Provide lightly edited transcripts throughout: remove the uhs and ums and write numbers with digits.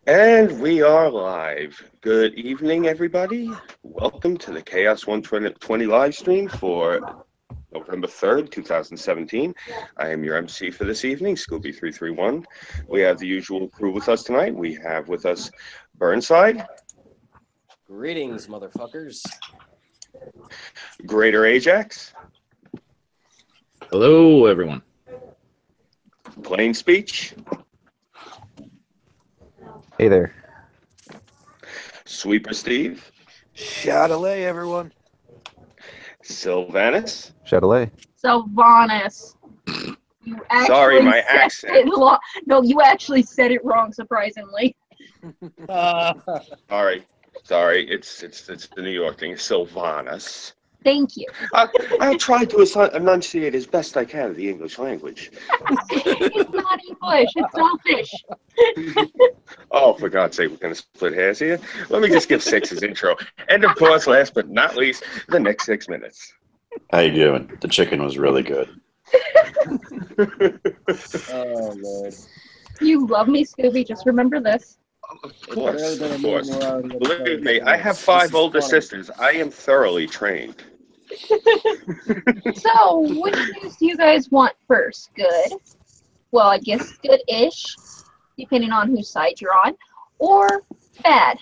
And we are live. Good evening, everybody. Welcome to the Chaos120 live stream for November 3rd, 2017. I am your MC for this evening, Scooby331. We have the usual crew with us tonight. We have with us Burnside. Greetings, motherfuckers. Greater Ajax. Hello, everyone. Plain Speech. Hey there. Sweeper Steve. Chatelet, everyone. Sylvanas. Chatelet. Sylvanas. You actually Sorry, my said accent. No, you actually said it wrong, surprisingly. Sorry. It's the New York thing. Sylvanas. Thank you. I'll try to enunciate as best I can the English language. It's not English, it's Selfish. Oh, for God's sake, we're going to split hairs here. Let me just give Six's intro. And of course, last but not least, the next 6 minutes. How you doing? The chicken was really good. Oh, Lord. You love me, Scooby, just remember this. Of course. Believe me, I have 5 older sisters. I am thoroughly trained. So, which news do you guys want first? Good? Well, I guess good-ish, depending on whose side you're on. Or bad?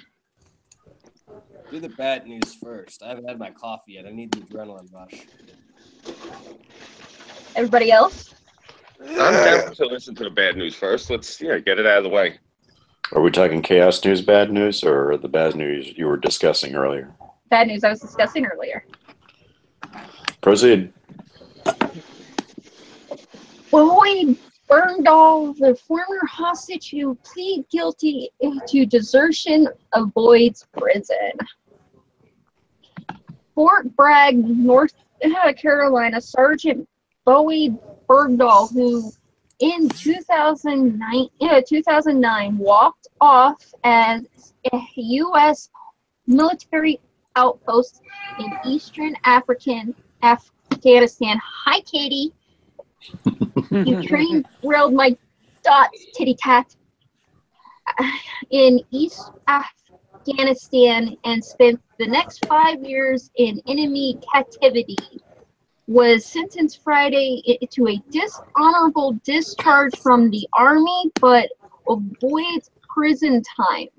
Do the bad news first. I haven't had my coffee yet. I need the adrenaline rush. Everybody else? I'm down to listen to the bad news first. Let's get it out of the way. Are we talking chaos news, bad news, or the bad news you were discussing earlier? Bad news I was discussing earlier. Proceed. Boyd Burndall, the former hostage who pleaded guilty to desertion of Boyd's prison. Fort Bragg, North Carolina, Sergeant Boyd Burndall, who in 2009 walked off as a U.S. military outpost in eastern Afghanistan. Hi, Katie. Ukraine grilled my dots, titty tat. In East Afghanistan and spent the next 5 years in enemy captivity. Was sentenced Friday to a dishonorable discharge from the army, but avoids prison time.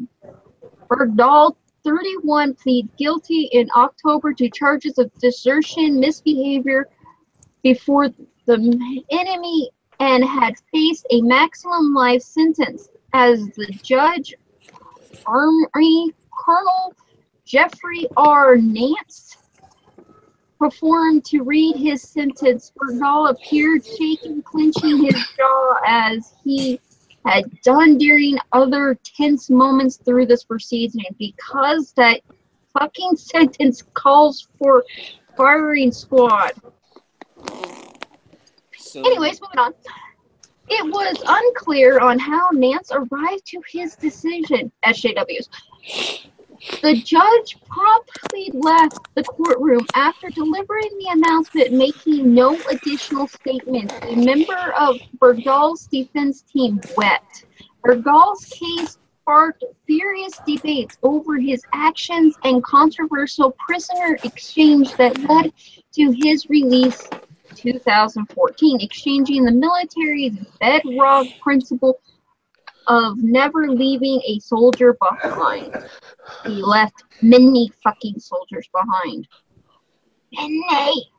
Burndall, 31, pleaded guilty in October to charges of desertion, misbehavior before the enemy, and had faced a maximum life sentence. As the judge, Army Colonel Jeffrey R. Nance, performed to read his sentence, Burndall appeared shaking, clenching his jaw as he had done during other tense moments through this proceeding, because that fucking sentence calls for firing squad. Anyways, moving on. It was unclear on how Nance arrived to his decision, SJWs. The judge promptly left the courtroom after delivering the announcement, making no additional statements. A member of Burndall's defense team wept. Burndall's case sparked furious debates over his actions and controversial prisoner exchange that led to his release in 2014, exchanging the military's bedrock principle of never leaving a soldier behind. He left many fucking soldiers behind. Many!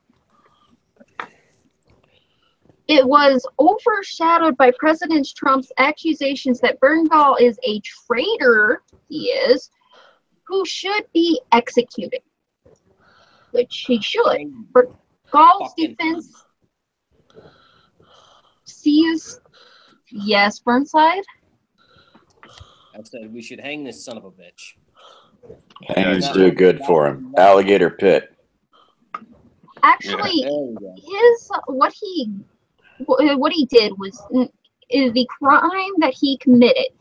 It was overshadowed by President Trump's accusations that Burndall is a traitor, he is, who should be executed. Which he should. Burndall's defense sees, yes, Burnside? I said we should hang this son of a bitch. Hangings do good for him. Alligator pit. Actually, what he did was the crime that he committed.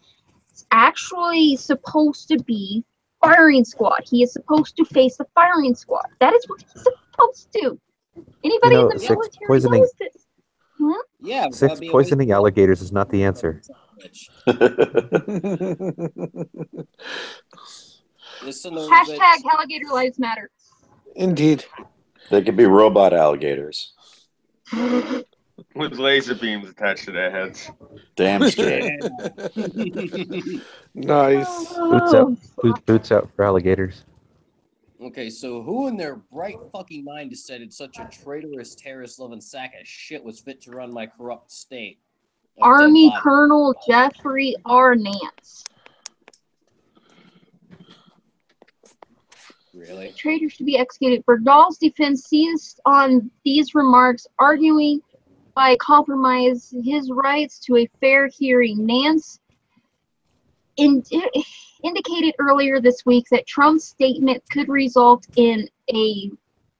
It's actually supposed to be firing squad. He is supposed to face the firing squad. That is what he's supposed to. Anybody in the military knows this. Yeah. Poisoning alligators is not the answer. bitch. This son of a Hashtag bitch. alligator lives matter. Indeed. They could be robot alligators. With laser beams attached to their heads. Damn straight. Nice. Boots out for alligators. Okay, so who in their bright fucking mind decided such a traitorous, terrorist-loving sack of shit was fit to run my corrupt state? of Army dead bodies? Colonel Jeffrey R. Nance. Really? Traitors to be executed. Bergdahl's defense seized on these remarks, arguing by compromise his rights to a fair hearing. Nance indicated earlier this week that Trump's statement could result in a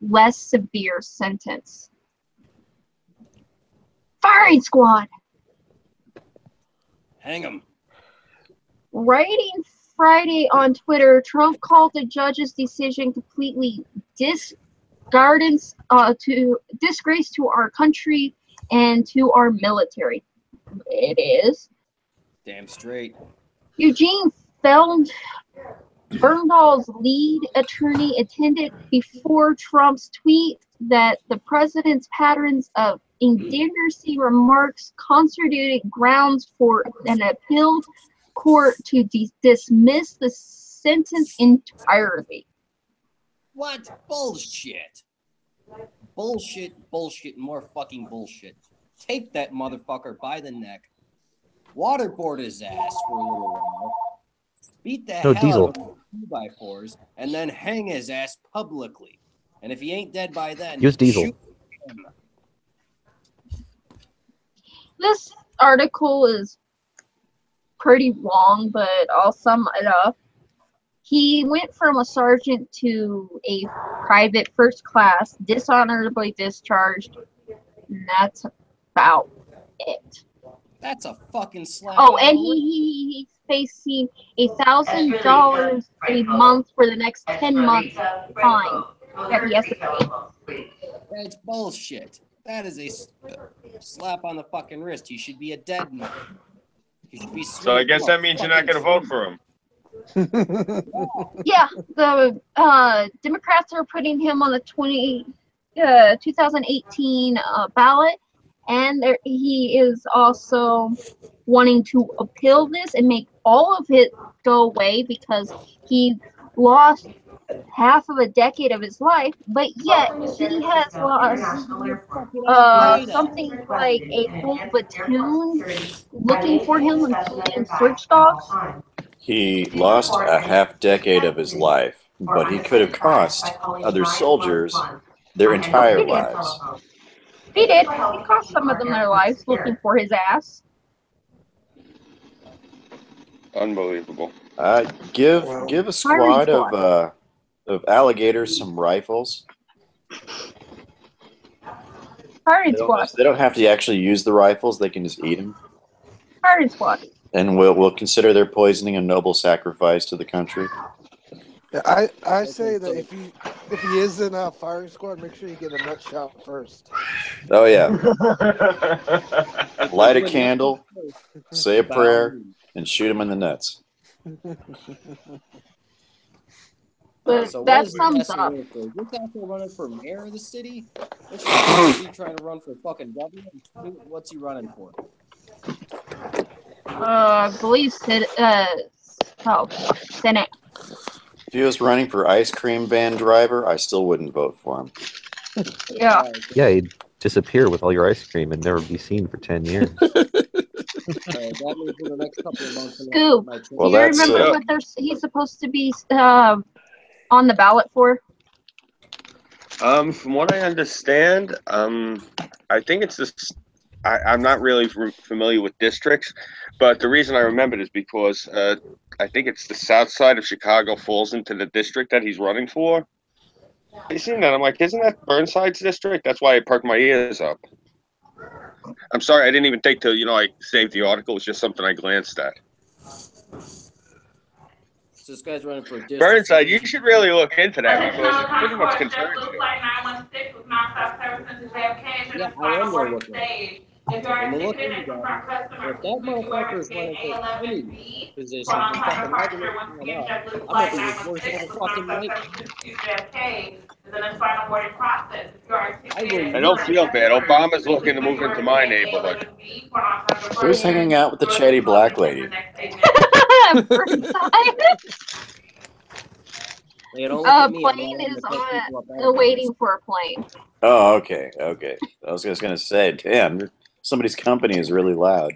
less severe sentence. Firing squad. Hang him. Writing Friday on Twitter, Trump called the judge's decision completely disgrace to our country and to our military. It is. Damn straight. Eugene Feld, Berndahl's lead attorney, attended before Trump's tweet that the president's patterns of indecency remarks constituted grounds for an appeal court to dismiss the sentence entirely. What? Bullshit. Bullshit, bullshit, more fucking bullshit. Take that motherfucker by the neck, waterboard his ass for a little while, beat the hell Diesel. out of him with 2x4s, and then hang his ass publicly. And if he ain't dead by then, Use Diesel. shoot him. This article is pretty long, but I'll sum it up. He went from a sergeant to a private first class, dishonorably discharged, and that's about it. That's a fucking slap. Oh, on and the wrist. he's facing $1,000 a month for the next 10 months fine that he has to pay. That's bullshit. That is a slap on the fucking wrist. He should be a dead man. He should be So I guess that means you're not going to vote for him. Yeah, the Democrats are putting him on the 2018 ballot, and he is also wanting to appeal this and make all of it go away because he lost half of a decade of his life, but yet he has lost something like a whole platoon looking for him, including search dogs. He lost a half decade of his life, but he could have cost other soldiers their entire lives. He did. He cost some of them their lives looking for his ass. Unbelievable. Give a squad of alligators some rifles. Firing squad. They don't have to actually use the rifles; they can just eat them. Firing squad. And we'll consider their poisoning a noble sacrifice to the country. Yeah, I say that if he is in a firing squad, make sure you get a nut shot first. Oh yeah. Light a candle, say a prayer, and shoot him in the nuts. But So that what is he sums messing up. with? Is this after running for mayor of the city? Is he trying to run for fucking governor? What's he running for? I believe Senate. If he was running for ice cream van driver, I still wouldn't vote for him. Yeah. Yeah, he'd disappear with all your ice cream and never be seen for 10 years. That means for the next couple of months. Scoop. Well, Do you that's, remember what he's supposed to be on the ballot for? From what I understand, I think it's this. I'm not really familiar with districts, but the reason I remembered is because I think it's the south side of Chicago falls into the district that he's running for. You seen that? I'm like, isn't that Burnside's district? That's why I perked my ears up. I'm sorry, I didn't even take to, I saved the article. It's just something I glanced at. So this guy's running for district. Burnside, you should really look into that because it pretty much concerns you. Yeah, I am going to look at it. And the look you got, if that motherfucker is running for any position, just fucking lighting it up, I'm gonna be his worst motherfucking nightmare. I don't feel bad. Obama's looking to move into my neighborhood. Who's hanging out with the chatty black lady? Burnside. Hey, don't look at me, I'm Plane the one is that picks people up after. waiting for a plane. Oh, okay. I was just gonna say, damn, somebody's company is really loud.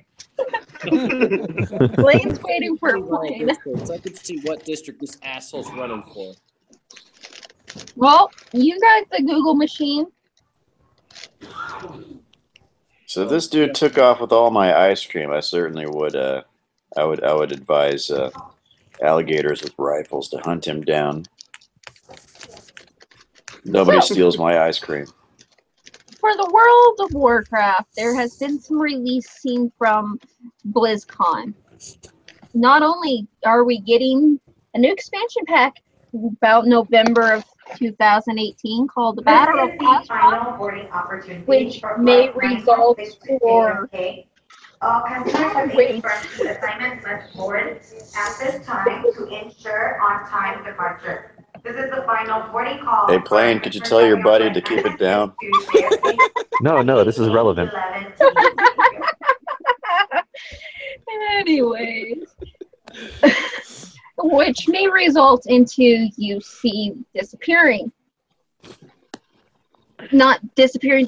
Plane's waiting for a plane. So I can see what district this asshole's running for. Well, you got the Google machine. So if this dude took off with all my ice cream, I certainly would. I would advise alligators with rifles to hunt him down. Nobody steals my ice cream. For the World of Warcraft, there has been some release seen from BlizzCon. Not only are we getting a new expansion pack about November of 2018 called the Battle of Azeroth, which may result for all customers have been confirmed to assignment must board at this time to ensure on-time departure. This is the final boarding call. Hey, plane, could you tell your buddy to keep it down? No, this is relevant. Anyways, which may result into UC disappearing. Not disappearing,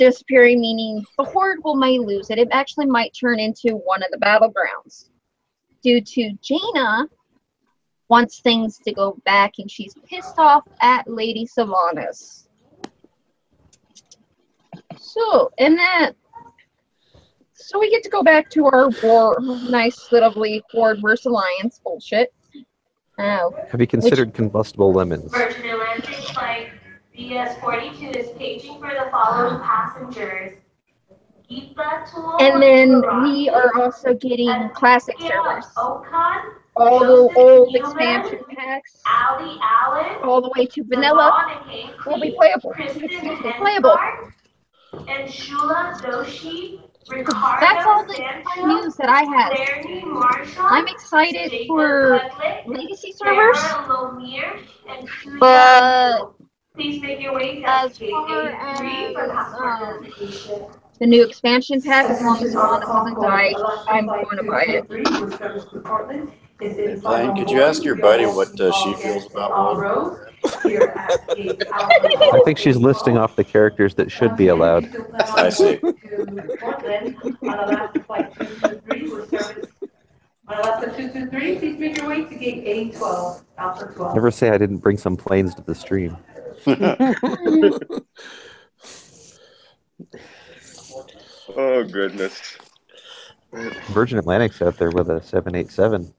meaning the Horde might lose it. It actually might turn into one of the battlegrounds. Due to Jaina wants things to go back and she's pissed off at Lady Sylvanas. So we get to go back to our war, nice lovely Horde versus Alliance bullshit. Have you considered combustible lemons? Virgin Atlantic flight BS-42 is paging for the following passengers. And then we are also getting classic servers. All the old expansion packs, all the way to vanilla, will be playable. And Shula Doshi, That's all the news that I have. I'm excited for legacy servers, but as far as the new expansion pack, as long as Sylvanas doesn't die, I'm going to buy it. Hey, plane, could you ask your buddy what she feels about war? I think she's listing off the characters that should be allowed. I see. Never say I didn't bring some planes to the stream. Oh, goodness. Virgin Atlantic's out there with a 787.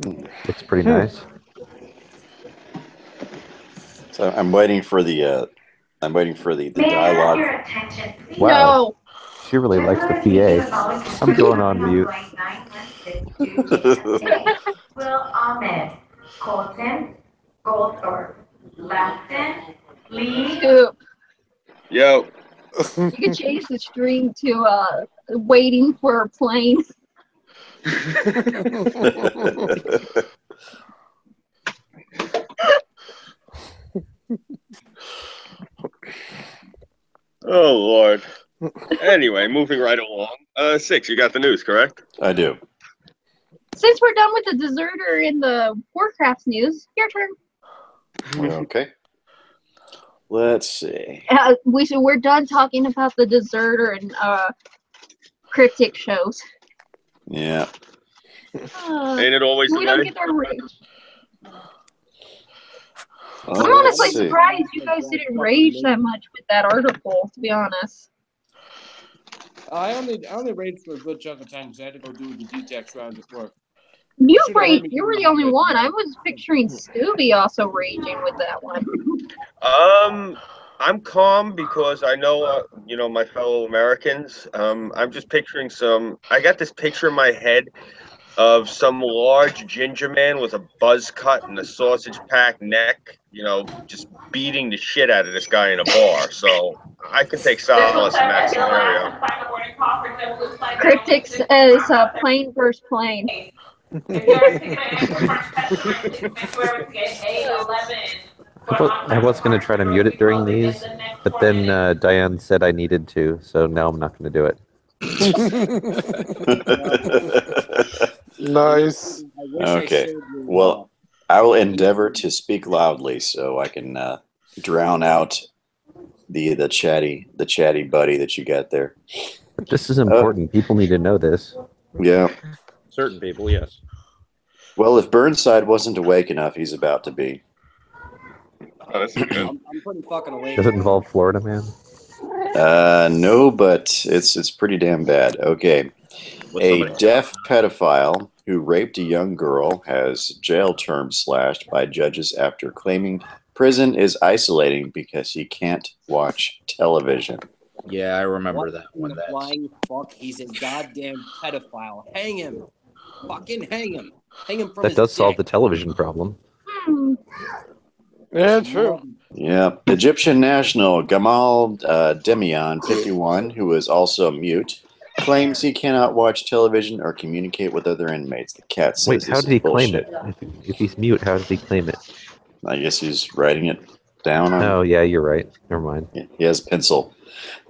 Looks pretty nice. So I'm waiting for the dialogue. Wow. No. She really likes the PA. I'm going on mute. Will Ahmed, Colton, Goldthorpe, Lafton, Lee. Scoop. Yo. You can change the stream to waiting for a plane. Oh, Lord. Anyway, moving right along. 6, you got the news, correct? I do. Since we're done with the deserter in the Warcraft news, your turn. Okay. Let's see. We're done talking about the deserter and cryptic shows. Yeah. Ain't it always the We don't way? get our rage. Well, I'm honestly let's see. surprised you guys didn't rage that much with that article, to be honest. I only raged for a good chunk of time because I had to go do the detox round at work. You were the only one. I was picturing Scooby also raging with that one. I'm calm because I know, my fellow Americans. I'm just picturing I got this picture in my head of some large ginger man with a buzz cut and a sausage pack neck, just beating the shit out of this guy in a bar. So I can take solace in that scenario. Cryptic says plane versus plane. I was going to try to mute it during these, but then Diane said I needed to, so now I'm not going to do it. Nice. Okay. Well, I will endeavor to speak loudly so I can drown out the chatty buddy that you got there. But this is important. People need to know this. Yeah. Certain people, yes. Well, if Burnside wasn't awake enough, he's about to be. Oh, that's good. I'm pretty fucking awake. Does it involve Florida Man? No, but it's pretty damn bad. Okay. A deaf pedophile who raped a young girl has jail term slashed by judges after claiming prison is isolating because he can't watch television. Yeah, I remember What that in one. the flying fuck? He's a goddamn pedophile. Hang him. Fucking hang him. Hang him from That his does solve dick. the television problem. Yeah, true. Yeah. Egyptian national Gamal Demian, 51, who is also mute, claims he cannot watch television or communicate with other inmates. The cat says Wait, how this did he is claim bullshit. it? If he's mute, how did he claim it? I guess he's writing it down on. Oh, yeah, you're right. Never mind. He has a pencil.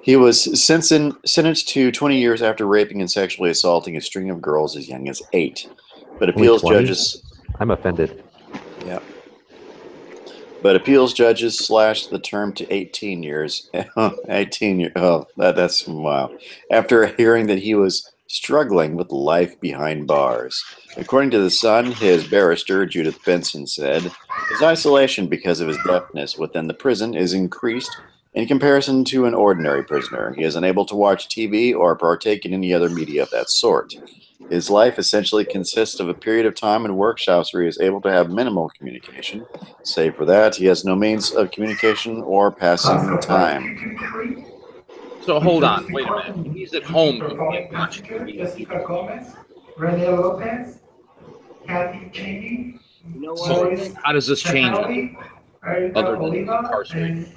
He was sentenced to 20 years after raping and sexually assaulting a string of girls as young as 8. But Only appeals 20? judges. I'm offended. Yeah. But appeals judges slashed the term to 18 years. 18 years. Oh, that's wow. After hearing that he was struggling with life behind bars. According to The Sun, his barrister, Judith Benson, said his isolation because of his deafness within the prison is increased in comparison to an ordinary prisoner. He is unable to watch TV or partake in any other media of that sort. His life essentially consists of a period of time in workshops where he is able to have minimal communication. Save for that, he has no means of communication or passing time. So hold on, wait a minute. He's at home. He can't watch TV. Jessica Gomez, Rene Lopez, Kathy Cheney, You know what? So how does this change him? Other than incarcerated.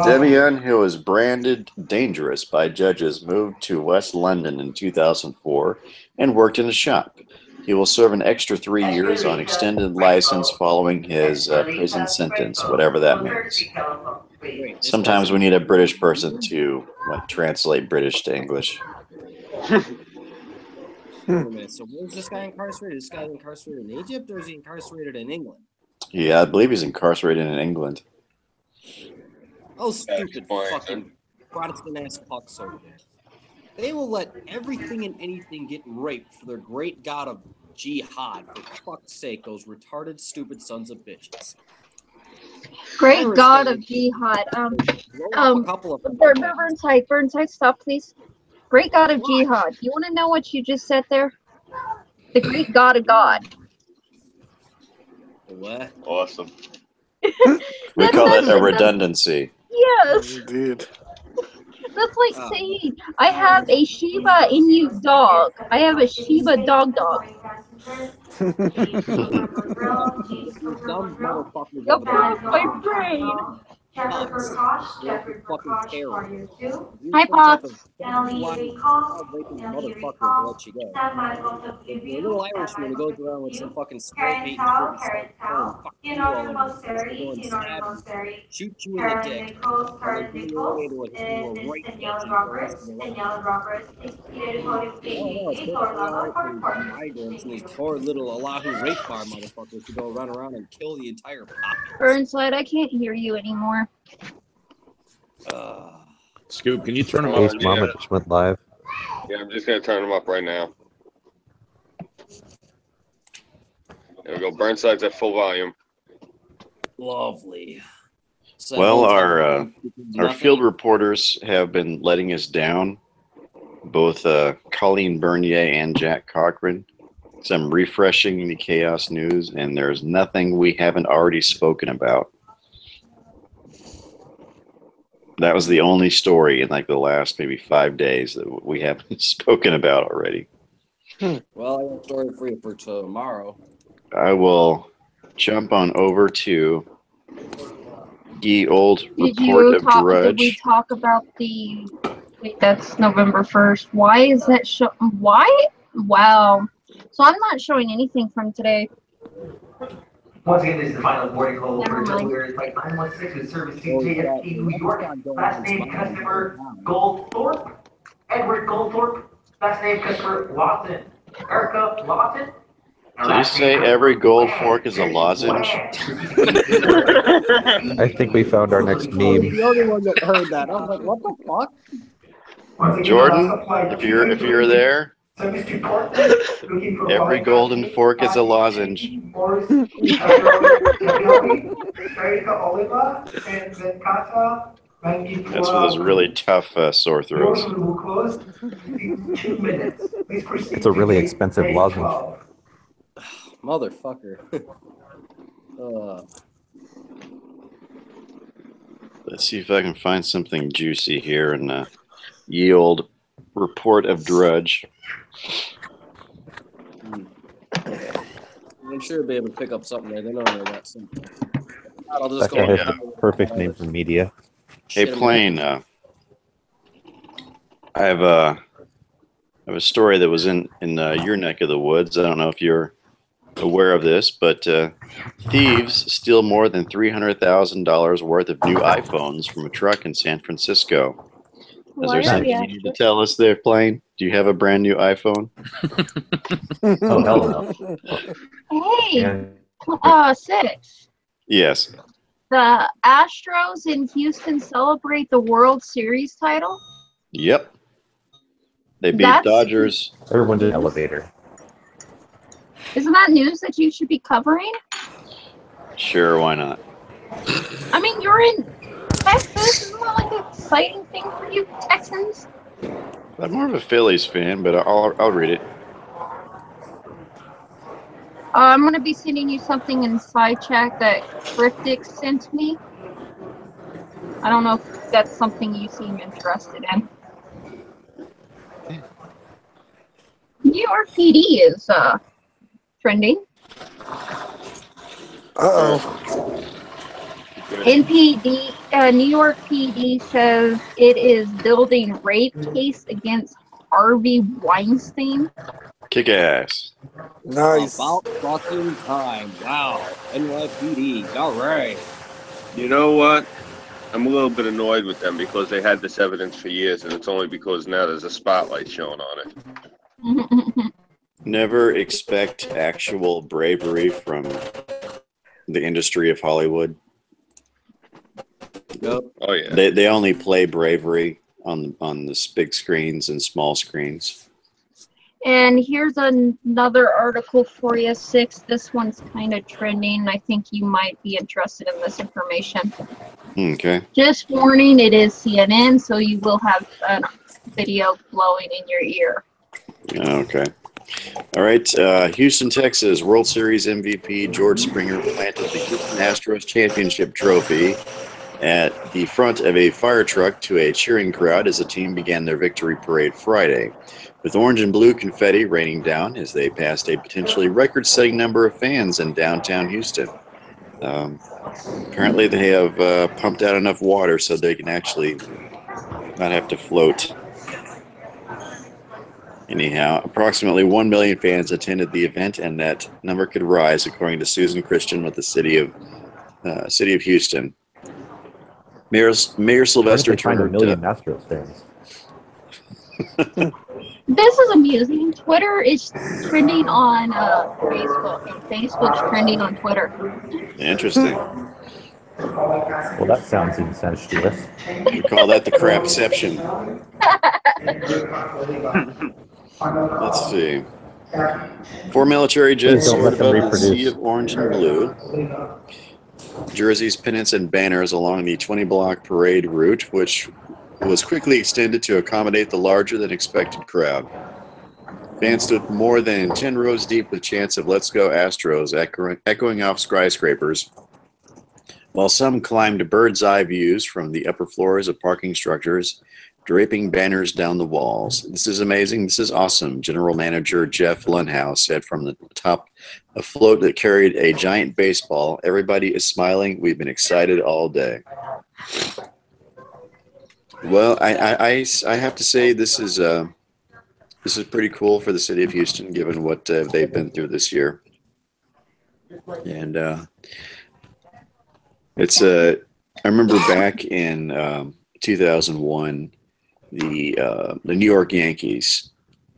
Demian, who was branded dangerous by judges, moved to West London in 2004 and worked in a shop. He will serve an extra 3 years on extended license following his prison sentence, whatever that means. Sometimes we need a British person to translate British to English. Wait a minute. So where's this guy incarcerated? Is this guy incarcerated in Egypt or is he incarcerated in England? Yeah, I believe he's incarcerated in England. Oh, stupid fucking Protestant ass fucks over there. They will let everything and anything get raped for their great god of jihad. For fuck's sake, those retarded, stupid sons of bitches. Great god of jihad. Burnside, stop, please. Great god of jihad. You want to know what you just said there? The great god of God. What? Awesome. We call that a redundancy. Yes. Indeed. That's like saying, I have a Shiba Inu dog. I have a Shiba dog. Dumb motherfuckers You over there. broke my brain. Fucking terror. Hi, Pops. Motherfucker will let you go. The little Irishman who goes around with some fucking spray paint and fuck you all over. Go and stab you, shoot you in the dick, and then bring you away to a right kitchen for the rest of the life. It's basically migrants and these poor little Allahu rape bar motherfuckers who go run around and kill the entire populace. Burnside, I can't hear you anymore. Scoop, can you turn him Ace up? Mama just went live. Yeah, I'm just going to turn them up right now. There we go. Burnside's at full volume. Lovely. So Well, our field reporters have been letting us down, both Colleen Bernier and Jack Cochran. So I'm refreshing the Chaos News, and there's nothing we haven't already spoken about. That was the only story in like the last maybe 5 days that we haven't spoken about already. Well, I have a story for you for tomorrow. I will jump on over to Ye Old Report of Did we Drudge. talk about the? Wait, that's November 1st. Why is that show? Why? Wow. So I'm not showing anything from today. Once again, this is the final boarding call Never for mind. Delaware Flight 916 with service to JFK, New York. Last name customer Goldthorpe. Edward Goldthorpe. Last name customer Lawson. Erica Lawson. Did you say every gold fork is a lozenge? I think we found our next I was meme. the only one that heard that. I was like, what the fuck? Jordan, if you're there, every golden fork is a lozenge. That's for those really tough sore throats. It's a really expensive lozenge. Motherfucker. Let's see if I can find something juicy here in Ye Old Report of Drudge. I'm sure you'll be able to pick up something there. They know they got something. I'll just That go guy has the perfect name for media. Hey, Plane, I have a story that was in your neck of the woods. I don't know if you're aware of this, but thieves steal more than $300,000 worth of new iPhones from a truck in San Francisco. Is there something you need to tell us there, Plane? Do you have a brand new iPhone? Oh, hell no. Hey, 6. Yes. The Astros in Houston celebrate the World Series title. Yep. They beat That's- Dodgers. Everyone's in an elevator. Isn't that news that you should be covering? Sure, why not? I mean, you're in Texas. Isn't that like an exciting thing for you Texans? I'm more of a Phillies fan, but I'll read it. I'm going to be sending you something in side chat that Cryptic sent me. I don't know if that's something you seem interested in. New York PD is trending. Uh-oh. NPD, New York PD says it is building rape case against Harvey Weinstein. Kick ass. Nice. About fucking time. Wow. NYPD. All right. You know what? I'm a little bit annoyed with them because they had this evidence for years, and it's only because now there's a spotlight showing on it. Never expect actual bravery from the industry of Hollywood. Yep. Oh yeah. They only play bravery on the big screens and small screens. And here's another article for you, 6. This one's kind of trending. I think you might be interested in this information. Okay. Just warning, it is CNN, so you will have a video blowing in your ear. Okay. All right. Houston, Texas, World Series MVP George Springer planted the Houston Astros championship trophy at the front of a fire truck to a cheering crowd as the team began their victory parade Friday, with orange and blue confetti raining down as they passed a potentially record-setting number of fans in downtown Houston. Apparently they have pumped out enough water so they can actually not have to float. Anyhow, approximately 1 million fans attended the event, and that number could rise, according to Susan Christian with the city of Houston. Mayor Sylvester Turner. 1 million Astros fans. This is amusing. Twitter is trending on Facebook, and Facebook's trending on Twitter. Interesting. Well, that sounds incestuous. We call that the crapception. Let's see. 4 military jets Please don't let soared them above the sea reproduce. of orange and blue. Jerseys, pennants, and banners along the 20-block parade route, which was quickly extended to accommodate the larger-than-expected crowd. Fans stood more than 10 rows deep with chants of "Let's Go Astros" echoing off skyscrapers, while some climbed bird's eye views from the upper floors of parking structures, draping banners down the walls. This is amazing. This is awesome, General Manager Jeff Lundhouse said from the top a float that carried a giant baseball. Everybody is smiling. We've been excited all day. Well, I have to say this is pretty cool for the city of Houston, given what they've been through this year. And I remember back in 2001, the New York Yankees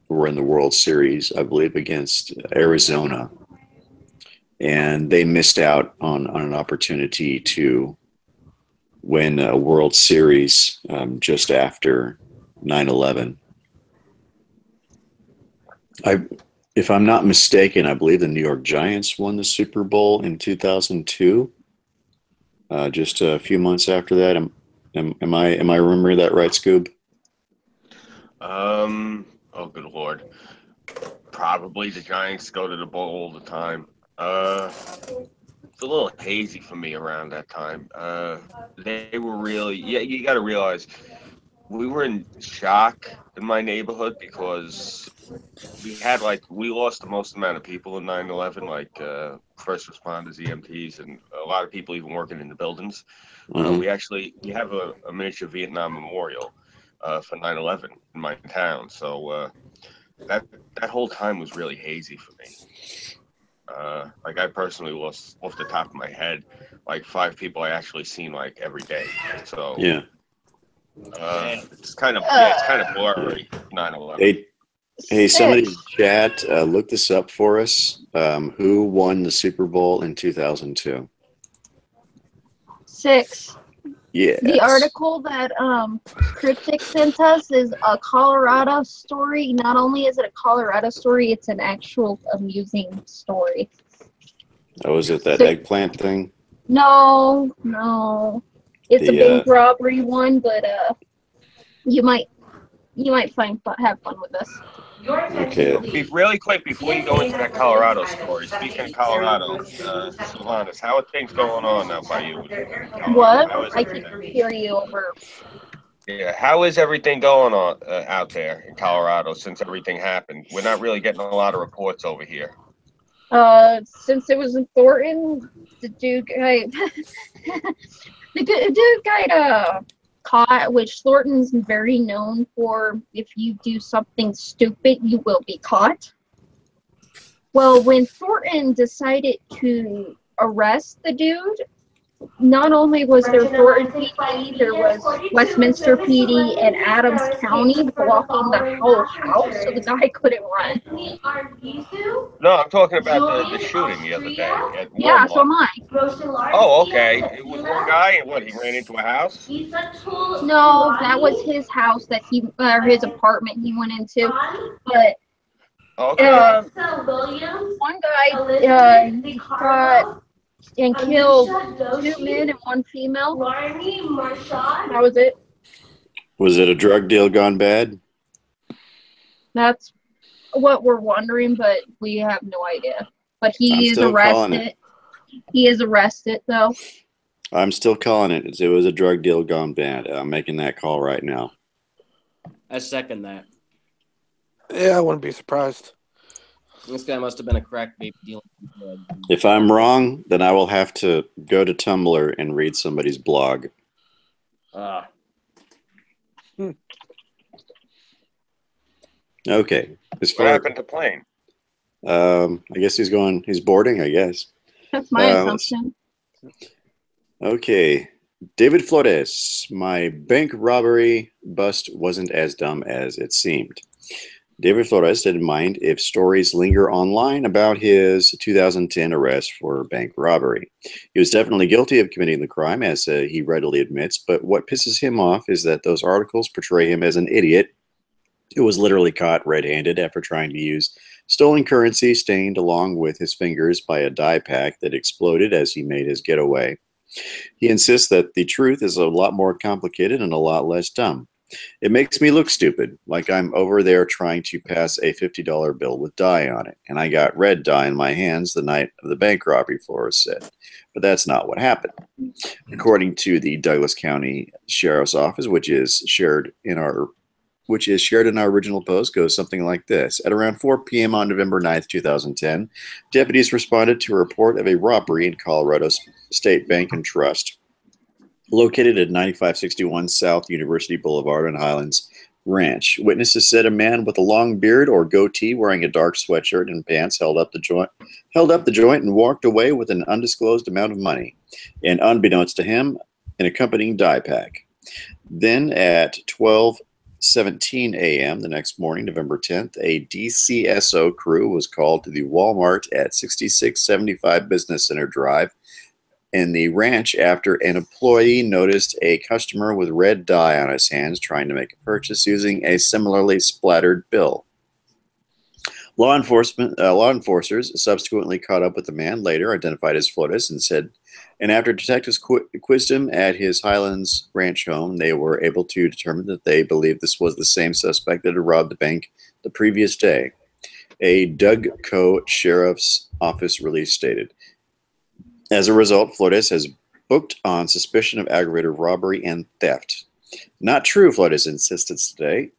were in the World Series, I believe, against Arizona, and they missed out on an opportunity to win a World Series just after 9/11. If I'm not mistaken, I believe the New York Giants won the Super Bowl in 2002. Just a few months after that. Am I remembering that right, Scoob? Oh, good Lord. Probably the Giants go to the bowl all the time. It's a little hazy for me around that time. They were really, yeah, you got to realize we were in shock in my neighborhood because we lost the most amount of people in 9/11, like first responders, EMTs, and a lot of people even working in the buildings. Mm-hmm. We have a miniature Vietnam memorial for 9/11 in my town. So that whole time was really hazy for me. Like I personally lost off the top of my head like 5 people I actually seen like every day. So Yeah. It's kind of blurry. 9/11. Hey, somebody in the chat, look this up for us. Who won the Super Bowl in 2002? 6. Yes. The article that Cryptic sent us is a Colorado story. Not only is it a Colorado story, it's an actual amusing story. Oh, is it that eggplant thing? No. It's a bank robbery one, but you might have fun with this. Okay. Really quick before you go into that Colorado story, speaking of Colorado, Sylvanas, how are things going on now by you? What? I can hear you over. Yeah, how is everything going on out there in Colorado since everything happened? We're not really getting a lot of reports over here. Since it was in Thornton, the dude got caught, which Thornton's very known for. If you do something stupid, you will be caught. Well, when Thornton decided to arrest the dude, not only was there Thornton PD, there was Westminster PD and Adams County blocking the whole house, so the guy couldn't run. No, I'm talking about the shooting the other day. Yeah, so am I. Oh, okay. It was one guy, and what, he ran into a house? No, that was his house that his apartment he went into. But okay. One guy shot and killed 2 men and 1 female. That was it. Was it a drug deal gone bad? That's what we're wondering, but we have no idea. But he is arrested. He is arrested, though. I'm still calling it. It was a drug deal gone bad. I'm making that call right now. I second that. Yeah, I wouldn't be surprised. This guy must have been a crack baby dealing. If I'm wrong, then I will have to go to Tumblr and read somebody's blog. Okay. What happened to plane? I guess he's boarding, I guess. That's my assumption. Okay. David Flores, my bank robbery bust wasn't as dumb as it seemed. David Flores didn't mind if stories linger online about his 2010 arrest for bank robbery. He was definitely guilty of committing the crime, as he readily admits, but what pisses him off is that those articles portray him as an idiot who was literally caught red-handed after trying to use stolen currency stained along with his fingers by a dye pack that exploded as he made his getaway. He insists that the truth is a lot more complicated and a lot less dumb. It makes me look stupid, like I'm over there trying to pass a $50 bill with dye on it, and I got red dye in my hands the night of the bank robbery, Flores said. But that's not what happened. According to the Douglas County Sheriff's Office, which is shared in our original post, goes something like this. At around 4 p.m. on November 9th, 2010, deputies responded to a report of a robbery in Colorado State Bank and Trust, located at 9561 South University Boulevard on Highlands Ranch. Witnesses said a man with a long beard or goatee wearing a dark sweatshirt and pants held up the joint and walked away with an undisclosed amount of money, and unbeknownst to him, an accompanying dye pack. Then at 12:17 a.m. the next morning, November 10th, a DCSO crew was called to the Walmart at 6675 Business Center Drive in the ranch after an employee noticed a customer with red dye on his hands trying to make a purchase using a similarly splattered bill. Law enforcers subsequently caught up with the man, later identified as Flores, and after detectives quizzed him at his Highlands Ranch home, they were able to determine that they believed this was the same suspect that had robbed the bank the previous day. A Dougco Sheriff's Office release stated. As a result, Flores has booked on suspicion of aggravated robbery and theft. Not true, Flores insisted today.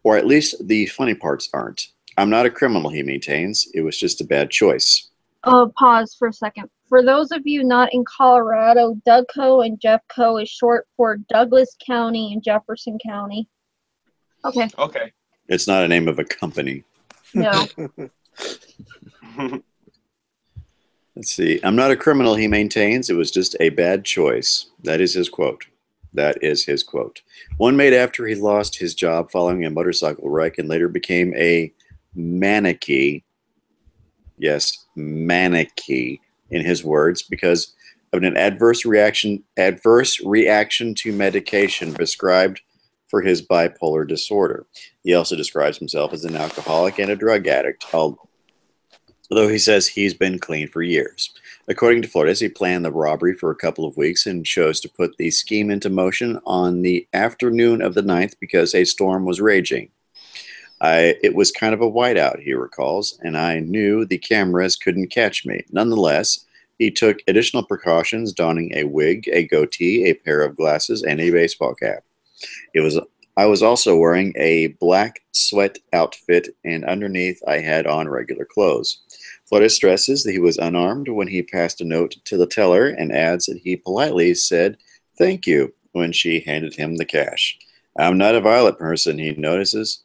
Or at least the funny parts aren't. I'm not a criminal, he maintains. It was just a bad choice. Pause for a second. For those of you not in Colorado, Dougco and Jeffco is short for Douglas County and Jefferson County. Okay. Okay. It's not a name of a company. No. Let's see. I'm not a criminal, he maintains. It was just a bad choice. That is his quote. That is his quote. One made after he lost his job following a motorcycle wreck and later became a manakee. Yes, manakee in his words, because of an adverse reaction to medication prescribed for his bipolar disorder. He also describes himself as an alcoholic and a drug addict, although he says he's been clean for years. According to Flores, he planned the robbery for a couple of weeks and chose to put the scheme into motion on the afternoon of the 9th because a storm was raging. It was kind of a whiteout, he recalls, and I knew the cameras couldn't catch me. Nonetheless, he took additional precautions, donning a wig, a goatee, a pair of glasses, and a baseball cap. I was also wearing a black sweat outfit, and underneath I had on regular clothes. Flores stresses that he was unarmed when he passed a note to the teller and adds that he politely said thank you when she handed him the cash. I'm not a violent person, he noticed.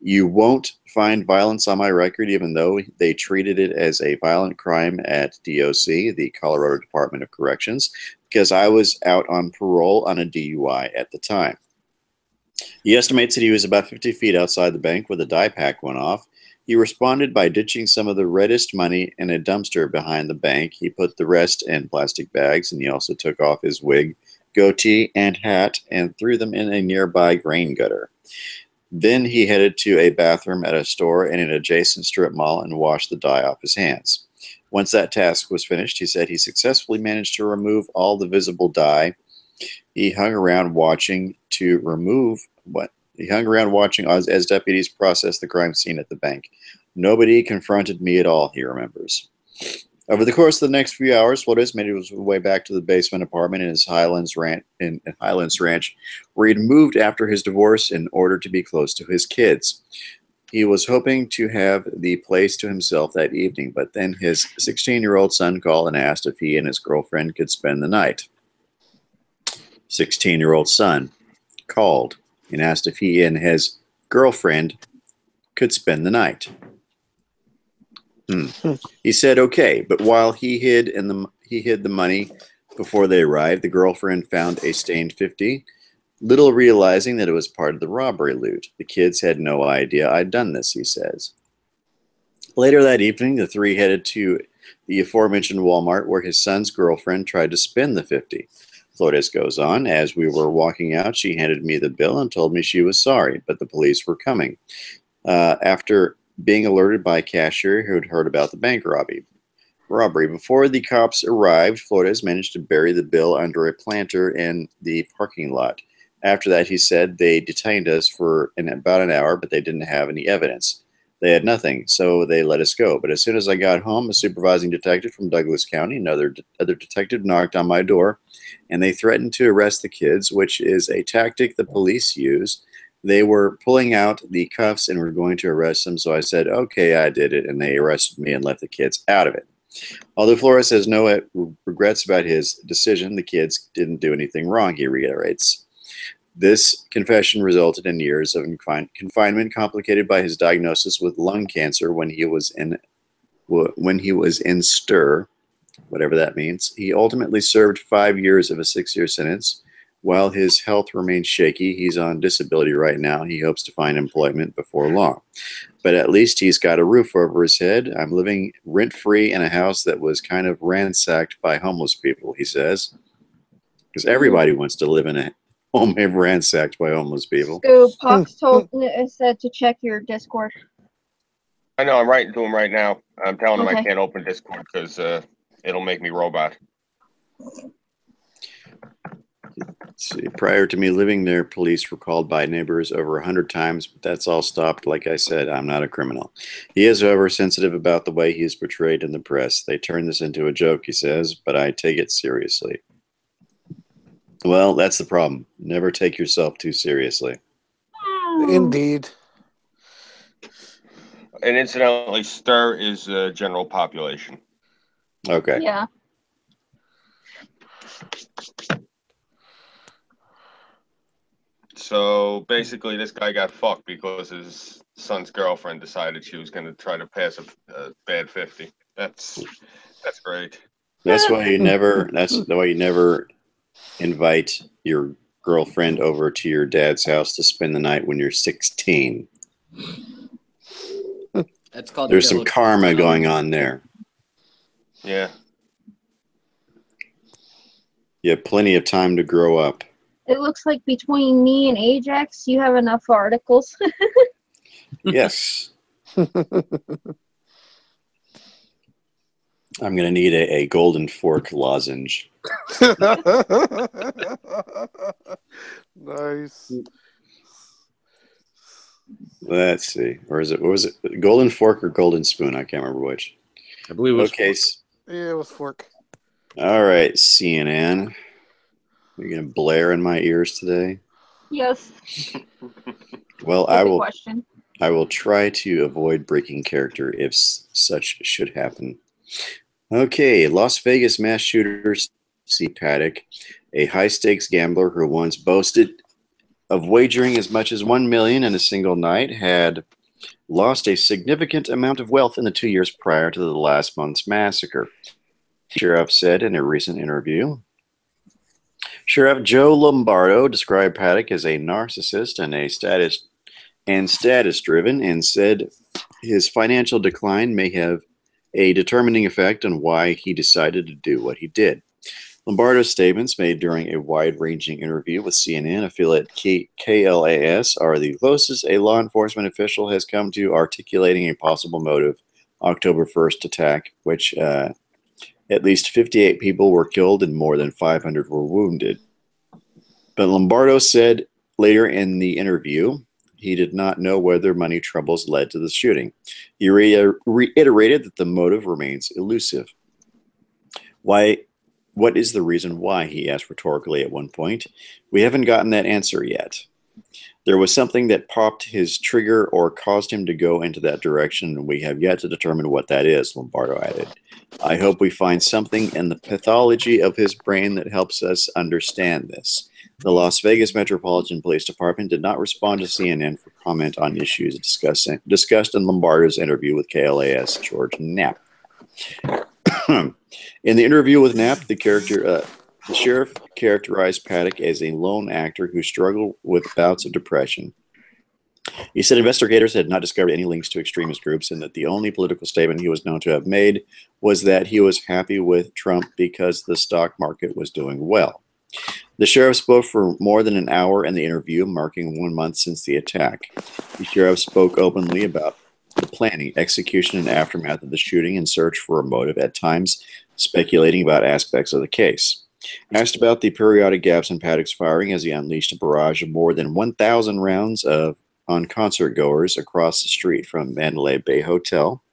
You won't find violence on my record, even though they treated it as a violent crime at DOC, the Colorado Department of Corrections, because I was out on parole on a DUI at the time. He estimates that he was about 50 feet outside the bank where the dye pack went off. He responded by ditching some of the reddest money in a dumpster behind the bank. He put the rest in plastic bags, and he also took off his wig, goatee, and hat and threw them in a nearby grain gutter. Then he headed to a bathroom at a store in an adjacent strip mall and washed the dye off his hands. Once that task was finished, he said he successfully managed to remove all the visible dye. He hung around watching as deputies processed the crime scene at the bank. Nobody confronted me at all, he remembers. Over the course of the next few hours, Flores made his way back to the basement apartment in his Highlands Ranch, where he'd moved after his divorce in order to be close to his kids. He was hoping to have the place to himself that evening, but then his 16-year-old son called and asked if he and his girlfriend could spend the night. 16-year-old son called and asked if he and his girlfriend could spend the night. He said okay, but while he hid the money before they arrived, the girlfriend found a stained 50, little realizing that it was part of the robbery loot. The kids had no idea I'd done this, he says. Later that evening, the three headed to the aforementioned Walmart where his son's girlfriend tried to spend the 50. Flores goes on, as we were walking out, she handed me the bill and told me she was sorry, but the police were coming. After being alerted by a cashier who had heard about the bank robbery. Before the cops arrived, Flores managed to bury the bill under a planter in the parking lot. After that, he said they detained us for about an hour, but they didn't have any evidence. They had nothing, so they let us go. But as soon as I got home, a supervising detective from Douglas County, another detective, knocked on my door, and they threatened to arrest the kids, which is a tactic the police use. They were pulling out the cuffs and were going to arrest them, so I said, okay, I did it, and they arrested me and let the kids out of it. Although Flores has no regrets about his decision, the kids didn't do anything wrong, he reiterates. This confession resulted in years of confinement, complicated by his diagnosis with lung cancer when he was in stir, whatever that means. He ultimately served 5 years of a 6-year sentence. While his health remains shaky, he's on disability right now. He hopes to find employment before long. But at least he's got a roof over his head. I'm living rent-free in a house that was kind of ransacked by homeless people, he says. Because everybody wants to live in a home ransacked by homeless people. So Pox said to check your Discord. I know, I'm writing to him right now. I'm telling him I Okay. can't open Discord because it'll make me robot. Let's see. Prior to me living there, police were called by neighbors over 100 times, but that's all stopped. Like I said, I'm not a criminal. He is, however, sensitive about the way he is portrayed in the press. They turn this into a joke, he says, but I take it seriously. Well, that's the problem. Never take yourself too seriously. Indeed. And incidentally, stir is the general population. Okay. Yeah. So basically, this guy got fucked because his son's girlfriend decided she was going to try to pass a bad 50. That's great. That's why you never. That's the way you never invite your girlfriend over to your dad's house to spend the night when you're 16. That's called. There's some karma going on there. Yeah. You have plenty of time to grow up. It looks like between me and Ajax, you have enough articles. Yes. I'm going to need a golden fork lozenge. Nice. Let's see. Or is it? What was it? Golden fork or golden spoon? I can't remember which. I believe it was. Okay. Yeah, it was fork. All right, CNN. You're going to blare in my ears today? Yes. Well, Question. I will try to avoid breaking character if such should happen. Okay, Las Vegas mass shooter C. Paddock, a high-stakes gambler who once boasted of wagering as much as $1 million in a single night, had lost a significant amount of wealth in the 2 years prior to the last month's massacre. Sheriff said in a recent interview. Sheriff Joe Lombardo described Paddock as a narcissist and status-driven, and said his financial decline may have a determining effect on why he decided to do what he did. Lombardo's statements, made during a wide-ranging interview with CNN affiliate KLAS, are the closest a law enforcement official has come to articulating a possible motive. October 1st attack, which at least 58 people were killed and more than 500 were wounded. But Lombardo said later in the interview he did not know whether money troubles led to the shooting. He reiterated that the motive remains elusive. What is the reason why, he asked rhetorically at one point. We haven't gotten that answer yet. There was something that popped his trigger or caused him to go into that direction, and we have yet to determine what that is, Lombardo added. I hope we find something in the pathology of his brain that helps us understand this. The Las Vegas Metropolitan Police Department did not respond to CNN for comment on issues discussed in Lombardo's interview with KLAS George Knapp. In the interview with Knapp, the sheriff characterized Paddock as a lone actor who struggled with bouts of depression. He said investigators had not discovered any links to extremist groups, and that the only political statement he was known to have made was that he was happy with Trump because the stock market was doing well. The sheriff spoke for more than an hour in the interview, marking 1 month since the attack. The sheriff spoke openly about the planning, execution, and aftermath of the shooting in search for a motive, at times speculating about aspects of the case. Asked about the periodic gaps in Paddock's firing as he unleashed a barrage of more than 1,000 rounds on concert goers across the street from Mandalay Bay Hotel,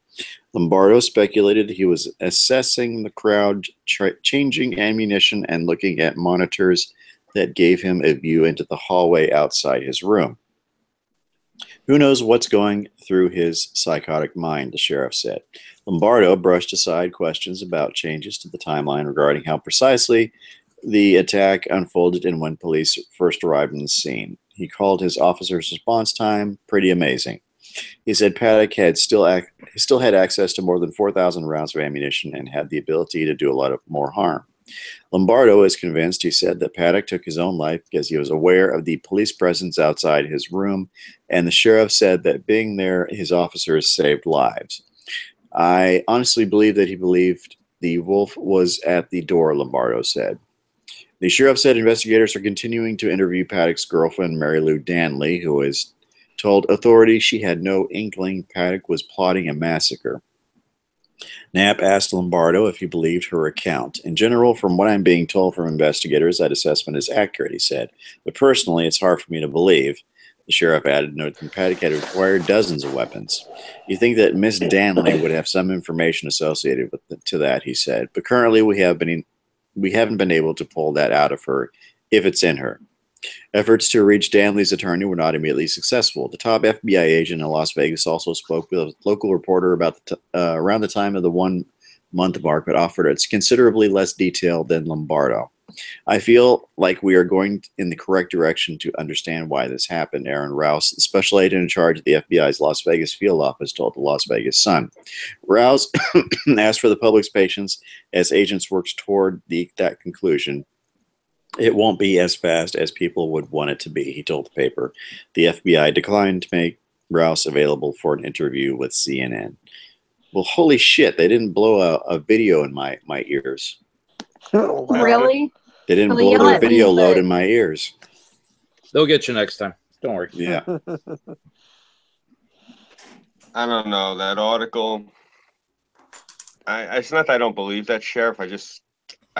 Lombardo speculated he was assessing the crowd, changing ammunition, and looking at monitors that gave him a view into the hallway outside his room. Who knows what's going through his psychotic mind, the sheriff said. Lombardo brushed aside questions about changes to the timeline regarding how precisely the attack unfolded and when police first arrived on the scene. He called his officer's response time pretty amazing. He said Paddock had still had access to more than 4,000 rounds of ammunition and had the ability to do a lot of more harm. Lombardo is convinced, he said, that Paddock took his own life because he was aware of the police presence outside his room, and the sheriff said that being there, his officers saved lives. I honestly believe that he believed the wolf was at the door, Lombardo said. The sheriff said investigators are continuing to interview Paddock's girlfriend, Mary Lou Danley, who has told authorities she had no inkling Paddock was plotting a massacre. Knapp asked Lombardo if he believed her account. In general, from what I'm being told from investigators, that assessment is accurate, he said. But personally, it's hard for me to believe. The sheriff added, noting Paddock had acquired dozens of weapons. You think that Miss Danley would have some information associated to that, he said. But currently, we haven't been able to pull that out of her, if it's in her. Efforts to reach Danley's attorney were not immediately successful. The top FBI agent in Las Vegas also spoke with a local reporter about around the time of the 1 month mark, but offered it's considerably less detail than Lombardo. I feel like we are going in the correct direction to understand why this happened, Aaron Rouse, the special agent in charge of the FBI's Las Vegas field office, told the Las Vegas Sun. Rouse asked for the public's patience as agents work toward that conclusion. It won't be as fast as people would want it to be, he told the paper. The FBI declined to make Rouse available for an interview with CNN. Well, holy shit, they didn't blow a video in my ears. Oh, wow. Really? They didn't Really blow the not, video load but- in my ears. They'll get you next time. Don't worry. Yeah. I don't know that article. It's not that I don't believe that sheriff. I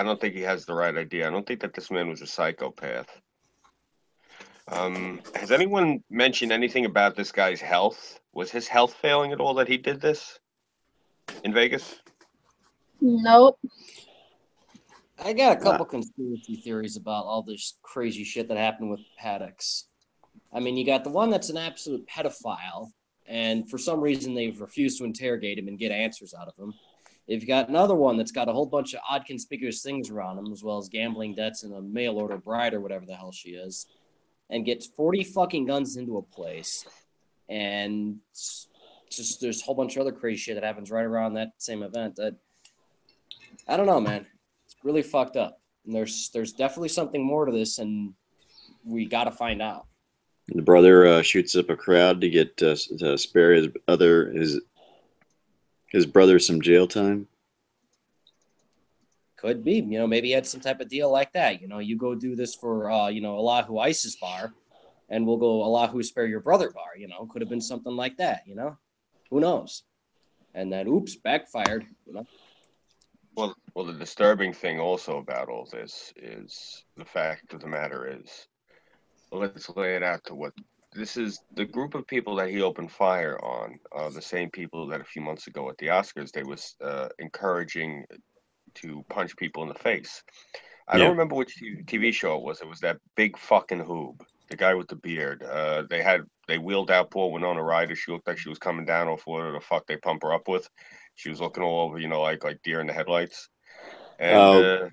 don't think he has the right idea. I don't think that this man was a psychopath. Has anyone mentioned anything about this guy's health? Was his health failing at all that he did this in Vegas? Nope. I got a couple conspiracy theories about all this crazy shit that happened with Paddocks. I mean, you got the one that's an absolute pedophile, and for some reason they've refused to interrogate him and get answers out of him. You've got another one that's got a whole bunch of odd conspicuous things around him, as well as gambling debts and a mail order bride or whatever the hell she is, and gets 40 fucking guns into a place. And just there's a whole bunch of other crazy shit that happens right around that same event that I don't know, man. It's really fucked up. And there's definitely something more to this, and we got to find out. The brother shoots up a crowd to get to spare his brother some jail time. Could be, maybe he had some type of deal like that. You go do this for, Allahu ISIS bar, and we'll go Allahu spare your brother bar. Could have been something like that. Who knows? And then, oops, backfired. Well, the disturbing thing also about all this is the fact of the matter is, let's lay it out to what this is. The group of people that he opened fire on are the same people that a few months ago at the Oscars they was encouraging to punch people in the face. I don't remember which TV show it was. It was that big fucking hoob, the guy with the beard. They wheeled out poor Winona Ryder. She looked like she was coming down off whatever the fuck they pump her up with. She was looking all over, like deer in the headlights. And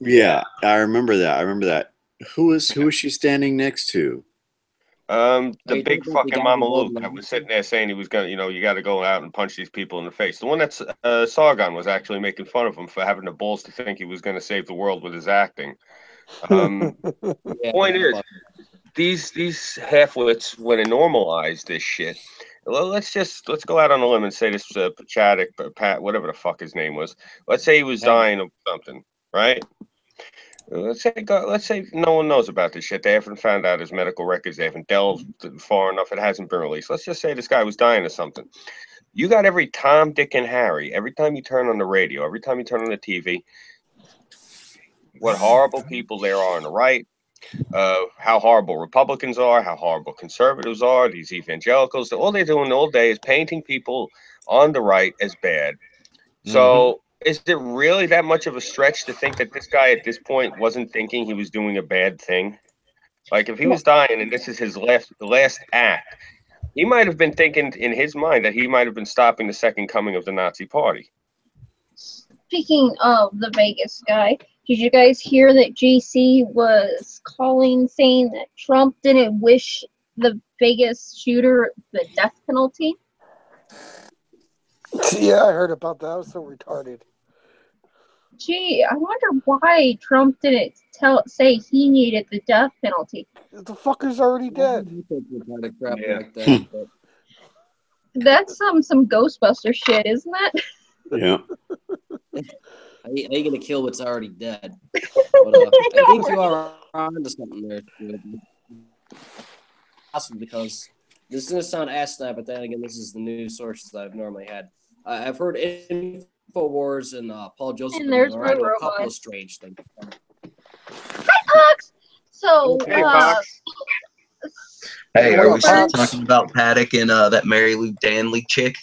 yeah, I remember that. Who is she standing next to? The big fucking Mama Luke that was sitting there saying he was gonna, you got to go out and punch these people in the face. The one that's Sargon was actually making fun of him for having the balls to think he was going to save the world with his acting. Point is, these half-wits, when they normalize this shit, let's go out on a lim and say this Pat, whatever the fuck his name was. Let's say he was dying of something, right? Let's say no one knows about this shit. They haven't found out his medical records. They haven't delved far enough. It hasn't been released. Let's just say this guy was dying of something. You got every Tom, Dick, and Harry. Every time you turn on the radio, every time you turn on the TV, what horrible people there are on the right, how horrible Republicans are, how horrible conservatives are, these evangelicals. All they're doing all day is painting people on the right as bad. So is it really that much of a stretch to think that this guy at this point wasn't thinking he was doing a bad thing? Like, if he was dying and this is his last act, he might have been thinking in his mind that he might have been stopping the second coming of the Nazi Party. Speaking of the Vegas guy, did you guys hear that JC was calling saying that Trump didn't wish the Vegas shooter the death penalty? Yeah, I heard about that. I was so retarded. Gee, I wonder why Trump didn't say he needed the death penalty. The fucker's already dead. Yeah. That's some Ghostbuster shit, isn't it? Yeah. How you gonna kill what's already dead? But, I think you are onto something there. Awesome, because this is gonna sound asinine, but then again, this is the news sources that I've normally had. I've heard InfoWars and Paul Joseph And there's a Robot. couple of strange things. Hi, Pox! So, Hey, Fox. Hey, are we still Burns- talking about Paddock and that Mary Lou Danley chick?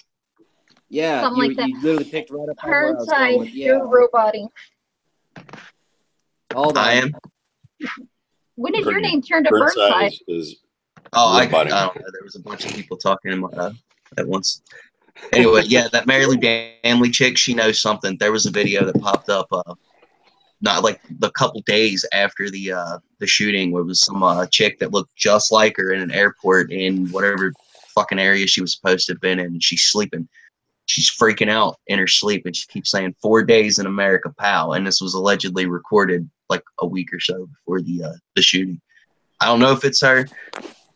Yeah, Something like that. you literally picked right up on where I was going Burnside, with. you're roboting. Hold on. I am. When did your name turn to Burnside? is Oh, I roboting. don't know. There was a bunch of people talking at once. Anyway, yeah, that Mary Lou Danley chick, she knows something. There was a video that popped up, not like the couple days after the shooting, where it was some chick that looked just like her in an airport in whatever fucking area she was supposed to have been in, and she's sleeping. She's freaking out in her sleep, and she keeps saying 4 days in America, pal. And this was allegedly recorded like a week or so before the shooting. I don't know if it's her,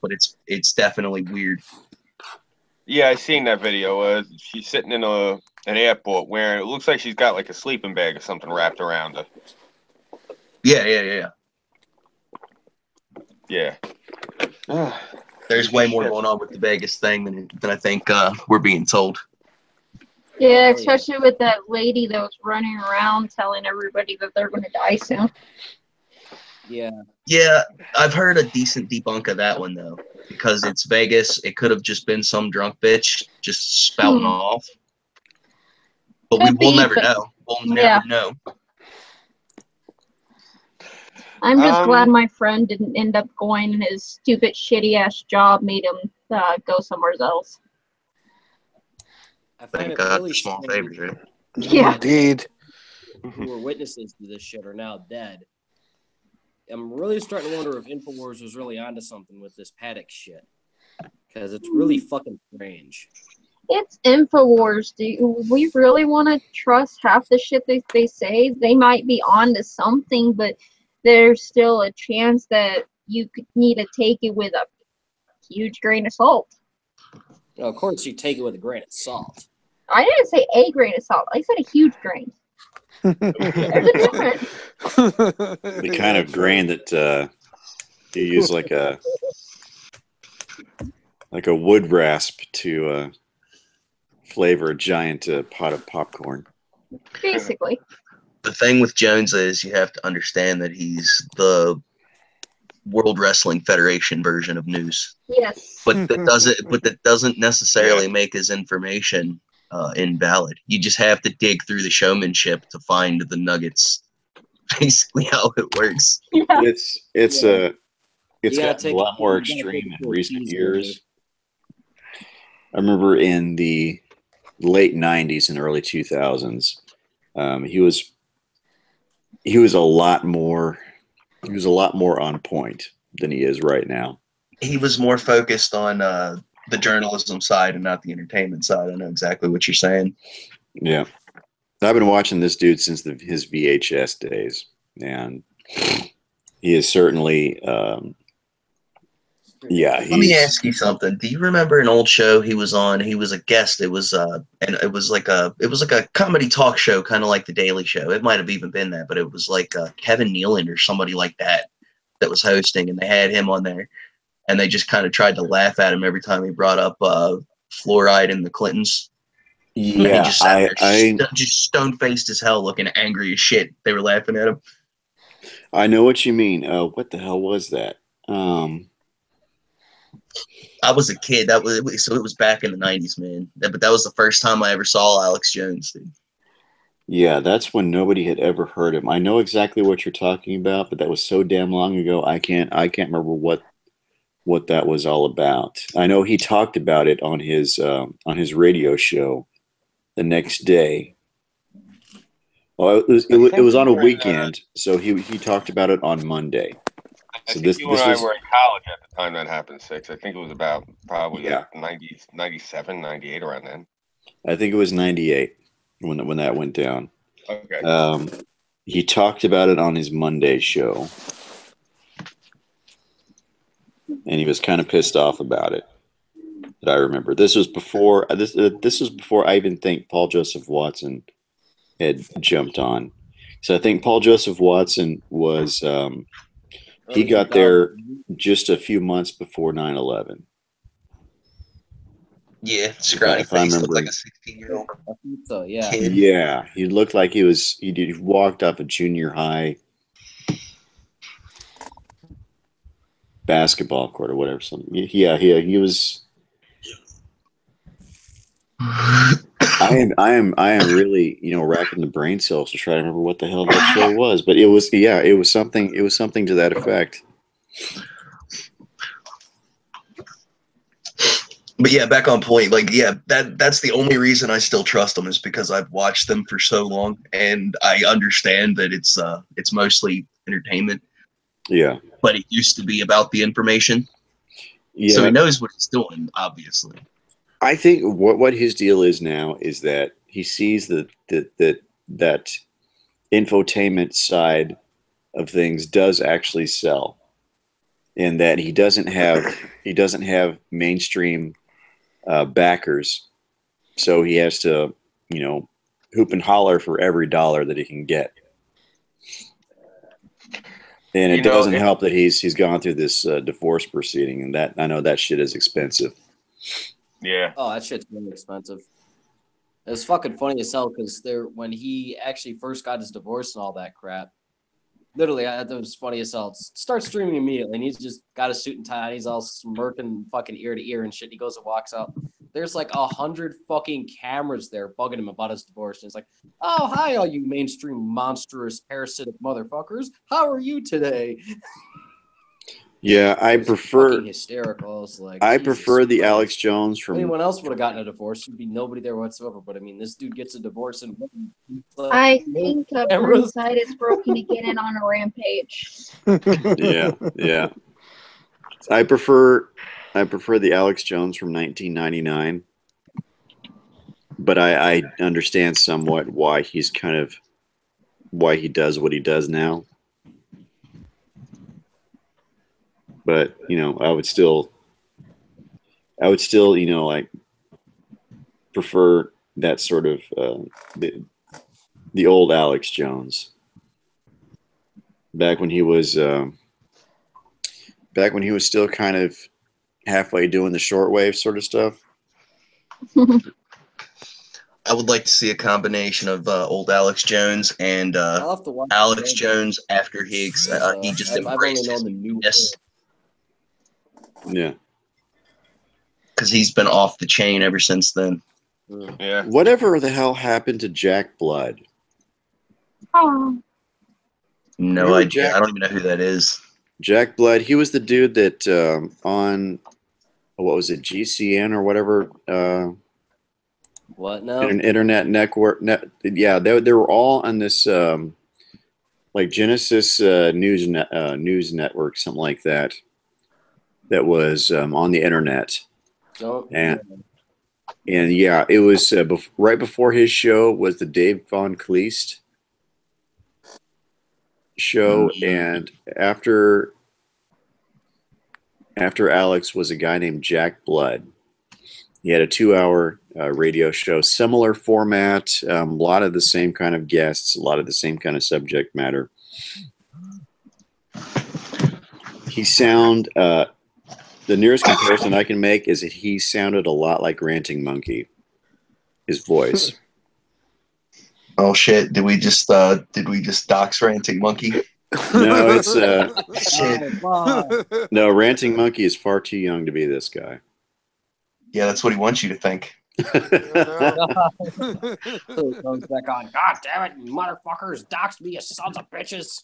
but it's definitely weird. Yeah, I seen that video. She's sitting in an airport wearing, it looks like she's got like a sleeping bag or something wrapped around her. Yeah. Yeah. There's way more going on with the Vegas thing than I think we're being told. Yeah, especially with that lady that was running around telling everybody that they're going to die soon. Yeah, I've heard a decent debunk of that one though, because it's Vegas. It could have just been some drunk bitch just spouting off, but we'll never know. We'll never know. I'm just glad my friend didn't end up going, and his stupid, shitty ass job made him go somewhere else. I find Thank it God really for small strange. favors, right? Yeah. Indeed. Who were witnesses to this shit are now dead. I'm really starting to wonder if InfoWars was really onto something with this Paddock shit. Because it's really fucking strange. It's InfoWars. Do we really want to trust half the shit they say? They might be onto something, but there's still a chance that you could need to take it with a huge grain of salt. Now, of course, you take it with a grain of salt. I didn't say a grain of salt. I said a huge grain. There's a difference. The kind of grain that you use like a wood rasp to flavor a giant pot of popcorn. Basically. The thing with Jones is you have to understand that he's the World Wrestling Federation version of news. Yes. But that doesn't necessarily make his information invalid. You just have to dig through the showmanship to find the nuggets. Basically, how it works. Yeah. It's gotten a lot more you gotta extreme take in it recent easy. years. I remember in the late '90s and early 2000s, he was a lot more on point than he is right now. He was more focused on the journalism side and not the entertainment side. I know exactly what you're saying. Yeah, I've been watching this dude since his VHS days, and he is certainly. Let me ask you something. Do you remember an old show he was on? He was a guest. It was like a comedy talk show, kind of like The Daily Show. It might have even been that, but it was like Kevin Nealon or somebody like that was hosting, and they had him on there, and they just kind of tried to laugh at him every time he brought up fluoride and the Clintons. Yeah, and he just sat there, just stone faced as hell, looking angry as shit. They were laughing at him. I know what you mean. What the hell was that? I was a kid. It was back in the 90s, man. But that was the first time I ever saw Alex Jones, dude. Yeah, that's when nobody had ever heard him. I know exactly what you're talking about, but that was so damn long ago. I can't remember what that was all about. I know he talked about it on his radio show the next day. Well, it was on a weekend, so he talked about it on Monday. I So think you and I were in college at the time that happened, Six. I think it was about probably like 90, 97, 98, around then. I think it was 98 when that went down. Okay. He talked about it on his Monday show, and he was kind of pissed off about it. That I remember. This was before I even think Paul Joseph Watson had jumped on. So I think Paul Joseph Watson was he got there just a few months before 9/11. Yeah, scrawny face, looked like a 16-year-old. So yeah, kid. Yeah, he looked like he walked off a junior high basketball court or whatever. Yeah, he was. I am really, racking the brain cells to try to remember what the hell that show was, but it was something to that effect. But yeah, back on point. Like, yeah, that's the only reason I still trust them is because I've watched them for so long, and I understand that it's mostly entertainment. Yeah, but it used to be about the information. Yeah, so he knows what he's doing, obviously. I think what his deal is now is that he sees that infotainment side of things does actually sell, and that he doesn't have mainstream backers, so he has to hoop and holler for every dollar that he can get. And it doesn't help that he's gone through this divorce proceeding, and that I know that shit is expensive. Yeah. Oh, that shit's really expensive. It's fucking funny as hell because when he actually first got his divorce and all that crap, literally, that was funny as hell. Start streaming immediately, and he's just got a suit and tie, and he's all smirking fucking ear to ear and shit. He goes and walks out. There's like 100 fucking cameras there bugging him about his divorce. And it's like, oh, hi, all you mainstream monstrous parasitic motherfuckers. How are you today? Yeah, I prefer fucking hysterical. It's like, I Jesus prefer the Christ. Alex Jones from. If anyone else would have gotten a divorce, there'd be nobody there whatsoever. But I mean, this dude gets a divorce and I think Burnside is broken again and on a rampage. Yeah. I prefer the Alex Jones from 1999, but I understand somewhat why he does what he does now. But I would still like prefer that sort of the old Alex Jones back when he was still kind of halfway doing the shortwave sort of stuff. I would like to see a combination of old Alex Jones and Alex Jones after he just embraced his newness. Yeah. Because he's been off the chain ever since then. Yeah. Whatever the hell happened to Jack Blood? Oh. No idea. I don't even know who that is. Jack Blood. He was the dude that on what was it, GCN or whatever? What now? An internet network. Yeah, they were all on this like Genesis news network, something like that. That was on the internet. And yeah, it was right before his show was the Dave Von Kleist show, and after Alex was a guy named Jack Blood. He had a 2-hour radio show, similar format, a lot of the same kind of guests, a lot of the same kind of subject matter. The nearest comparison I can make is that he sounded a lot like Ranting Monkey. His voice. Oh shit! Did we just dox Ranting Monkey? No, it's Shit. no. Ranting Monkey is far too young to be this guy. Yeah, that's what he wants you to think. So it goes back on. God damn it, you motherfuckers! Doxed me, you sons of bitches.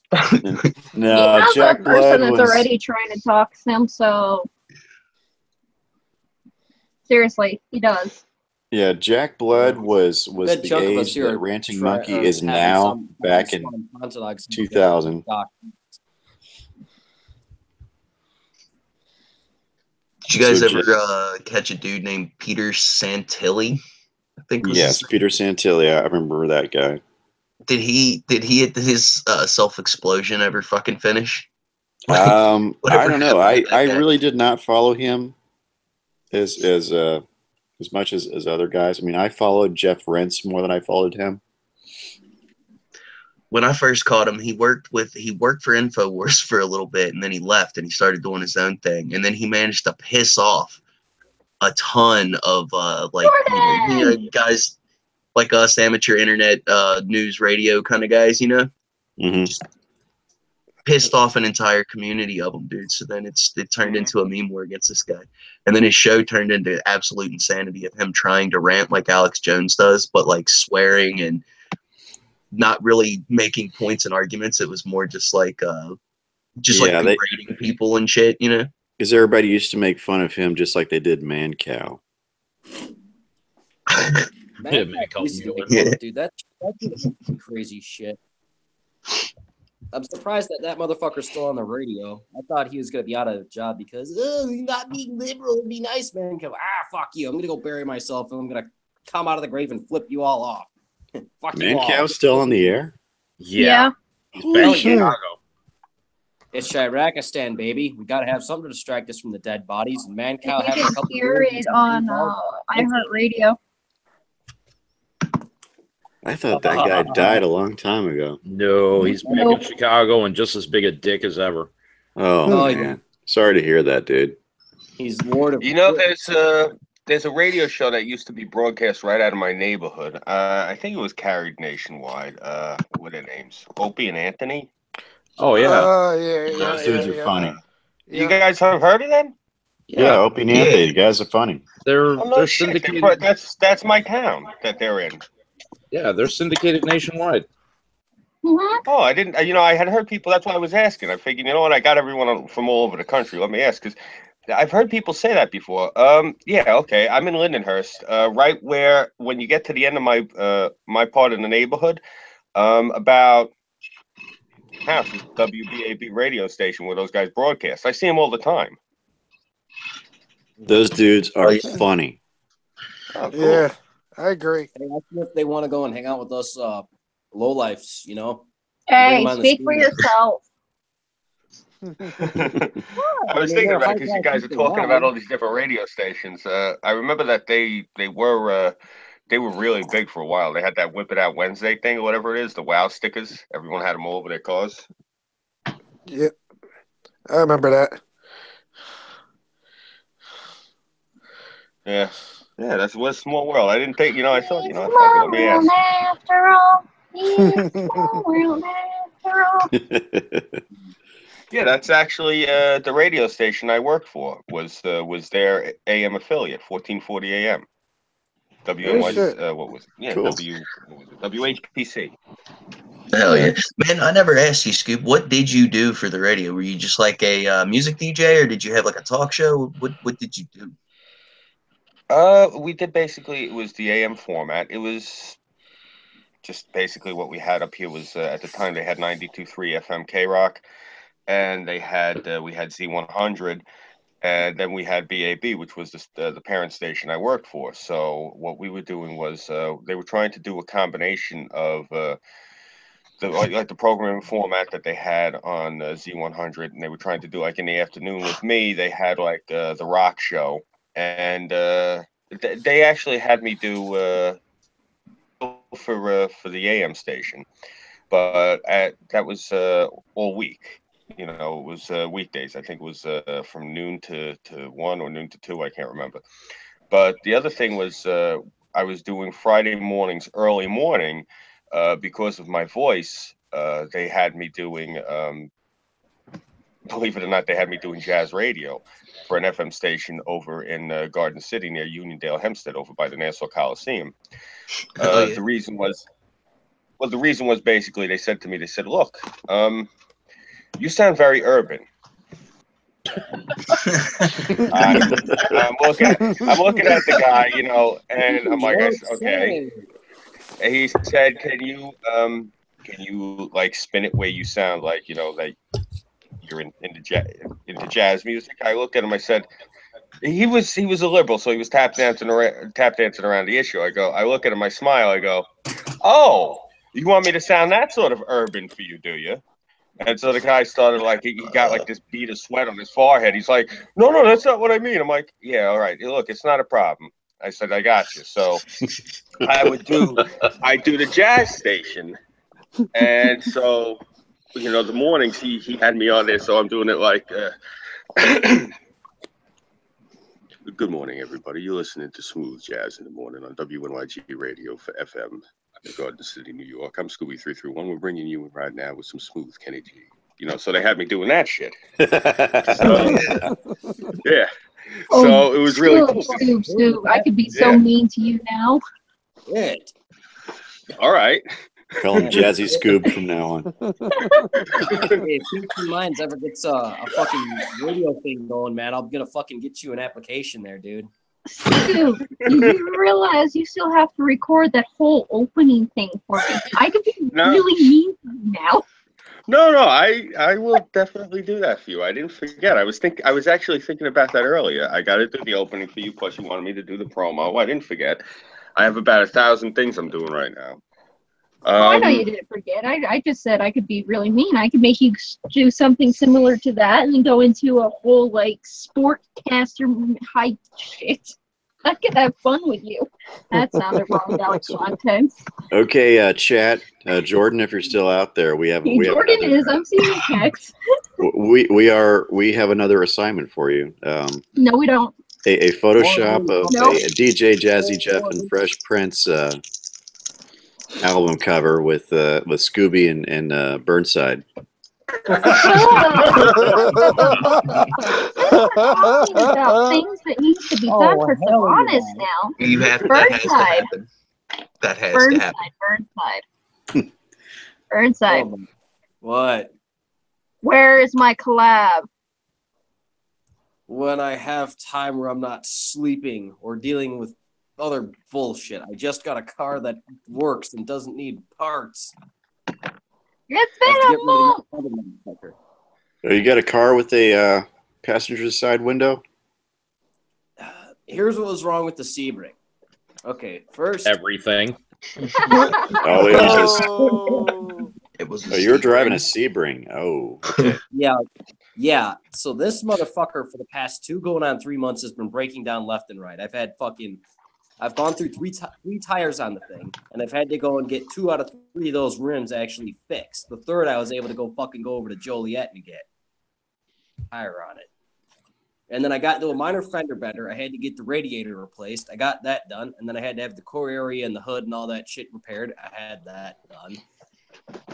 No, He's Jack the person Blood that's was. already trying to talk him, so seriously, he does. Yeah, Jack Blood was Good the chunk of us age here that are Ranting try- Monkey are is having now some back in fun monologues and 2000. doc- Did you guys So ever catch a dude named Peter Santilli? I think was Yes, his name. Peter Santilli. I remember that guy. Did he at his self explosion ever fucking finish? I Whatever don't know. happened to I that guy? really did not follow him as much as other guys. I mean, I followed Jeff Rentz more than I followed him. When I first caught him, he worked for InfoWars for a little bit, and then he left and he started doing his own thing. And then he managed to piss off a ton of guys like us, amateur internet news radio kind of guys, Mm-hmm. pissed off an entire community of them, dude. So then it turned into a meme war against this guy, and then his show turned into absolute insanity of him trying to rant like Alex Jones does, but like swearing and not really making points and arguments. It was more just like berating people and shit, Because everybody used to make fun of him just like they did Man Cow. Man, Yeah. dude, that's some crazy shit. I'm surprised that motherfucker's still on the radio. I thought he was gonna be out of a job because not being liberal, be nice, man. Fuck you. I'm gonna go bury myself and I'm gonna come out of the grave and flip you all off. Fuck you Man all. Cow's still on the air? Yeah. He's back in Chicago. It's Chiraqistan, baby. We gotta have something to distract us from the dead bodies. And Man Cow You having a can couple hear it on iHeartRadio. I thought that guy died a long time ago. No, he's back in Chicago and just as big a dick as ever. Oh, man. Sorry to hear that, dude. He's Lord of. There's a radio show that used to be broadcast right out of my neighborhood. I think it was carried nationwide. What are their names? Opie and Anthony. Oh yeah. Yeah. Those dudes are funny. You guys have heard of them? Yeah, Opie and Anthony. The guys are funny. They're shit. syndicated. That's my town that they're in. Yeah, they're syndicated nationwide. Oh, I didn't. I had heard people. That's why I was asking. I figured, you know what? I got everyone from all over the country. Let me ask, because I've heard people say that before. Yeah, okay. I'm in Lindenhurst, right where when you get to the end of my part of the neighborhood, about half is WBAB radio station where those guys broadcast. I see them all the time. Those dudes are funny. Oh, cool. Yeah, I agree. Hey, I think if they want to go and hang out with us, lowlifes, Hey, speak for yourself. I was thinking about it because you guys are talking about all these different radio stations. I remember that they were really big for a while. They had that Whip It Out Wednesday thing or whatever it is, the WOW stickers. Everyone had them all over their cars. Yep, I remember that. Yeah, that's a small world. I didn't think, I thought, fuck it, let me ask. After all, small world after all. Yeah, that's actually the radio station I worked for was their AM affiliate, 1440 AM. WNY, what was it? Yeah, cool. WHPC. Hell yeah, man! I never asked you, Scoop. What did you do for the radio? Were you just like a music DJ, or did you have like a talk show? What did you do? We did basically. It was the AM format. It was just basically what we had up here was at the time they had 92.3 FM K Rock, and they had we had Z100. And then we had BAB, which was the parent station I worked for. So what we were doing was they were trying to do a combination of the programming format that they had on Z100, and they were trying to do like in the afternoon with me. They had like the rock show, and they actually had me do for the AM station, but that was all week. It was weekdays. I think it was from noon to 1 or noon to 2. I can't remember. But the other thing was I was doing Friday mornings, early morning, because of my voice. they had me doing, believe it or not, they had me doing jazz radio for an FM station over in Garden City near Uniondale, Hempstead, over by the Nassau Coliseum. The reason was basically they said to me, look, you sound very urban. I'm looking at the guy, you know, and I'm like, okay. And he said, can you like spin it where you sound like, you know, like you're into jazz music? I looked at him. I said, he was a liberal, so he was tap dancing around the issue. I look at him. I smile. I go, oh, you want me to sound that sort of urban for you, do you? And so the guy started like, he got like this bead of sweat on his forehead. He's like, no, that's not what I mean. I'm like, yeah, all right. Look, it's not a problem. I said, I got you. So I do the jazz station. And so, you know, the mornings he had me on there. So I'm doing it like, good morning, everybody. You're listening to Smooth Jazz in the Morning on WNYG Radio for FM. In Garden City, New York. I'm Scooby331. We're bringing you in right now with some smooth Kenny G. You know, so they had me doing that shit. Yeah. So it was really cool. Scoob. I could be so mean to you now. Yeah. All right. Call him Jazzy Scoob from now on. If Future Minds ever gets a fucking radio thing going, man, I'm gonna fucking get you an application there, dude. Scoob, you realize you still have to record that whole opening thing for me. I could be really mean to you now. No, I will definitely do that for you. I didn't forget. I was actually thinking about that earlier. I got to do the opening for you. Plus, you wanted me to do the promo. I didn't forget. I have about 1,000 things I'm doing right now. I know you didn't forget. I just said I could be really mean. I could make you do something similar to that and then go into a whole, like, sportcaster hype shit. I could have fun with you. That sounded wrong, Alex, sometimes. Okay, chat. Jordan, if you're still out there, Jordan is. I'm seeing the text. We have another assignment for you. No, we don't. A Photoshop of a DJ Jazzy Jeff and Fresh Prince album cover with Scooby and Burnside. We're talking about things that need to be done for Sylvanas now. That has to happen. Burnside. What? Where is my collab? When I have time where I'm not sleeping or dealing with other bullshit. I just got a car that works and doesn't need parts. It's been a month. Oh, you got a car with a passenger side window? Here's what was wrong with the Sebring. Okay, first everything. It was. Oh, you're driving a Sebring. Oh. Okay. Yeah. So this motherfucker for the past 2 going on 3 months has been breaking down left and right. I've gone through three tires on the thing, and I've had to go and get 2 out of 3 of those rims actually fixed. The third, I was able to go over to Joliet and get a tire on it. And then I got into a minor fender bender. I had to get the radiator replaced. I got that done, and then I had to have the core area and the hood and all that shit repaired. I had that done.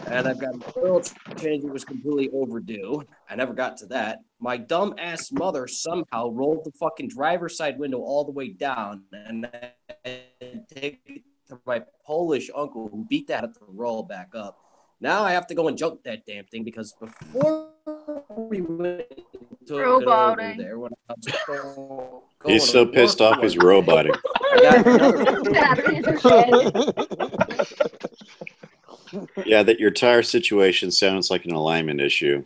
And I've got an oil change that was completely overdue. I never got to that. My dumb ass mother somehow rolled the fucking driver's side window all the way down, and I take it to my Polish uncle who beat that up to roll back up. Now I have to go and junk that damn thing because before we went to over there, when I was he's so pissed off he's roboting. Yeah, that your tire situation sounds like an alignment issue.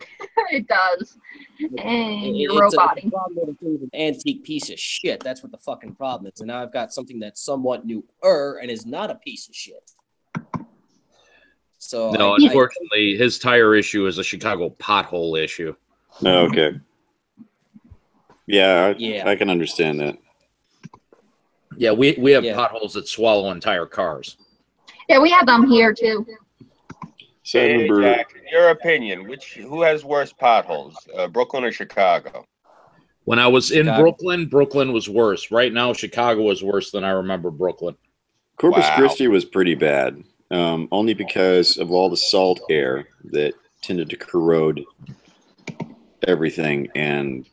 It does. And you're roboting. It's an antique piece of shit. That's what the fucking problem is. And now I've got something that's somewhat newer and is not a piece of shit. So no, unfortunately, his tire issue is a Chicago pothole issue. Oh, okay. Yeah, I can understand that. Yeah, we have potholes that swallow entire cars. Yeah, we have them here too. So hey, Jack, in your opinion, who has worse potholes, Brooklyn or Chicago? When I was in Brooklyn was worse. Right now, Chicago is worse than I remember Brooklyn. Corpus Christi was pretty bad. only because of all the salt air that tended to corrode everything and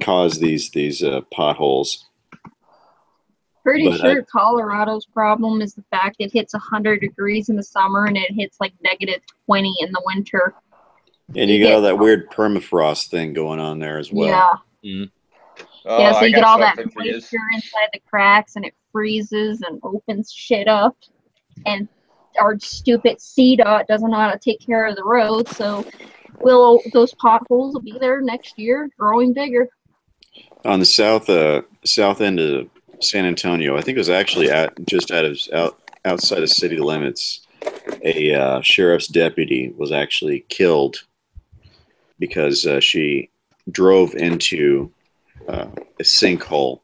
cause these potholes. Pretty But sure Colorado's problem is the fact it hits 100 degrees in the summer and it hits like -20 in the winter. And you got all that weird permafrost thing going on there as well. Yeah. Yeah, so you get all that moisture inside the cracks and it freezes and opens shit up. And our stupid CDOT doesn't know how to take care of the roads, so those potholes will be there next year, growing bigger. On the south end of San Antonio, I think it was actually outside of city limits, a sheriff's deputy was actually killed because she drove into a sinkhole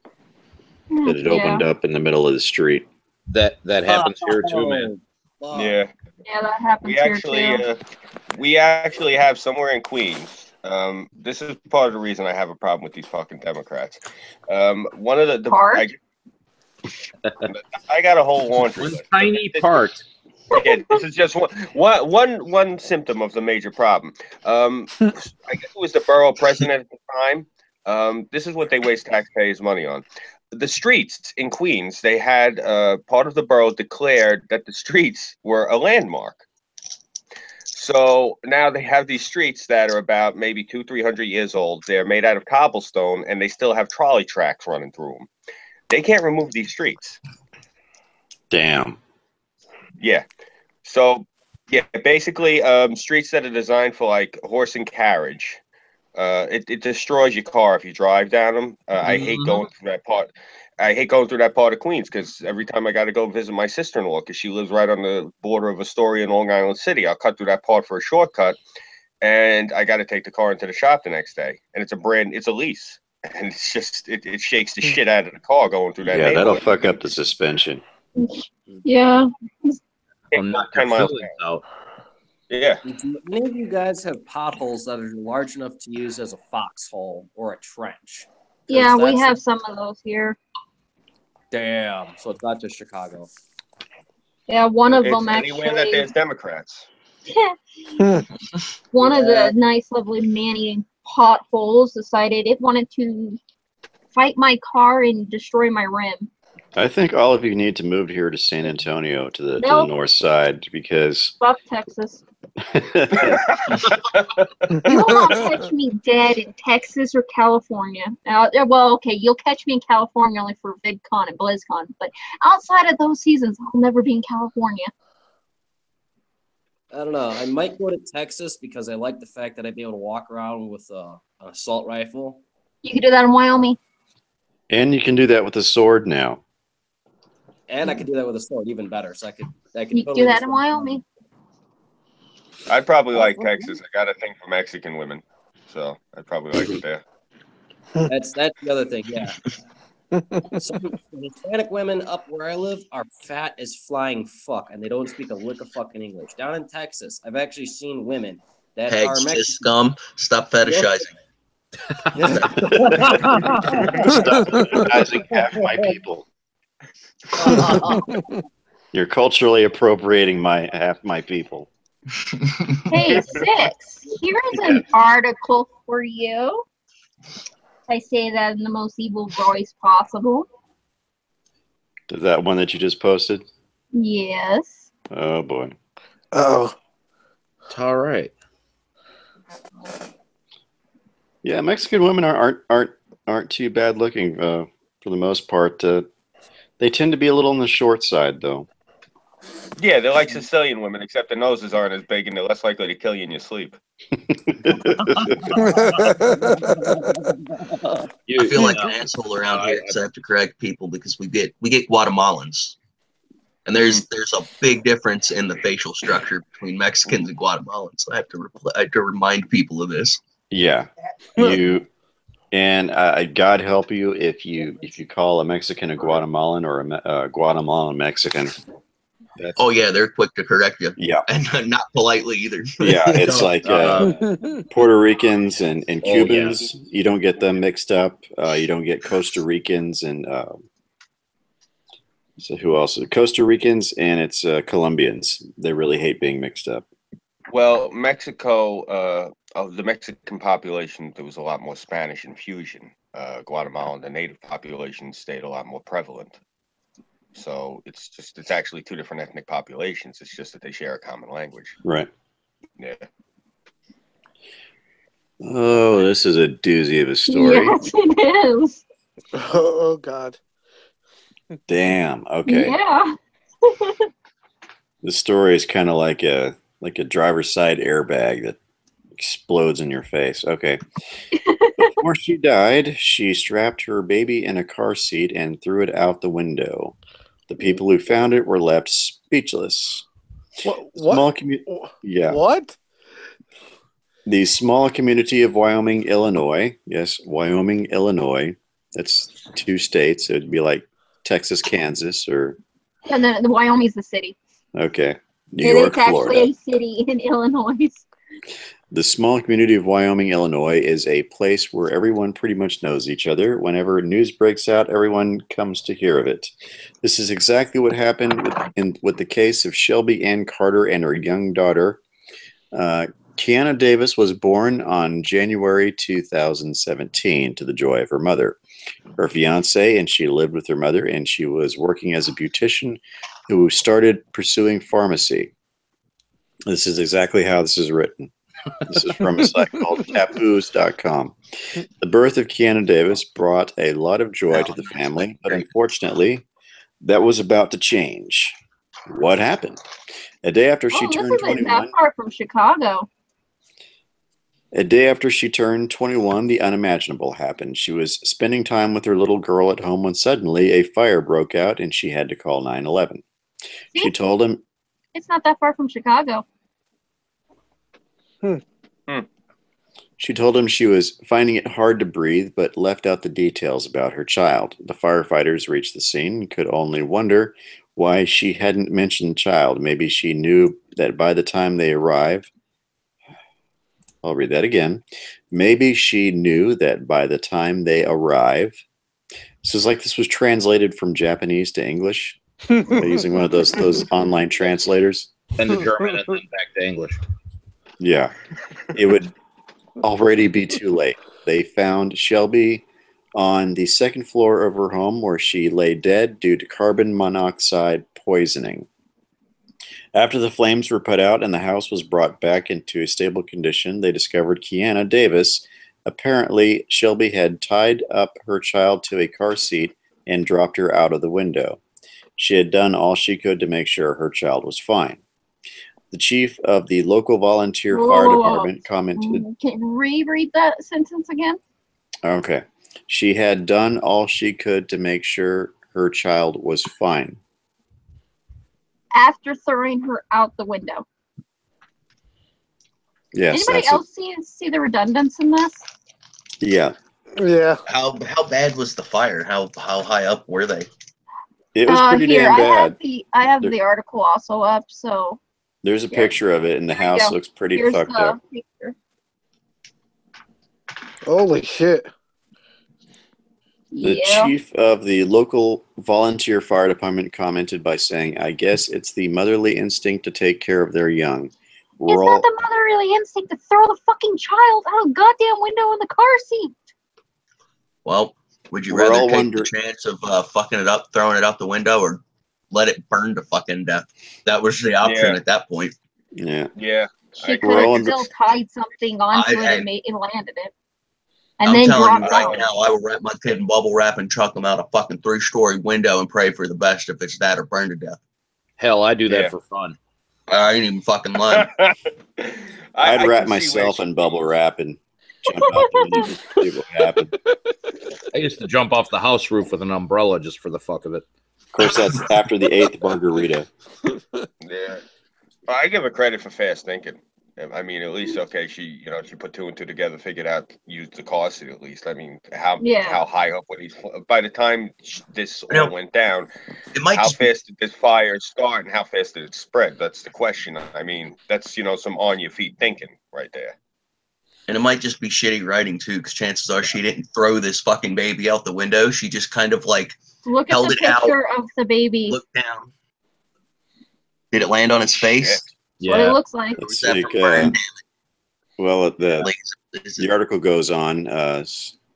that had opened up in the middle of the street. That happens here too, man. Yeah. Yeah, that happens here too. We actually have somewhere in Queens. This is part of the reason I have a problem with these fucking Democrats. One of the I got a whole laundry list. Tiny part. Yeah, this is just one symptom of the major problem. I guess it was the borough president at the time. This is what they waste taxpayers' money on. The streets in Queens, they had part of the borough declared that the streets were a landmark. So now they have these streets that are about maybe 200-300 years old. They're made out of cobblestone, and they still have trolley tracks running through them. They can't remove these streets. Damn. Yeah. So, yeah, basically, streets that are designed for like horse and carriage. It destroys your car if you drive down them. I hate going through that part. I hate going through that part of Queens because every time I got to go visit my sister-in-law, because she lives right on the border of Astoria and Long Island City, I'll cut through that part for a shortcut, and I got to take the car into the shop the next day. And it's a lease, and it's just it shakes the shit out of the car going through that. Yeah, that'll fuck up the suspension. Yeah. I'm not 10 miles out. Yeah. Do any of you guys have potholes that are large enough to use as a foxhole or a trench? Yeah, we have some of those here. Damn. So it's not just Chicago. Yeah, one of them anywhere actually. that there's Democrats. One of the nice, lovely Manny potholes decided it wanted to fight my car and destroy my rim. I think all of you need to move here to San Antonio, to the north side, because fuck Texas. You will not catch me dead in Texas or California. Well, okay, you'll catch me in California only for VidCon and BlizzCon, but outside of those seasons, I'll never be in California. I don't know. I might go to Texas because I like the fact that I'd be able to walk around with an assault rifle. You can do that in Wyoming. And you can do that with a sword now. And I could do that with a sword, even better. So I could you totally do that in Wyoming. I'd probably like Texas. I got a thing for Mexican women, so I'd probably like it there. That's the other thing, yeah. Some Hispanic women up where I live are fat as flying fuck, and they don't speak a lick of fucking English. Down in Texas, I've actually seen women that are Mexican. Scum. Stop fetishizing. Stop fetishizing half my people. You're culturally appropriating half my people. Hey, Six, here's an article for you. I say that in the most evil voice possible. Is that one that you just posted? Yes. Oh boy. Oh. It's all right. Yeah, Mexican women aren't too bad looking for the most part. They tend to be a little on the short side, though. Yeah, they're like Sicilian women, except their noses aren't as big and they're less likely to kill you in your sleep. I feel like an asshole around here because I have to correct people because we get Guatemalans, and there's a big difference in the facial structure between Mexicans and Guatemalans. So I have to remind people of this. Yeah, and God help you if you call a Mexican a Guatemalan or a Guatemalan Mexican. Oh yeah, they're quick to correct you. Yeah, and not politely either. Yeah, it's like Puerto Ricans and Cubans. Oh, yeah. You don't get them mixed up. You don't get Costa Ricans and So who else? Costa Ricans and it's Colombians. They really hate being mixed up. Well, Mexico, of the Mexican population, there was a lot more Spanish infusion. Guatemala and the native population stayed a lot more prevalent. So it's actually two different ethnic populations. It's just that they share a common language. Right. Yeah. Oh, this is a doozy of a story. Yes, it is. Oh God. Damn. Okay. Yeah. The story is kind of like a driver's side airbag that explodes in your face. Okay. Before she died, she strapped her baby in a car seat and threw it out the window. The people who found it were left speechless. What? Yeah. What? The small community of Wyoming, Illinois. Yes, Wyoming, Illinois. That's 2 states. It would be like Texas, Kansas, or... And then the Wyoming's the city. Okay. New York, it's Florida. actually a city in Illinois. The small community of Wyoming, Illinois is a place where everyone pretty much knows each other. Whenever news breaks out, everyone comes to hear of it. This is exactly what happened with the case of Shelby Ann Carter and her young daughter. Kiana Davis was born on January 2017 to the joy of her mother. Her fiance and she lived with her mother, and she was working as a beautician who started pursuing pharmacy. This is exactly how this is written. This is from a site called taboos.com. The birth of Kiana Davis brought a lot of joy to the family, but unfortunately, that was about to change. What happened? A day after she turned This isn't 21. that far from Chicago. A day after she turned 21, the unimaginable happened. She was spending time with her little girl at home when suddenly a fire broke out and she had to call 911. She told him... It's not that far from Chicago. She told him she was finding it hard to breathe, but left out the details about her child. The firefighters reached the scene and could only wonder why she hadn't mentioned the child. Maybe she knew that by the time they arrived... I'll read that again. Maybe she knew that by the time they arrive... This is like this was translated from Japanese to English using one of those online translators. And to German and then back to English. Yeah. It would already be too late. They found Shelby on the 2nd floor of her home where she lay dead due to carbon monoxide poisoning. After the flames were put out and the house was brought back into a stable condition, they discovered Kiana Davis. Apparently, Shelby had tied up her child to a car seat and dropped her out of the window. She had done all she could to make sure her child was fine. The chief of the local volunteer fire department commented... Can you reread that sentence again? Okay. She had done all she could to make sure her child was fine. After throwing her out the window. Yes. Anybody else see the redundance in this? Yeah. Yeah. How bad was the fire? How high up were they? It was pretty damn bad. I have the article also up, so... There's a picture of it, and the house looks pretty fucked up. Picture. Holy shit. The chief of the local volunteer fire department commented by saying, I guess it's the motherly instinct to take care of their young. It's not the motherly instinct to throw the fucking child out a goddamn window in the car seat. Well, would you rather take the chance of fucking it up, throwing it out the window, or let it burn to fucking death? That was the option at that point. Yeah. Yeah. She could have still tied something onto it and landed it. And I'm then telling you dropped right now, I would wrap my kid in bubble wrap and chuck him out a fucking 3-story window and pray for the best if it's that or burn to death. Hell, I do that for fun. I ain't even fucking lying. I'd wrap myself in bubble wrap and jump out the window and see what happened. I used to jump off the house roof with an umbrella just for the fuck of it. Of course, that's after the 8th margarita. Yeah. I give her credit for fast thinking. I mean, at least, okay, she put 2 and 2 together, figured out, used the car seat at least. I mean, how high up were these? By the time this all went down, how fast did this fire start and how fast did it spread? That's the question. I mean, that's, some on your feet thinking right there. And it might just be shitty writing too, because chances are she didn't throw this fucking baby out the window. She just kind of like Look at held the it out, picture of the baby. looked down. Did it land on his face? That's what it looks like. Let's that see. from burn Well, Like, the article goes on.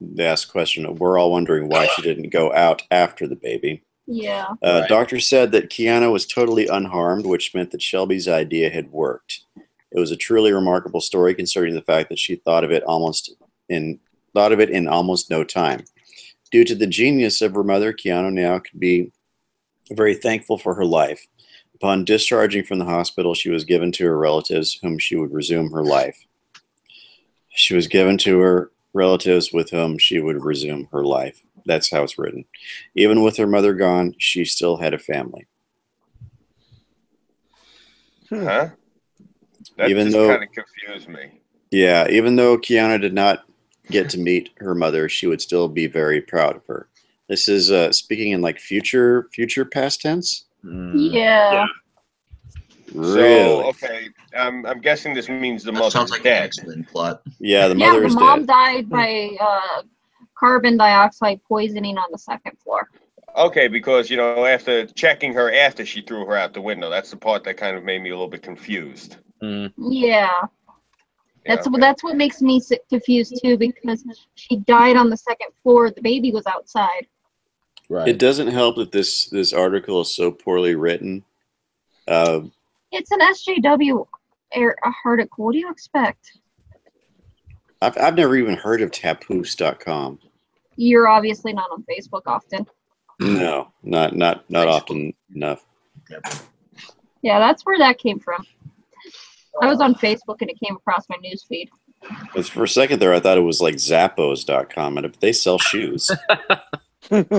They ask a question. We're all wondering why she didn't go out after the baby. Yeah. Doctor said that Kiana was totally unharmed, which meant that Shelby's idea had worked. It was a truly remarkable story, considering the fact that she thought of it in almost no time. Due to the genius of her mother, Kiana now could be very thankful for her life. Upon discharging from the hospital, she was given to her relatives, whom she would resume her life. She was given to her relatives with whom she would resume her life. That's how it's written. Even with her mother gone, she still had a family. Huh? That Even just though- kind of confused me. Yeah, even though Kiana did not get to meet her mother, she would still be very proud of her. This is speaking in like future past tense. Yeah. Really? So, okay, I'm guessing this means the mother sounds is like dead. an X-Men plot. Yeah, the Yeah, mother the is mom dead. died by carbon dioxide poisoning on the second floor. Okay, because, after checking her after she threw her out the window, that's the part that kind of made me a little bit confused. Yeah. That's okay. that's what makes me confused too, because she died on the second floor. The baby was outside. Right. It doesn't help that this article is so poorly written. It's an SJW article. What do you expect? I've never even heard of tapoose.com. You're obviously not on Facebook often. No, not often enough. Yeah, that's where that came from. I was on Facebook and it came across my news feed. But for a second there, I thought it was like Zappos.com, and they sell shoes. Okay.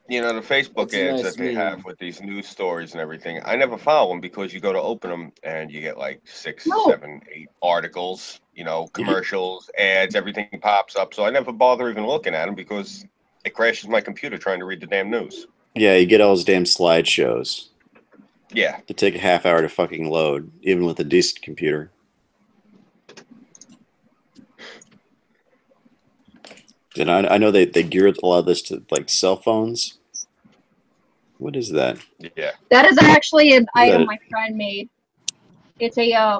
The Facebook That's a ads nice that they meme. have with these news stories and everything, I never follow them because you go to open them and you get like 6, 7, 8 articles, commercials, ads, everything pops up. So I never bother even looking at them because it crashes my computer trying to read the damn news. Yeah, you get all those damn slideshows. Yeah. To take a half hour to fucking load, even with a decent computer. And I know they geared a lot of this to like cell phones. What is that? Yeah. That is actually an item it? my friend made. It's a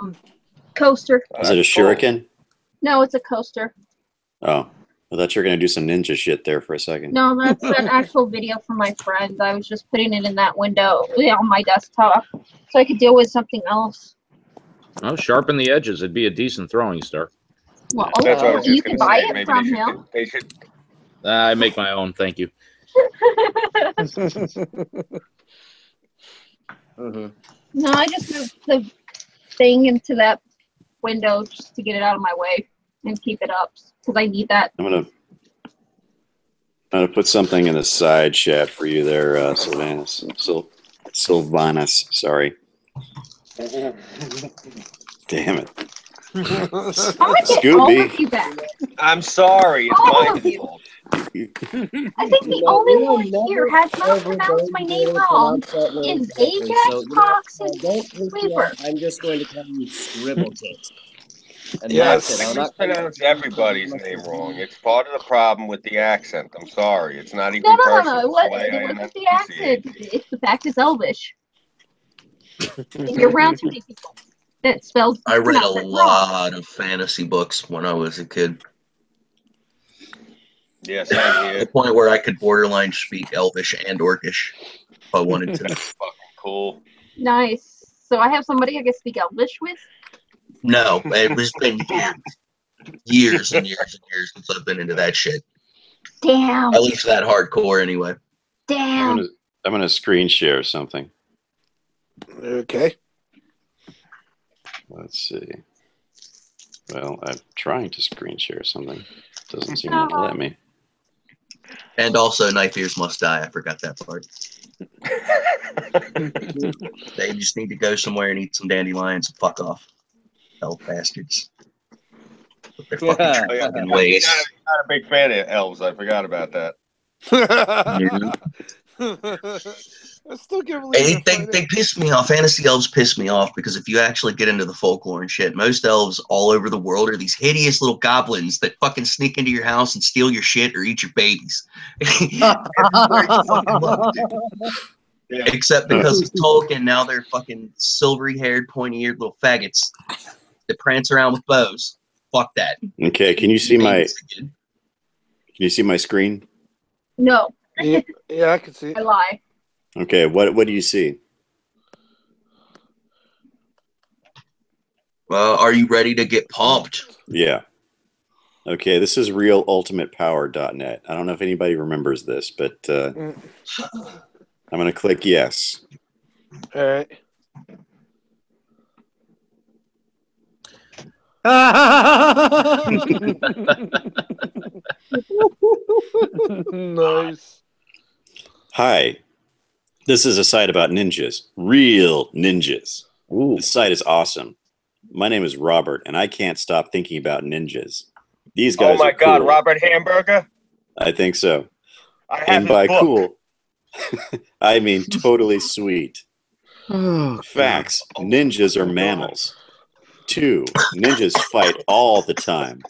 coaster. Is it a shuriken? No, it's a coaster. Oh, I thought you were gonna do some ninja shit there for a second. No, that's an actual video from my friend. I was just putting it in that window on my desktop so I could deal with something else. Oh, sharpen the edges. It'd be a decent throwing star. Well, That's what I was you just can gonna buy say. it Maybe from him. they should. I make my own. Thank you. No, I just moved the thing into that window just to get it out of my way and keep it up because I need that. I'm gonna put something in the side chat for you there, Sylvanas. Sylvanas, sorry. Damn it. Scooby. I'm sorry. It's my fault. I think the only one here has not pronounced my name wrong is Ajax Sweeper. I'm just going to call you Scribble Tits. And Yes, that's it. I I'm not mispronounce everybody's name wrong. It's part of the problem with the accent. I'm sorry. It's not even No. personal. It wasn't the accent. It's the fact it's Elvish. And you're around too many people that spells. I read a pronounce it wrong. lot of fantasy books when I was a kid. Yes, I'm To here. the point where I could borderline speak Elvish and Orcish if I wanted to. That's fucking cool. Nice. So I have somebody I can speak Elvish with. No, it was been years and years and years since I've been into that shit. Damn. At least that hardcore, anyway. Damn. I'm gonna screen share something. Okay. Let's see. Well, I'm trying to screen share something. Doesn't seem to let me. And also, Knife Ears Must Die. I forgot that part. They just need to go somewhere and eat some dandelions and fuck off. Hell bastards. With their fucking ways. I'm not a big fan of elves. I forgot about that. I still can't believe They piss me off. Fantasy elves piss me off because if you actually get into the folklore and shit, most elves all over the world are these hideous little goblins that fucking sneak into your house and steal your shit or eat your babies. Everywhere you fucking look, dude. Yeah. Except because of Tolkien, now they're fucking silvery-haired, pointy-eared little faggots that prance around with bows. Fuck that. Okay, can you see my? Can you see my screen? No. Yeah, I can see it. I lie. Okay, what do you see? Well, are you ready to get pumped? Yeah. Okay, this is realultimatepower.net. I don't know if anybody remembers this, but I'm going to click yes. All right. Nice. Hi. This is a site about ninjas. Real ninjas. Ooh. This site is awesome. My name is Robert, and I can't stop thinking about ninjas. These guys. Oh my God, cool. Robert Hamburger? I think so. And by cool, I mean totally sweet. Facts. Ninjas are mammals. 2, ninjas fight all the time.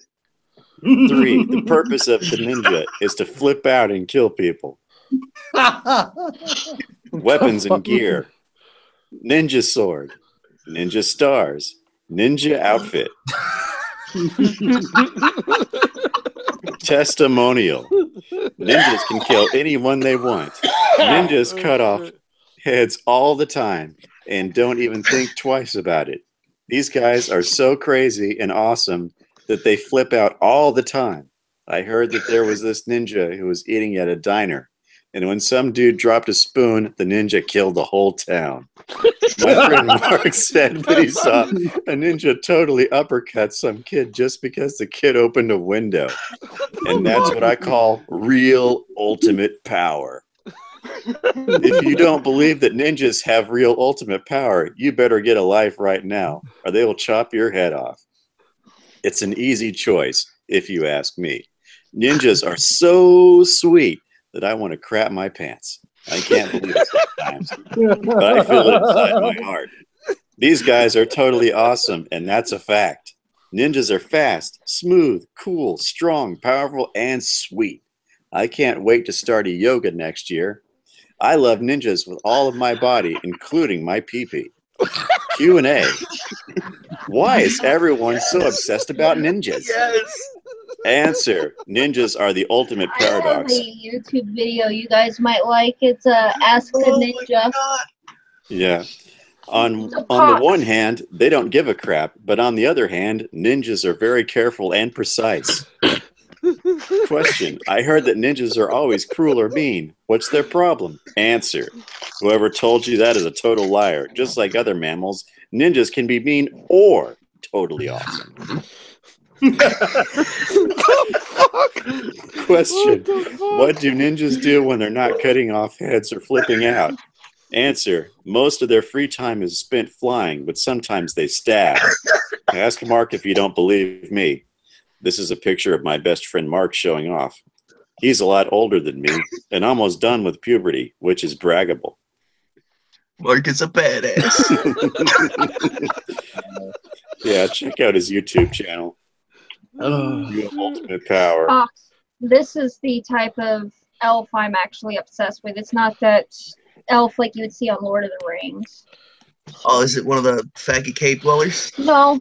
3, the purpose of the ninja is to flip out and kill people. Weapons and gear. Ninja sword. Ninja stars. Ninja outfit. Testimonial. Ninjas can kill anyone they want. Ninjas cut off heads all the time and don't even think twice about it. These guys are so crazy and awesome that they flip out all the time. I heard that there was this ninja who was eating at a diner, and when some dude dropped a spoon, the ninja killed the whole town. My friend Mark said that he saw a ninja totally uppercut some kid just because the kid opened a window. And that's what I call real ultimate power. If you don't believe that ninjas have real ultimate power, you better get a life right now, or they will chop your head off. It's an easy choice, if you ask me. Ninjas are so sweet that I want to crap my pants. I can't believe it sometimes, but I feel it inside my heart. These guys are totally awesome, and that's a fact. Ninjas are fast, smooth, cool, strong, powerful, and sweet. I can't wait to start a yoga next year. I love ninjas with all of my body, including my pee-pee. Q&A. Why is everyone so obsessed about ninjas? Yes. Answer. Ninjas are the ultimate paradox. I have a YouTube video you guys might like. It's Ask a Ninja. Yeah. On the one hand, they don't give a crap, but on the other hand, ninjas are very careful and precise. Question. I heard that ninjas are always cruel or mean. What's their problem? Answer. Whoever told you that is a total liar. Just like other mammals, ninjas can be mean or totally awesome. Question. What do ninjas do when they're not cutting off heads or flipping out? Answer. Most of their free time is spent flying, but sometimes they stab. Ask Mark if you don't believe me. This is a picture of my best friend Mark showing off. He's a lot older than me and almost done with puberty, which is braggable. Mark is a badass. Yeah, check out his YouTube channel. Real ultimate power. This is the type of elf I'm actually obsessed with. It's not that elf like you would see on Lord of the Rings. Oh, is it one of the faggot cave dwellers? No.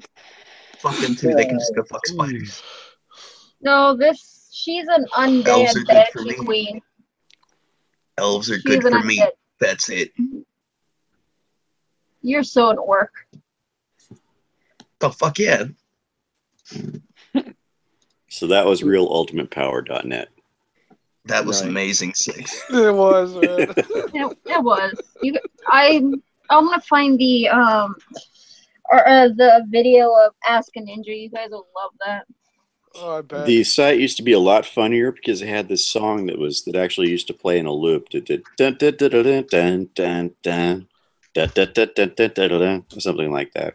Fuck them too. They can just go fuck spiders. No, she's an Elves are undead good for banshee me. queen. Elves are good for me. That's it. You're so an orc. Oh, fuck yeah. So that was realultimatepower.net. That was amazing, Six. It was, man. It was. I'm gonna find the video of Ask a Ninja. You guys will love that. Oh, I bet. The site used to be a lot funnier because it had this song that actually used to play in a loop. Something like that.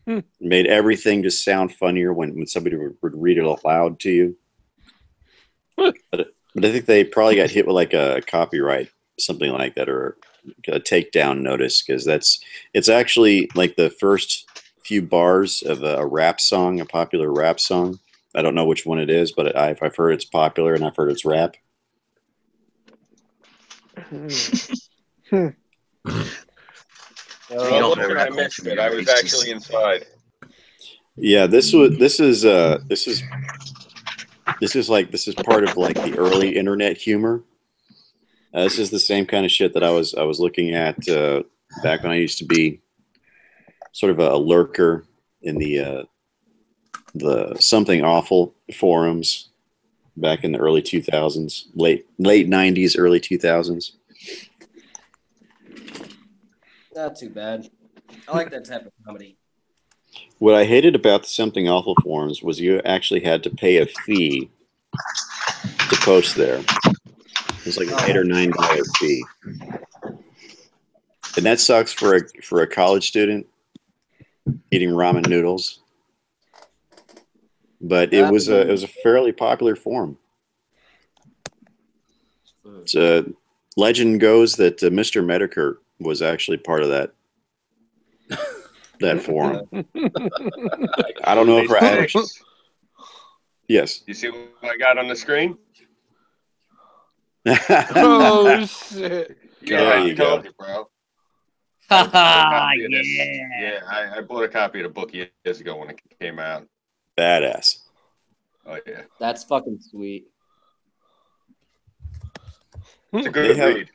It made everything just sound funnier when somebody would read it aloud to you. But I think they probably got hit with like a copyright, something like that, or a takedown notice, because it's actually like the first few bars of a rap song, a popular rap song. I don't know which one it is, but I've heard it's popular and I've heard it's rap. Well, listen, I missed it. I was actually inside. Yeah, this is part of like the early internet humor. This is the same kind of shit that I was looking at back when I used to be sort of a lurker in the Something Awful forums back in the early 2000s, late 90s, early 2000s. Not too bad. I like that type of comedy. What I hated about the Something Awful forums was you actually had to pay a fee to post there. It was like an $8 or $9 fee, and that sucks for a college student eating ramen noodles. But it was a fairly popular forum. Legend goes that Mr. Medicare was actually part of that forum. I don't know if I. Yes. You see what I got on the screen? Oh shit! Yeah, There I you told go. you, bro. Yeah. Yeah, I bought a copy of the book years ago when it came out. Badass. Oh yeah, That's fucking sweet. it's a good read.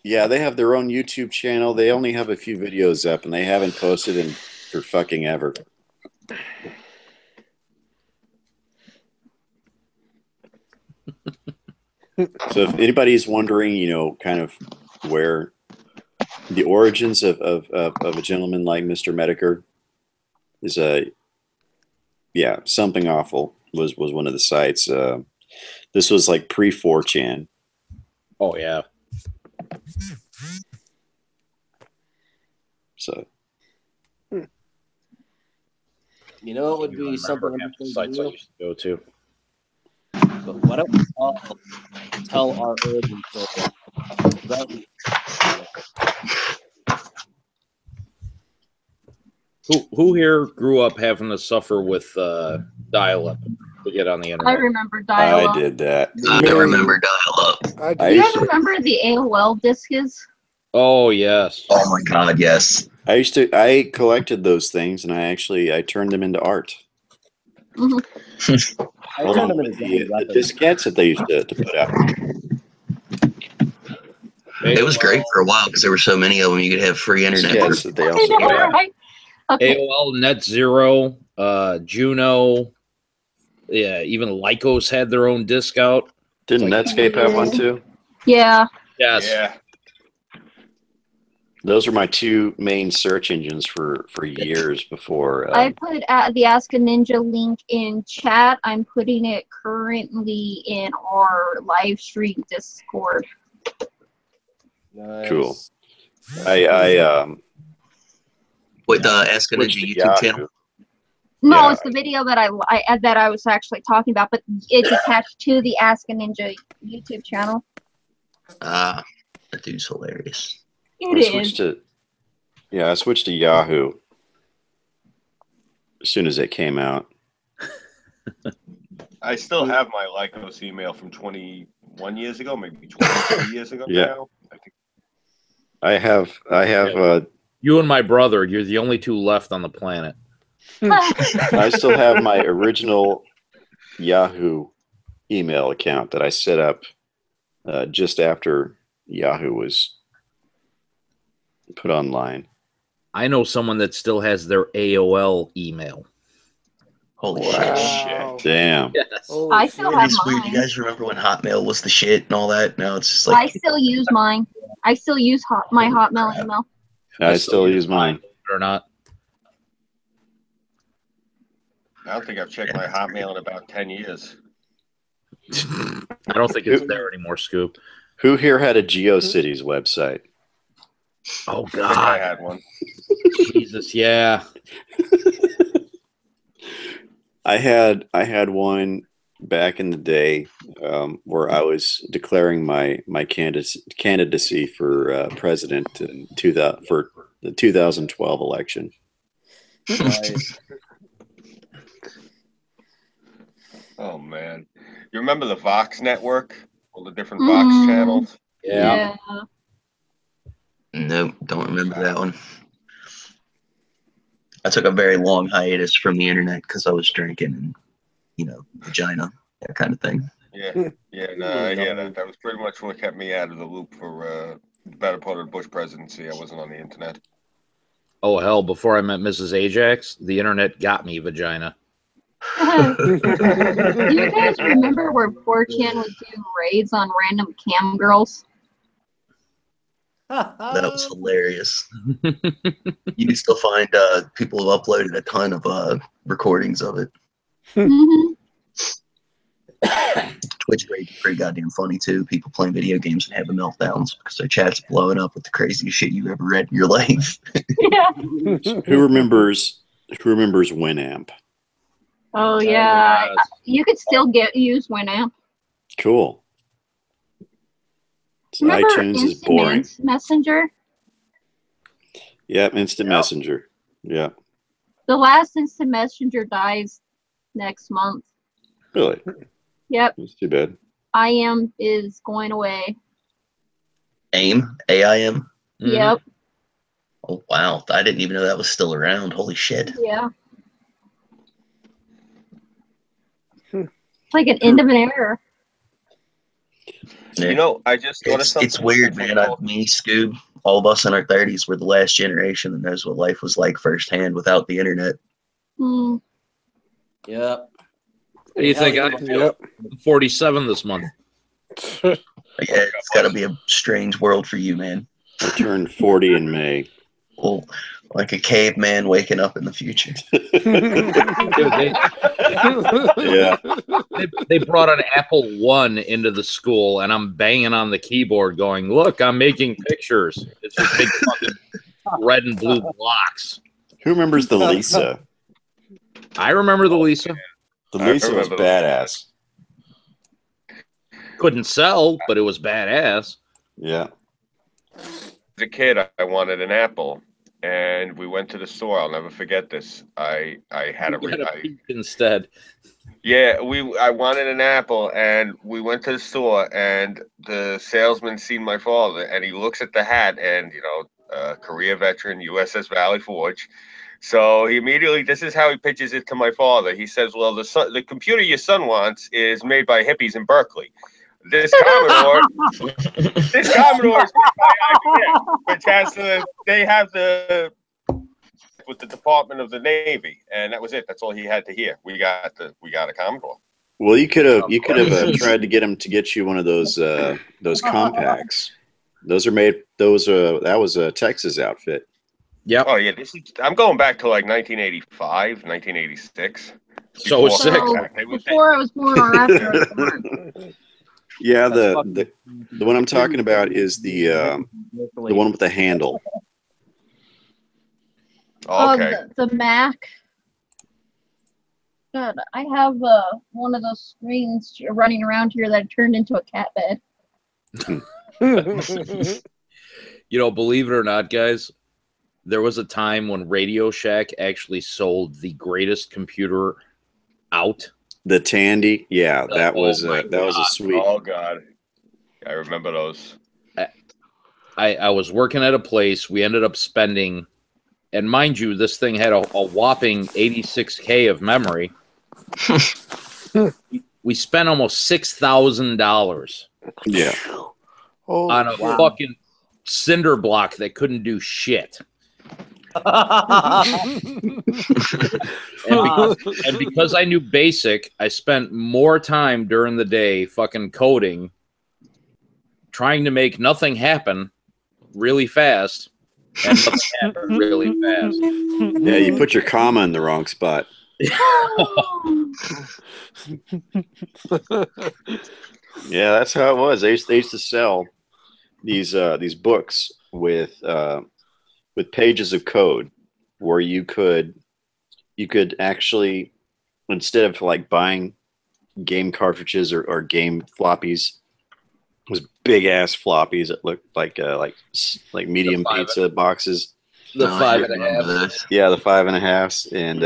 Yeah, they have their own YouTube channel. They only have a few videos up, and they haven't posted for fucking ever. So if anybody's wondering, kind of where the origins of a gentleman like Mr. Medicare is, Something Awful was one of the sites. This was like pre-4chan. Oh yeah. So. You know, it would be something interesting sites to I do. used to go to. But why don't we all tell our origin story? Who here grew up having to suffer with dial-up to get on the I internet? remember dial-up. I did that. I remember dial-up. You guys remember the AOL discs? Oh yes. Oh my God, yes. I collected those things, and I turned them into art. Mm-hmm. Along with the diskettes that they used to put out. It was great for a while because there were so many of them. You could have free internet. Diskettes that they also put out. Right? Okay. AOL, Net Zero, Juno. Yeah, even Lycos had their own disc out. Didn't Netscape have one too? Yeah. Yes. Yeah. Those are my two main search engines for years before. I put the Ask a Ninja link in chat. I'm putting it currently in our live stream Discord. Nice. Cool. With the Ask a Ninja YouTube channel. No, Yeah. it's the video that I was actually talking about, but it's attached to the Ask a Ninja YouTube channel. That dude's hilarious. It I is. switched to Yahoo as soon as it came out. I still have my Lycos email from 21 years ago, maybe 23 years ago Yeah. now. I think. I have. You and my brother, you're the only two left on the planet. I still have my original Yahoo email account that I set up just after Yahoo was put online. I know someone that still has their AOL email. Holy Wow. shit. Damn. Yes. I still have It's weird. mine. You guys remember when Hotmail was the shit and all that? Now it's just like. I still use mine. I still use my Hotmail email. I still use mine. Or not. I don't think I've checked my Hotmail in about 10 years. I don't think it's there anymore, Scoop. Who here had a GeoCities website? Oh I think I God. had one. Jesus, yeah. I had one back in the day, where I was declaring my candidacy for president in for the 2012 election. Nice. Oh man, you remember the Vox network? All the different Vox channels. Yeah. Nope, don't remember that one. I took a very long hiatus from the internet because I was drinking and, vagina, that kind of thing. Yeah, no, I hear that. That was pretty much what kept me out of the loop for the better part of the Bush presidency. I wasn't on the internet. Oh, hell, before I met Mrs. Ajax, the internet got me vagina. Do you guys remember where 4chan was doing raids on random cam girls? That was hilarious. You can still find people have uploaded a ton of recordings of it. Twitch raids are pretty goddamn funny too. People playing video games and having meltdowns because their chat's blowing up with the craziest shit you ever read in your life. Yeah. Who remembers Winamp? Oh yeah, you could still use Winamp. Cool. So Remember iTunes is boring. Instant Messenger? Yep, Instant Messenger. Yeah. The last Instant Messenger dies next month. Really? Yep. That's too bad. IM is going away. AIM? AIM? Yep. Oh, wow. I didn't even know that was still around. Holy shit. Yeah. Like an end of an era. I just thought of something. It's weird, man. Me, Scoob, all of us in our 30s were the last generation that knows what life was like firsthand without the internet. Yep. What do you think? I'm 47 this month. Yeah, it's got to be a strange world for you, man. I turned 40 in May. Well, like a caveman waking up in the future. They brought an Apple I into the school, and I'm banging on the keyboard going, look, I'm making pictures. It's just big fucking red and blue blocks. Who remembers the Lisa? I remember the Lisa. The Lisa was badass. Couldn't sell, but it was badass. Yeah. As a kid, I wanted an Apple, and we went to the store. I'll never forget this. I had a instead. Yeah, I wanted an Apple, and we went to the store, and the salesman seen my father, and he looks at the hat, and Korea veteran, USS Valley Forge. So he immediately, this is how he pitches it to my father. He says, "Well, the computer your son wants is made by hippies in Berkeley. This Commodore is made by IBM, which has they have with the Department of the Navy, and that was it. That's all he had to hear. We got a Commodore." Well, you could have tried to get him to get you one of those compacts. Those are made. That was a Texas outfit. Yeah. Oh yeah. I'm going back to like 1985, 1986. So it's sick. Before I was born or after I was born. Yeah, the one I'm talking about is the one with the handle. Okay. The Mac. God, I have one of those screens running around here that turned into a cat bed. Believe it or not, guys, there was a time when Radio Shack actually sold the greatest computer out. The Tandy, yeah, that was a sweet. Oh God, I remember those. I was working at a place. We ended up spending, and mind you, this thing had a whopping 86K of memory. We spent almost $6,000. Yeah. On a fucking cinder block that couldn't do shit. and because I knew BASIC, I spent more time during the day fucking coding, trying to make nothing happen really fast, and nothing happened really fast. Yeah, you put your comma in the wrong spot. Yeah, that's how it was. They used to sell these books with pages of code where you could actually, instead of like buying game cartridges or game floppies. It was big ass floppies that looked like medium pizza boxes. The No, I 5 do and a remember half. this. Yeah, the 5.5s, and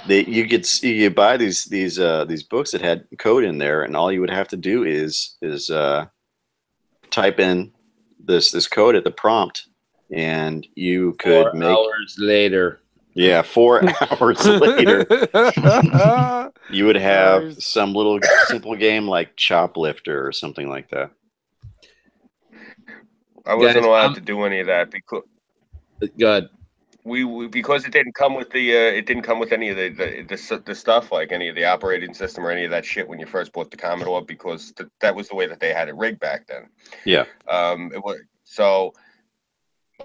you buy these books that had code in there, and all you would have to do is type in this code at the prompt, and you could 4 make hours later. Yeah, 4 hours later, you would have some little simple game like Choplifter or something like that. I wasn't Guys, allowed to do any of that because Good. we because it didn't come with the it didn't come with any of the stuff, like any of the operating system or any of that shit when you first bought the Commodore, because that was the way that they had it rigged back then. Yeah. It was so.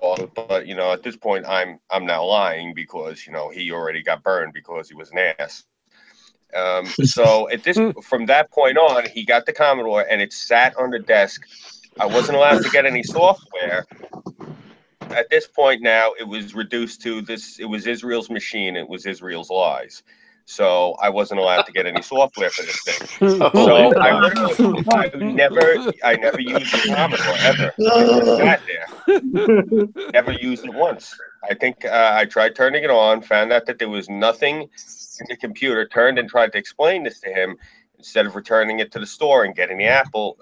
But you know, at this point, I'm now lying because you know he already got burned because he was an ass. So from that point on, he got the Commodore and it sat on the desk. I wasn't allowed to get any software. At this point now, it was reduced to this. It was Israel's machine. It was Israel's lies. So I wasn't allowed to get any software for this thing. So I never used the Commodore ever. It just sat there. Never used it once. I think I tried turning it on, found out that there was nothing in the computer, turned and tried to explain this to him. Instead of returning it to the store and getting the Apple,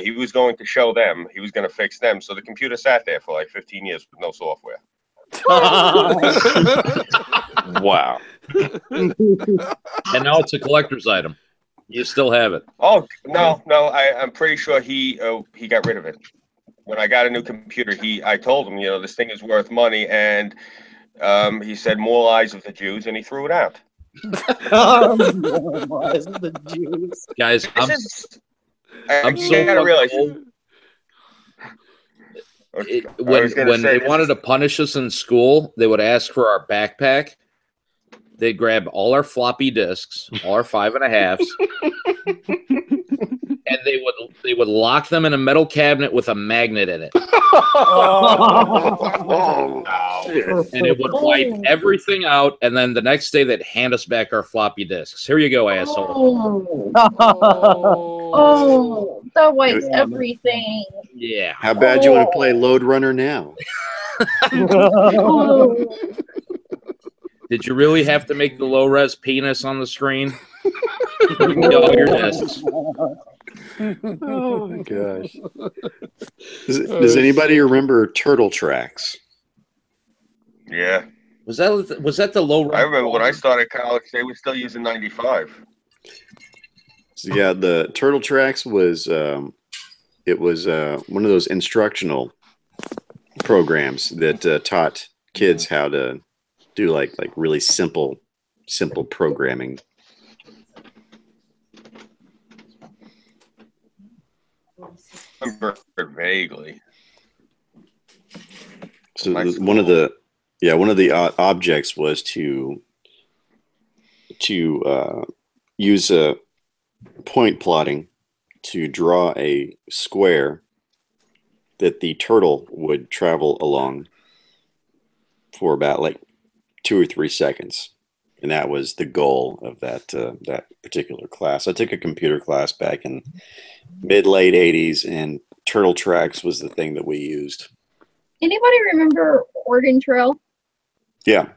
he was going to show them. He was going to fix them. So the computer sat there for like 15 years with no software. Wow. And now it's a collector's item. You still have it. Oh, no. I'm pretty sure he got rid of it. When I got a new computer, I told him, you know, this thing is worth money. And he said, more lies of the Jews, and he threw it out. The Jews. Guys, I'm so gotta realize old. When they wanted to punish us in school, they would ask for our backpack. They'd grab all our floppy disks, all our 5.5s, and they would lock them in a metal cabinet with a magnet in it. And it would wipe everything out, and then the next day they'd hand us back our floppy disks. Here you go, asshole. Oh, that wipes everything. Yeah. How bad you want to play Load Runner now? Did you really have to make the low-res penis on the screen? You can get all your discs. Oh my gosh. Does anybody remember Turtle Tracks? Yeah. Was that the low? I remember when I started college, they were still using 95. So yeah, the Turtle Tracks was one of those instructional programs that taught kids how to do like really simple programming. I remember vaguely. So one of the objects was to use a point plotting to draw a square that the turtle would travel along for about like 2 or 3 seconds, and that was the goal of that particular class. I took a computer class back in mid-late 80s, and Turtle Tracks was the thing that we used. Anybody remember Oregon Trail? Yeah.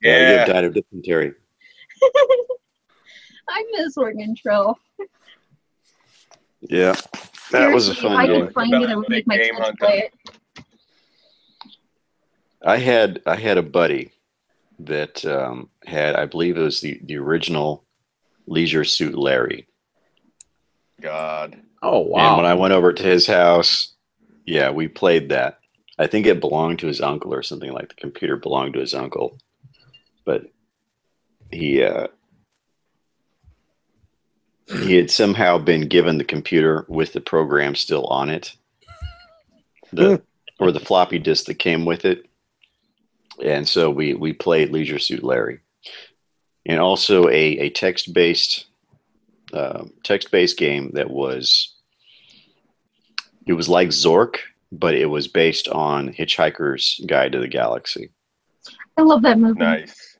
You have died of dysentery. I miss Oregon Trail. Yeah, that was a fun game. If I could find it, I would make my kids play it. I had a buddy that had, I believe it was the original Leisure Suit Larry. God. Oh, wow. And when I went over to his house, yeah, we played that. I think it belonged to his uncle or something, like the computer belonged to his uncle. But he had somehow been given the computer with the program still on it. Or the floppy disk that came with it. And so we played Leisure Suit Larry. And also a text-based game that was like Zork, but it was based on Hitchhiker's Guide to the Galaxy. I love that movie. Nice.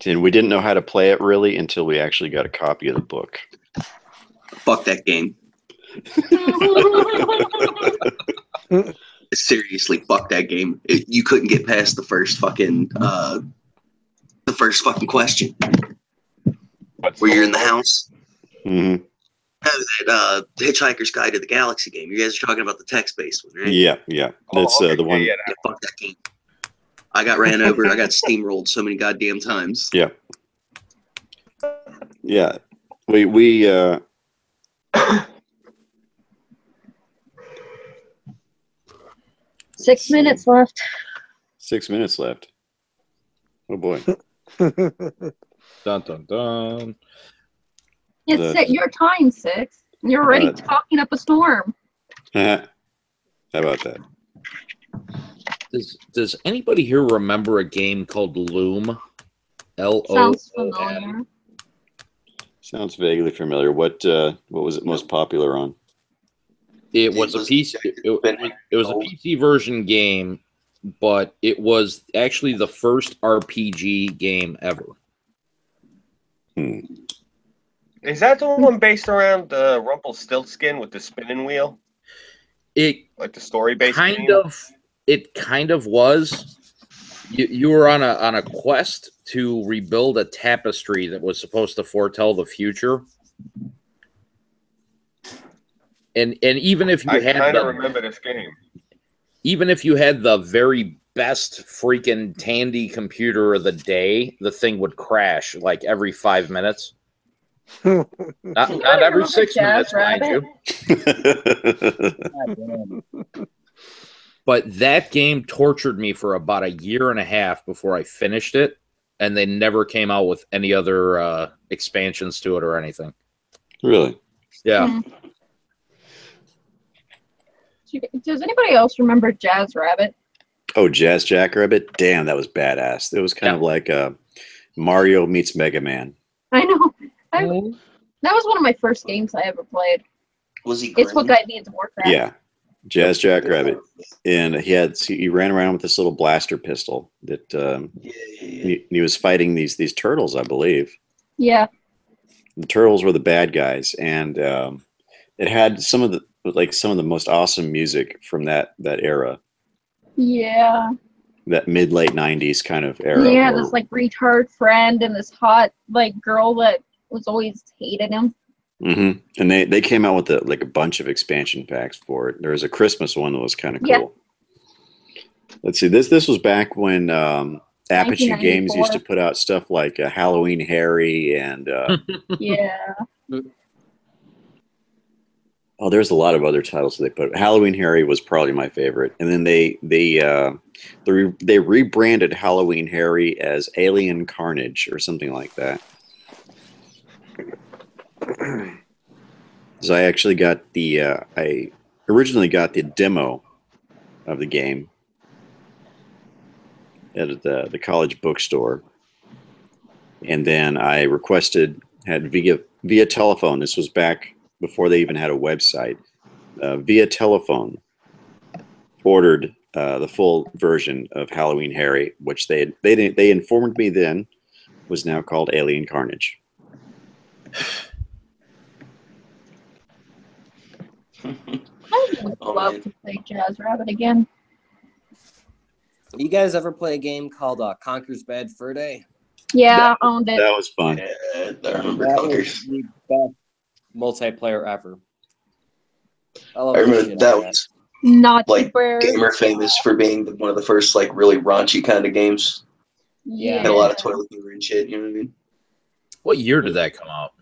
And we didn't know how to play it really until we actually got a copy of the book. Fuck that game. Seriously, fuck that game. You couldn't get past the first fucking question. Where you're in the house. Mm-hmm. That Hitchhiker's Guide to the Galaxy game. You guys are talking about the text-based one, right? Yeah. That's the one. Yeah, fuck that game. I got ran over. I got steamrolled so many goddamn times. Yeah. We 6 minutes left. 6 minutes left. Oh boy. Dun dun dun. It's your time, 6. You're already talking up a storm. How about that? Does anybody here remember a game called Loom? L-O-O-M? Sounds familiar. Sounds vaguely familiar. What was it most popular on? It was a PC. It was a PC version game, but it was actually the first RPG game ever. Is that the one based around Rumpelstiltskin with the spinning wheel? Like the story-based game? It kind of was. You were on a quest to rebuild a tapestry that was supposed to foretell the future. And even if you had, I kind of remember this game. Even if you had the very best freaking Tandy computer of the day, the thing would crash like every 5 minutes. Not every 6 minutes, mind you. But that game tortured me for about a year and a half before I finished it, and they never came out with any other expansions to it or anything. Really? Yeah. Does anybody else remember Jazz Rabbit? Oh, Jazz Jackrabbit? Damn, that was badass. It was kind of like Mario meets Mega Man. I know. That was one of my first games I ever played. Was he? It's what got me into Warcraft. Yeah, Jazz Jackrabbit, and he ran around with this little blaster pistol that he was fighting these turtles, I believe. Yeah. The turtles were the bad guys, and it had some of the most awesome music from that era. Yeah. That mid-late 90s kind of era. Yeah, this like retard friend and this hot like girl that was always hated him. Mm-hmm. And they came out with a bunch of expansion packs for it. There was a Christmas one that was kind of cool. Yeah. Let's see, this was back when Apogee Games used to put out stuff like Halloween Harry and yeah. Oh, there's a lot of other titles that they put. Halloween Harry was probably my favorite, and then they rebranded Halloween Harry as Alien Carnage or something like that. So I actually got I originally got the demo of the game at the college bookstore, and then I had via telephone. This was back before they even had a website. Via telephone, ordered the full version of Halloween Harry, which they informed me then was now called Alien Carnage. I would love to play Jazz Rabbit again. You guys ever play a game called Conker's Bad Fur Day? Yeah, I owned it. That was fun. Yeah, I remember That Conkers. was the best multiplayer ever. I remember that was Not like super. gamer famous for being one of the first like really raunchy kind of games. Yeah. Had a lot of toilet paper and shit. You know what I mean? What year did that come out?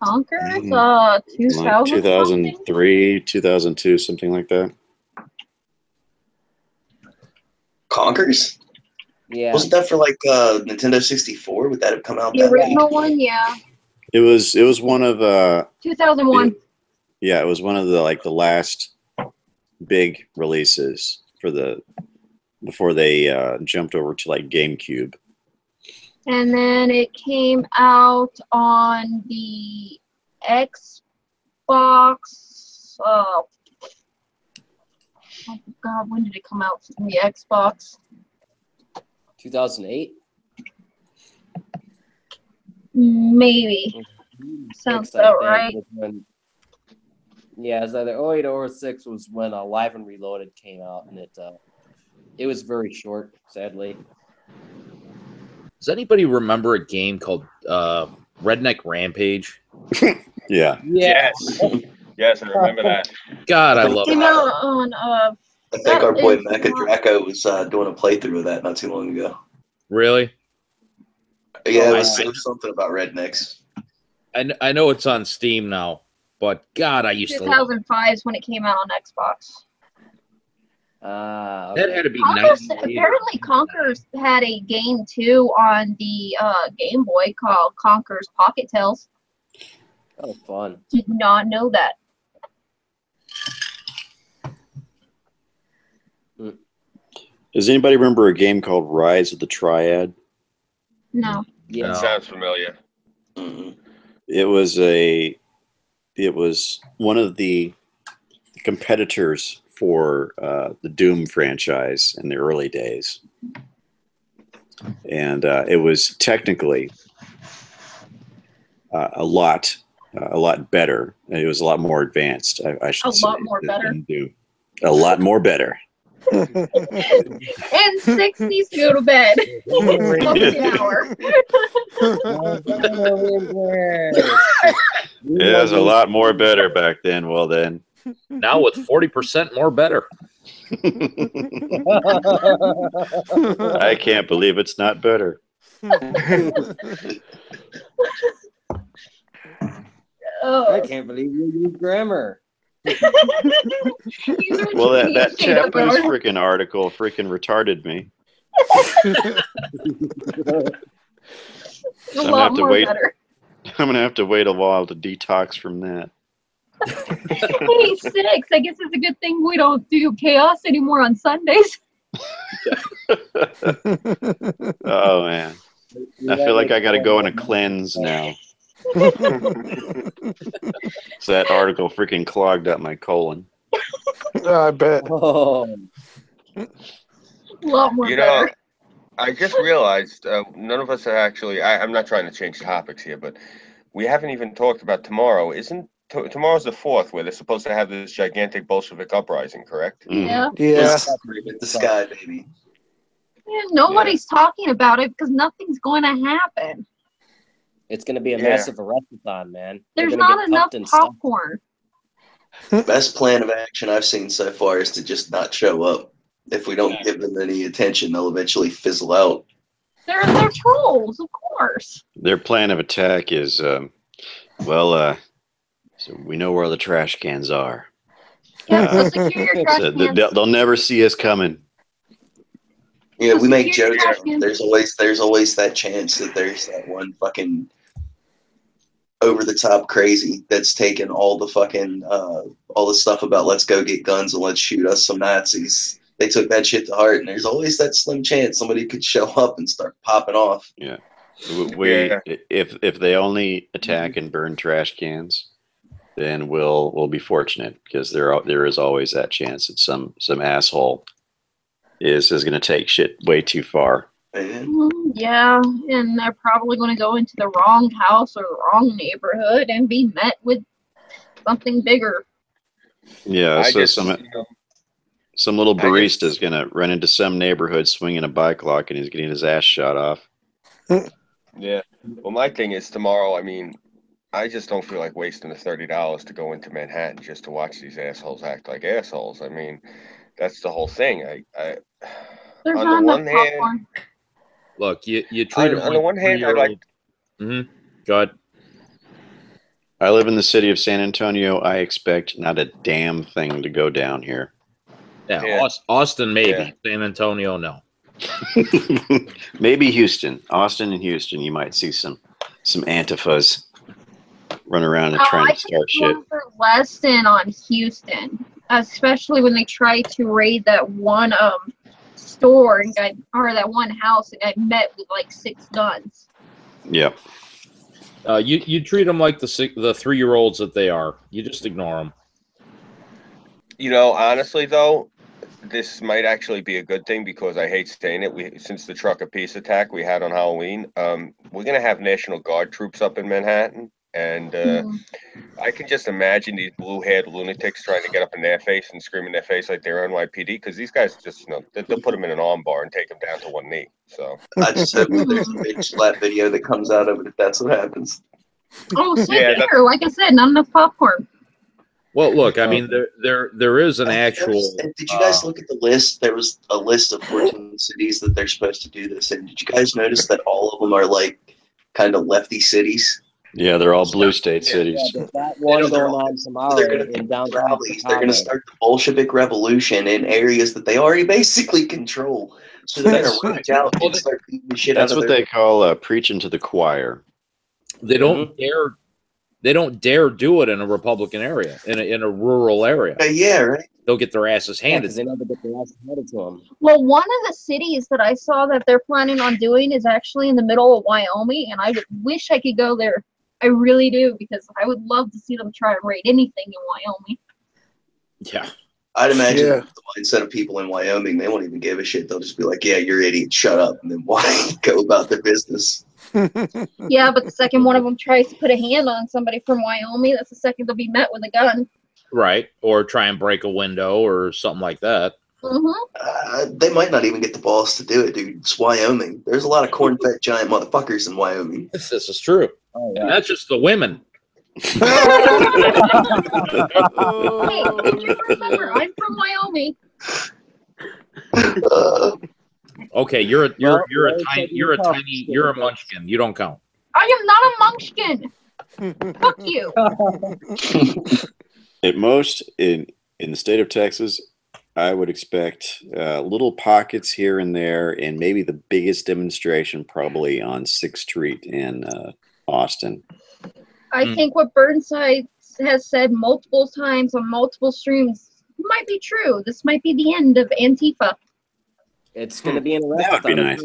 Conkers? 2000. Like 2003, 2002, something like that. Conkers? Yeah. Wasn't that for like Nintendo 64? Would that have come out? The original one, yeah. It was one of 2001. Yeah, it was one of the last big releases before they jumped over to like GameCube. And then it came out on the Xbox. Oh God, when did it come out on the Xbox? 2008. Maybe. Sounds I about think, right. was when, yeah, it's either 08 or 06 was when Live and Reloaded came out, and it was very short, sadly. Does anybody remember a game called Redneck Rampage? Yeah. Yes. Yes, I remember that. God, I love Came it. out on I think our boy Mecha Draco was doing a playthrough of that not too long ago. Really? Yeah, Oh, it was something about rednecks. I know it's on Steam now, but God, I used to love it. 2005 is when it came out on Xbox. Okay. That had to be Conker's, 98. apparently Conker's had a game too on the Game Boy called Conker's Pocket Tales. Oh, fun. Did not know that. Does anybody remember a game called Rise of the Triad? No. Yeah. It sounds familiar. It was one of the competitors for the Doom franchise in the early days, and it was technically a lot better. It was a lot more advanced. I should say. A lot more better. Than Doom. A lot more better. And 6 needs to go to bed. It was a lot more better back then. Well, then. Now with 40% more better. I can't believe it's not better. I can't believe you use grammar. Well, that Japanese freaking article freaking retarded me. A lot more better. I'm gonna have to wait a while to detox from that. Hey, 6. I guess it's a good thing we don't do Chaos anymore on Sundays. Oh man, I feel like I gotta go on a cleanse now. So that article freaking clogged up my colon. I bet. Oh. A lot more better. I just realized none of us are actually. I'm not trying to change topics here, but we haven't even talked about tomorrow. Tomorrow's the 4th, where they're supposed to have this gigantic Bolshevik uprising, correct? Yeah. Yeah. The sky, baby. Yeah, nobody's talking about it because nothing's going to happen. It's going to be a massive arrestathon, man. There's not enough popcorn. Best plan of action I've seen so far is to just not show up. If we don't give them any attention, they'll eventually fizzle out. They're trolls, of course. Their plan of attack is, so we know where the trash cans are. Yeah, so secure your trash cans. They'll never see us coming. Yeah, So we make secure your jokes. trash cans. There's always that chance that there's that one fucking over the top crazy that's taken all the fucking all the stuff about let's go get guns and let's shoot us some Nazis. They took that shit to heart, and there's always that slim chance somebody could show up and start popping off. Yeah, if they only attack and burn trash cans, then we'll be fortunate, because there is always that chance that some asshole is going to take shit way too far. Yeah, and they're probably going to go into the wrong house or the wrong neighborhood and be met with something bigger. Yeah, so some little barista is going to run into some neighborhood swinging a bike lock, and he's getting his ass shot off. Yeah. Well, my thing is tomorrow, I mean, I just don't feel like wasting the $30 to go into Manhattan just to watch these assholes act like assholes. I mean, that's the whole thing. There's on not the one enough hand, popcorn. Look, you treat them on the one hand, I'd like. Go ahead. I live in the city of San Antonio. I expect not a damn thing to go down here. Yeah. Austin maybe. San Antonio, no. Maybe Houston. Austin and Houston, you might see some Antifas run around and trying to start shit. For less than on Houston, especially when they tried to raid that one store and that one house and got met with like 6 guns. Yep. You treat them like the 3-year-olds that they are. You just ignore them. You know, honestly though, this might actually be a good thing because I hate saying it. Since the truck of peace attack we had on Halloween, we're gonna have National Guard troops up in Manhattan, and I can just imagine these blue-haired lunatics trying to get up in their face and scream in their face like they're NYPD, because these guys just, they'll put them in an arm bar and take them down to one knee. So I just hope there's a big slap video that comes out of it if that's what happens. Oh, same here. Like I said, not enough popcorn. Well, look, I mean, there is an actual. Did you guys look at the list? There was a list of 14 cities that they're supposed to do this in. Did you guys notice that all of them are like kind of lefty cities? Yeah, they're all blue state cities. Yeah, that one going on tomorrow in downtown rallies. They're going to start the Bolshevik Revolution in areas that they already basically control. So they're going to rush out and start beating the shit out of That's what they call preaching to the choir. They don't dare. They don't dare do it in a Republican area, in a rural area. Yeah, right. They'll get their asses handed. They never get their asses handed to them. Well, one of the cities that I saw that they're planning on doing is actually in the middle of Wyoming, and I wish I could go there. I really do, because I would love to see them try and raid anything in Wyoming. Yeah. I'd imagine the mindset of people in Wyoming, they won't even give a shit. They'll just be like, yeah, you're idiot, shut up, and then go about their business. Yeah, but the second one of them tries to put a hand on somebody from Wyoming, that's the second they'll be met with a gun. Right. Or try and break a window or something like that. They might not even get the balls to do it, dude. It's Wyoming. There's a lot of corn-fed giant motherfuckers in Wyoming. This is true. Oh, yeah. And that's just the women. Hey, did you remember? I'm from Wyoming. Okay, you're a munchkin. You don't count. I am not a munchkin. Fuck you. At most, in the state of Texas, I would expect little pockets here and there, and maybe the biggest demonstration probably on 6th Street in Austin. I think what Burnside has said multiple times on multiple streams might be true. This might be the end of Antifa. It's going to be an arrest. That would be nice.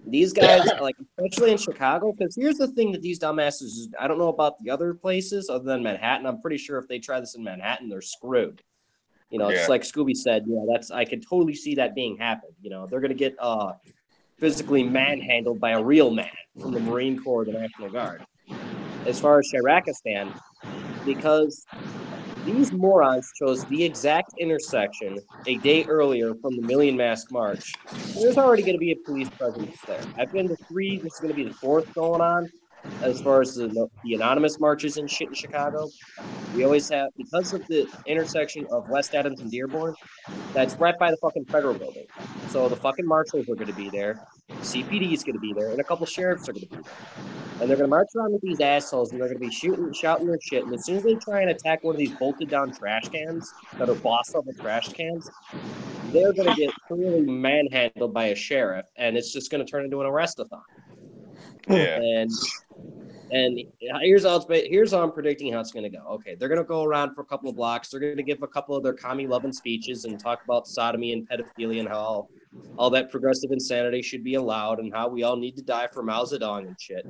These guys, like, especially in Chicago, because here's the thing that these dumbasses, I don't know about the other places other than Manhattan. I'm pretty sure if they try this in Manhattan, they're screwed. You know, it's like Scooby said, you know, I could totally see that being happened. You know, they're going to get physically manhandled by a real man from the Marine Corps or the National Guard. As far as Shirakistan, because these morons chose the exact intersection a day earlier from the Million Mask March. There's already going to be a police presence there. I've been to 3. This is going to be the 4th going on. As far as the anonymous marches and shit in Chicago, we always have, because of the intersection of West Adams and Dearborn, that's right by the fucking federal building. So the fucking marshals are going to be there, CPD is going to be there, and a couple sheriffs are going to be there. And they're going to march around with these assholes, and they're going to be shooting and shouting their shit. And as soon as they try and attack one of these bolted down trash cans that are bossed up with trash cans, they're going to get clearly manhandled by a sheriff, and it's just going to turn into an arrest-a-thon. Yeah. And here's how I'm predicting how it's going to go. Okay, they're going to go around for a couple of blocks. They're going to give a couple of their commie-loving speeches and talk about sodomy and pedophilia and how all that progressive insanity should be allowed and how we all need to die for Mao Zedong and shit.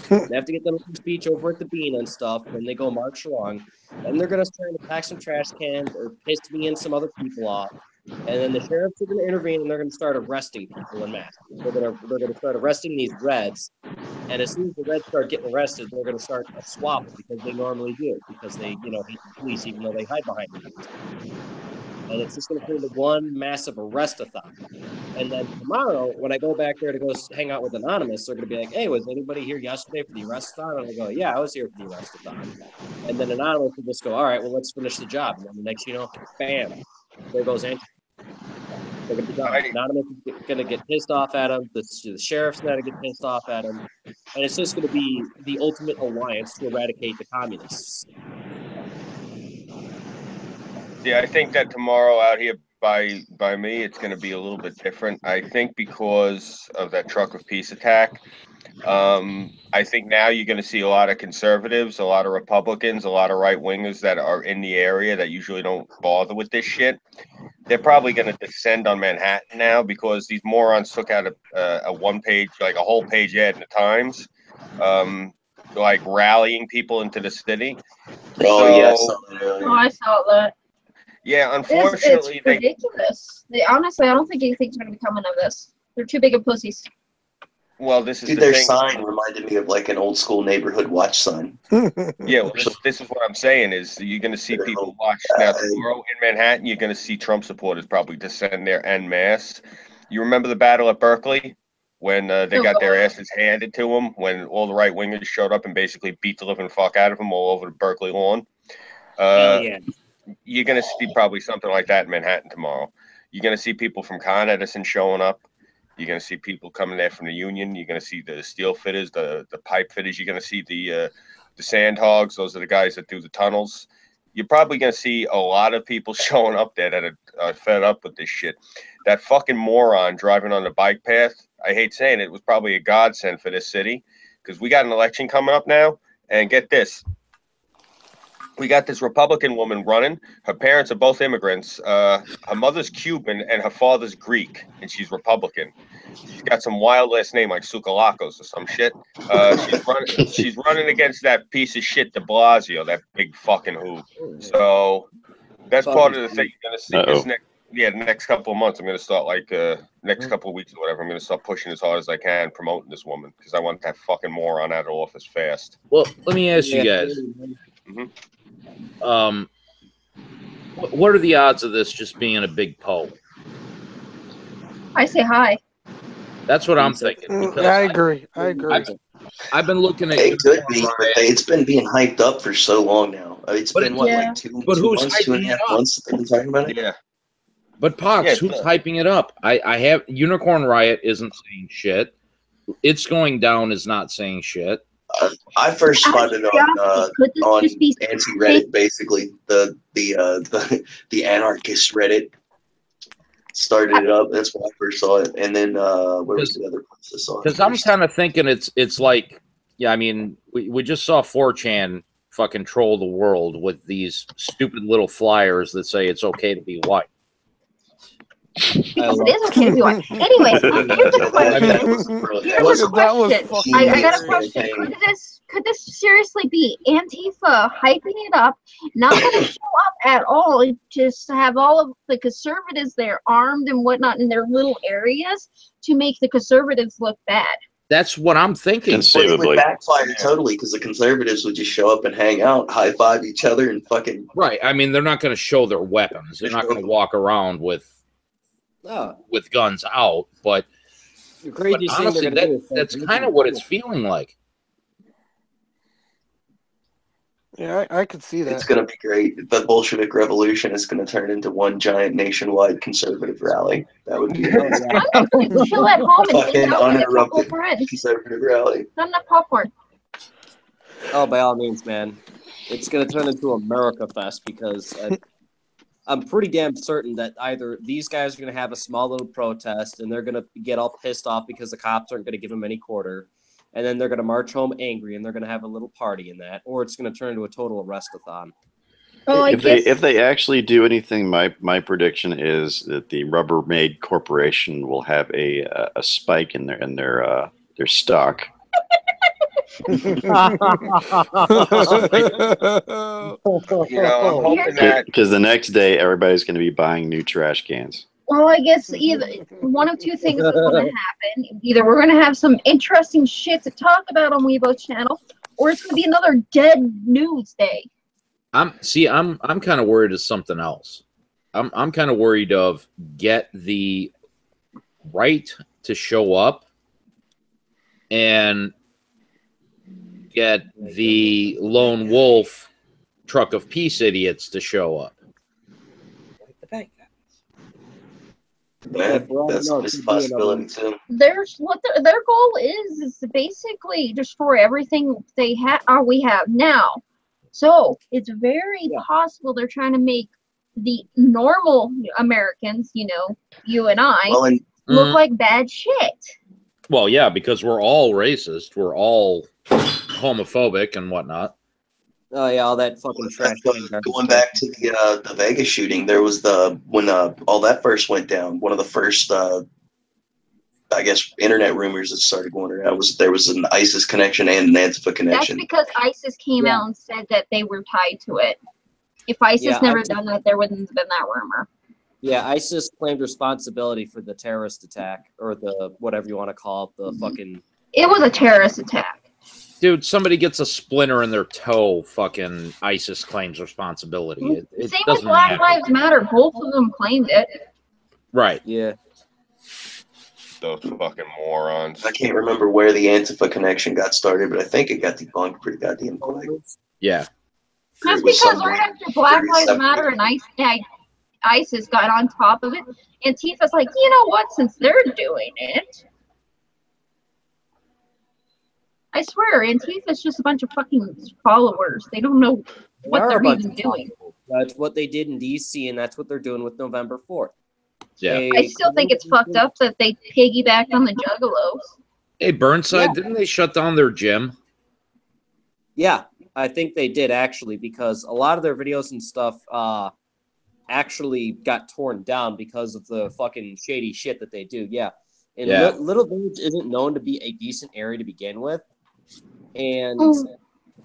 They have to get them speech over at the Bean and stuff, and they go march along. And they're going to start to pack some trash cans or piss me and some other people off. And then the sheriffs are going to intervene, and they're going to start arresting people in mass. They're going to start arresting these Reds, and as soon as the Reds start getting arrested, they're going to start a swap because they normally do, because they, hate the police, even though they hide behind the police. And it's just going to turn into one massive arrest-a-thon. And then tomorrow, when I go back there to go hang out with Anonymous, they're going to be like, hey, was anybody here yesterday for the arrest-a-thon? And I go, yeah, I was here for the arrest-a-thon. And then Anonymous will just go, all right, well, let's finish the job. And then the next, bam, there goes Antifa. They're going to be done. Anonymous is going to get pissed off at him. The sheriff's going to get pissed off at him. And it's just going to be the ultimate alliance to eradicate the communists. Yeah, I think that tomorrow out here by me, it's going to be a little bit different. I think because of that truck of peace attack, I think now you're going to see a lot of conservatives, a lot of Republicans, a lot of right-wingers that are in the area that usually don't bother with this shit. They're probably going to descend on Manhattan now because these morons took out a one-page, like a whole page ad in the Times, like rallying people into the city. Oh, yes. I saw that. Yeah, It's unfortunately, ridiculous. Honestly, I don't think anything's going to be coming of this. They're too big of pussies. well, this is Dude, the their thing. sign reminded me of like an old school neighborhood watch sign. Yeah, well, this is what I'm saying is you're going to see people watch now tomorrow in Manhattan. You're going to see Trump supporters probably descend there en masse. You remember the battle at Berkeley when they got their asses handed to them when all the right wingers showed up and basically beat the living fuck out of them all over the Berkeley lawn? Hell yeah. You're going to see probably something like that in Manhattan tomorrow. You're going to see people from Con Edison showing up. You're going to see people coming there from the union. You're going to see the steel fitters, the pipe fitters. You're going to see the sand hogs. Those are the guys that do the tunnels. You're probably going to see a lot of people showing up there that are fed up with this shit. That fucking moron driving on the bike path, I hate saying it, was probably a godsend for this city because we got an election coming up now. And get this. We got this Republican woman running. Her parents are both immigrants. Her mother's Cuban and her father's Greek, and she's Republican. She's got some wild last name like Soukalakos or some shit. She's running against that piece of shit De Blasio, that big fucking hoop. So that's part of the thing you're gonna see this the next couple of months. I'm gonna start next couple of weeks or whatever. I'm gonna start pushing as hard as I can, promoting this woman because I want that fucking moron out of office fast. Well, let me ask you guys. What are the odds of this just being a big poll? I say hi. That's what I'm thinking. I agree. I've been looking at it could be, but it's been being hyped up for so long now. It's been what, like two months, 2.5 months they've been talking about it? Yeah. But Pox, who's hyping it up? I have Unicorn Riot isn't saying shit. It's Going Down is not saying shit. I first spotted it on anti-Reddit, basically the anarchist Reddit started it up. That's when I first saw it, and then where was the other place I saw it? Because I'm kind of thinking it's like, yeah, I mean, we just saw 4chan fucking troll the world with these stupid little flyers that say it's okay to be white. Because it is okay to be white. Anyways, here's a question. I got a question. Could this seriously be Antifa hyping it up, not going to show up at all, just have all of the conservatives there armed and whatnot in their little areas to make the conservatives look bad? That's what I'm thinking. It would backfire totally because the conservatives would just show up and hang out, high five each other, and fucking right. I mean, they're not going to show their weapons. They're not going to walk around with guns out. But honestly, that's kind of what it's feeling like. Yeah, I could see that. It's going to be great. The Bolshevik Revolution is going to turn into one giant nationwide conservative rally. That would be chill at home and hang out with a couple of friends. Conservative rally. Not enough popcorn. Oh, by all means, man. It's going to turn into America Fest because I'm pretty damn certain that either these guys are going to have a small little protest and they're going to get all pissed off because the cops aren't going to give them any quarter. And then they're going to march home angry, and they're going to have a little party in that, or it's going to turn into a total arrest-a-thon. If they actually do anything, my prediction is that the Rubbermaid Corporation will have a spike in their stock. I'm hoping that because the next day everybody's going to be buying new trash cans. Well, I guess either one of two things is going to happen. Either we're going to have some interesting shit to talk about on Weibo's channel, or it's going to be another dead news day. I'm kind of worried of something else. I'm kind of worried of get the right to show up and get the lone wolf truck of peace idiots to show up. That's a possibility too. There's what their goal is to basically destroy everything we have now. So it's very possible they're trying to make the normal Americans, you and I, look like bad shit. Well, yeah, because we're all racist, we're all homophobic and whatnot. Oh yeah, all that fucking trash. Going back to the Vegas shooting, there was when all that first went down. One of the first, I guess, internet rumors that started going around was there was an ISIS connection and an Antifa connection. That's because ISIS came out and said that they were tied to it. If ISIS Yeah, never done that, there wouldn't have been that rumor. Yeah, ISIS claimed responsibility for the terrorist attack, or the whatever you want to call it, the fucking... It was a terrorist attack. Dude, somebody gets a splinter in their toe, fucking ISIS claims responsibility. It Same with doesn't Black matter. Lives Matter. Both of them claimed it. Right. Yeah. Those fucking morons. I can't remember where the Antifa connection got started, but I think it got debunked pretty goddamn quick. Yeah. That's It was because somewhere right after Black very Lives separate. Matter and ISIS got on top of it, Antifa's like, you know what, since they're doing it, I swear, Antifa's just a bunch of fucking followers. They don't know what There are they're a bunch even of doing. That's what they did in D.C., and that's what they're doing with November 4th. Yeah. I still think it's fucked up that they piggybacked on the Juggalos. Hey, Burnside, didn't they shut down their gym? Yeah, I think they did, actually, because a lot of their videos and stuff actually got torn down because of the fucking shady shit that they do. Yeah. And Yeah. Little Village isn't known to be a decent area to begin with. And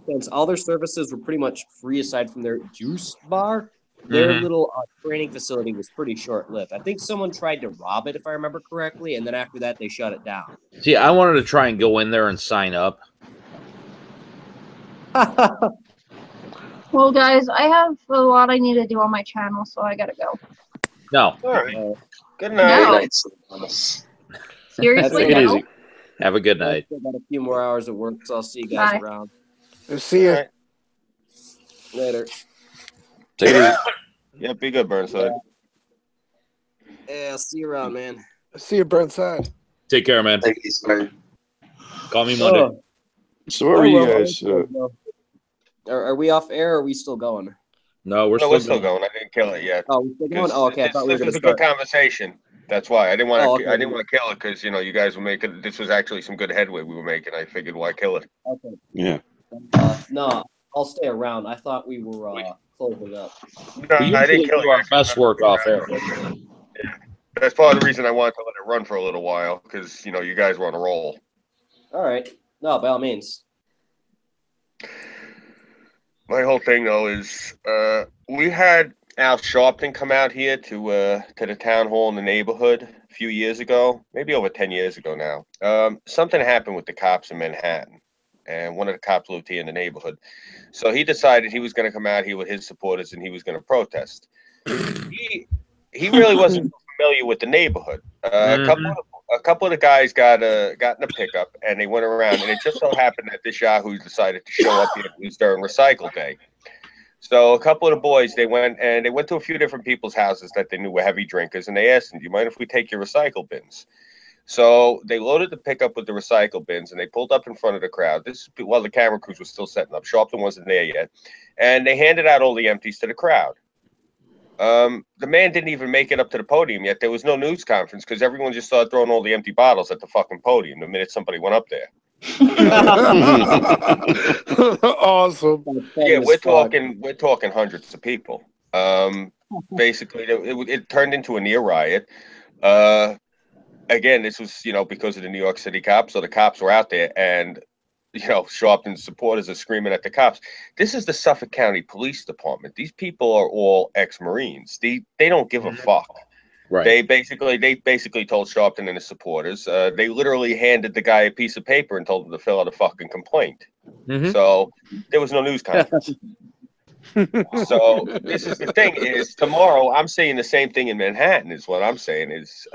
since all their services were pretty much free aside from their juice bar, their little training facility was pretty short-lived. I think someone tried to rob it, if I remember correctly, and then after that, they shut it down. See, I wanted to try and go in there and sign up. Well, guys, I have a lot I need to do on my channel, so I gotta go. No. All right. Good No. night. Seriously, Take it no? easy. Have a good night. I've got a few more hours of work, so I'll see you guys Bye. around. See ya. Later. Take it easy. Yeah, be good, Burnside. Yeah, I'll see you around, man. See you, Burnside. Take care, man. Thank you, sir. Call me Monday. So what were you guys? Are we off air or are we still going? No, we're We're still still going. I didn't kill it yet. Oh, we're still going? Oh, okay. I thought we were This going was to a good start. conversation. That's why I didn't want to. Oh, okay. I didn't want to kill it because you guys were making. This was actually some good headway we were making. I figured, why kill it? Okay. Yeah. No, I'll stay around. I thought we were closing up. No, We I didn't usually kill do you. our best work off air. That's part of the reason I wanted to let it run for a little while because you guys were on a roll. All right. No, by all means. My whole thing though is we had Al Sharpton come out here to the town hall in the neighborhood a few years ago, maybe over 10 years ago now. Something happened with the cops in Manhattan, and one of the cops lived here in the neighborhood. So he decided he was going to come out here with his supporters and he was going to protest. He really wasn't familiar with the neighborhood. A couple of the guys got in a pickup and they went around, and it just so happened that this Yahoo decided to show up here. It was during recycle day. So a couple of the boys, they went to a few different people's houses that they knew were heavy drinkers, and they asked them, "Do you mind if we take your recycle bins?" So they loaded the pickup with the recycle bins, and they pulled up in front of the crowd. This is while the camera crews were still setting up. Sharpton wasn't there yet, and they handed out all the empties to the crowd. The man didn't even make it up to the podium yet. There was no news conference because everyone just started throwing all the empty bottles at the fucking podium the minute somebody went up there. Awesome. Yeah, we're talking hundreds of people. Basically, it turned into a near riot. Again, this was because of the New York City cops. So the cops were out there, and Sharpton's supporters are screaming at the cops. This is the Suffolk County Police Department. These people are all ex-Marines. They don't give a fuck. Right. They basically told Sharpton and his supporters. They literally handed the guy a piece of paper and told him to fill out a fucking complaint. So there was no news conference. So this is the thing: is tomorrow I'm saying the same thing in Manhattan. Is what I'm saying is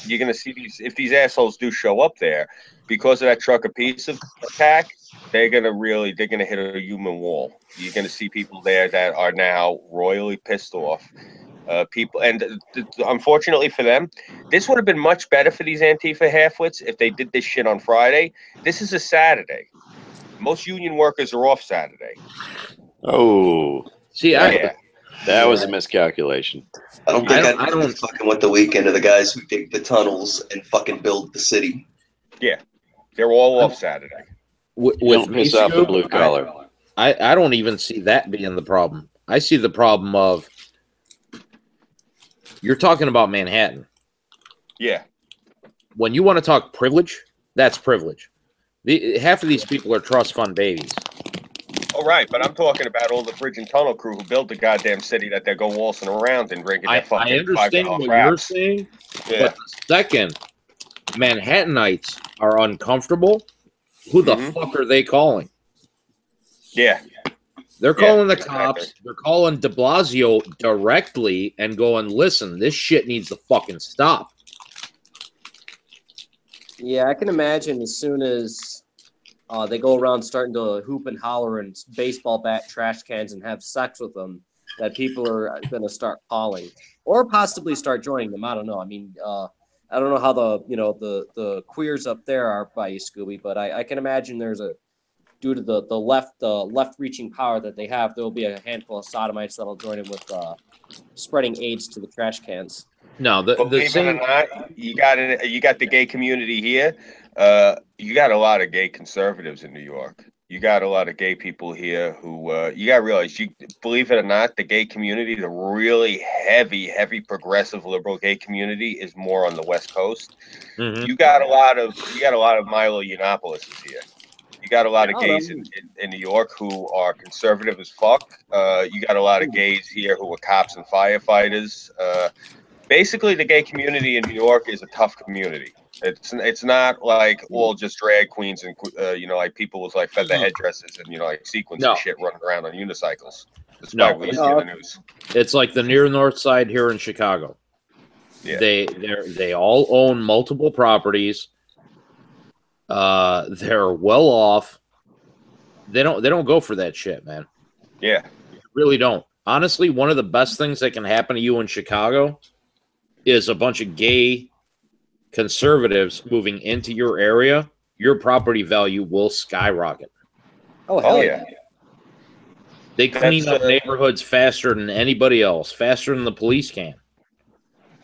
you're gonna see if these assholes do show up there because of that trucker piece of attack. They're gonna hit a human wall. You're gonna see people there that are now royally pissed off. People, and unfortunately for them, this would have been much better for these Antifa halfwits if they did this shit on Friday. This is a Saturday. Most union workers are off Saturday. Oh, see, that was a miscalculation. I don't think I don't fucking with the weekend of the guys who dig the tunnels and fucking build the city. Yeah, they're all off Saturday. With Don't me, piss off the Scoop, blue collar. I don't even see that being the problem. I see the problem of you're talking about Manhattan. Yeah. When you want to talk privilege, that's privilege. Half of these people are trust fund babies. Oh, right, but I'm talking about all the bridge and tunnel crew who built the goddamn city that they go waltzing around and drinking their I fucking understand $5 what craps. you're saying, Yeah. but the second Manhattanites are uncomfortable, who the fuck are they calling? Yeah. They're calling the exactly. cops. They're calling de Blasio directly and going, listen, this shit needs to fucking stop. Yeah, I can imagine as soon as they go around starting to hoop and holler and baseball bat trash cans and have sex with them, that people are going to start calling or possibly start joining them. I don't know. I mean, I don't know how the queers up there are by you, Scooby, but I can imagine there's due to the left reaching power that they have, there will be a handful of sodomites that'll join in with spreading AIDS to the trash cans. No, Believe it or not, you got the gay community here. You got a lot of gay conservatives in New York. You got a lot of gay people here who you got to realize. Believe it or not, the gay community, the really heavy progressive liberal gay community, is more on the West Coast. Mm-hmm. You got a lot of Milo Yiannopoulos here. You got a lot of gays in New York who are conservative as fuck. You got a lot of gays here who are cops and firefighters. Basically, the gay community in New York is a tough community. It's not like all just drag queens and like people with like feather headdresses and like sequins and shit running around on unicycles. Despite what you see in the news. It's like the near north side here in Chicago. Yeah. They all own multiple properties. They're well off. They don't go for that shit, man. Yeah. They really don't. Honestly, one of the best things that can happen to you in Chicago is a bunch of gay conservatives moving into your area. Your property value will skyrocket. Oh, hell yeah. They clean up neighborhoods faster than anybody else, faster than the police can.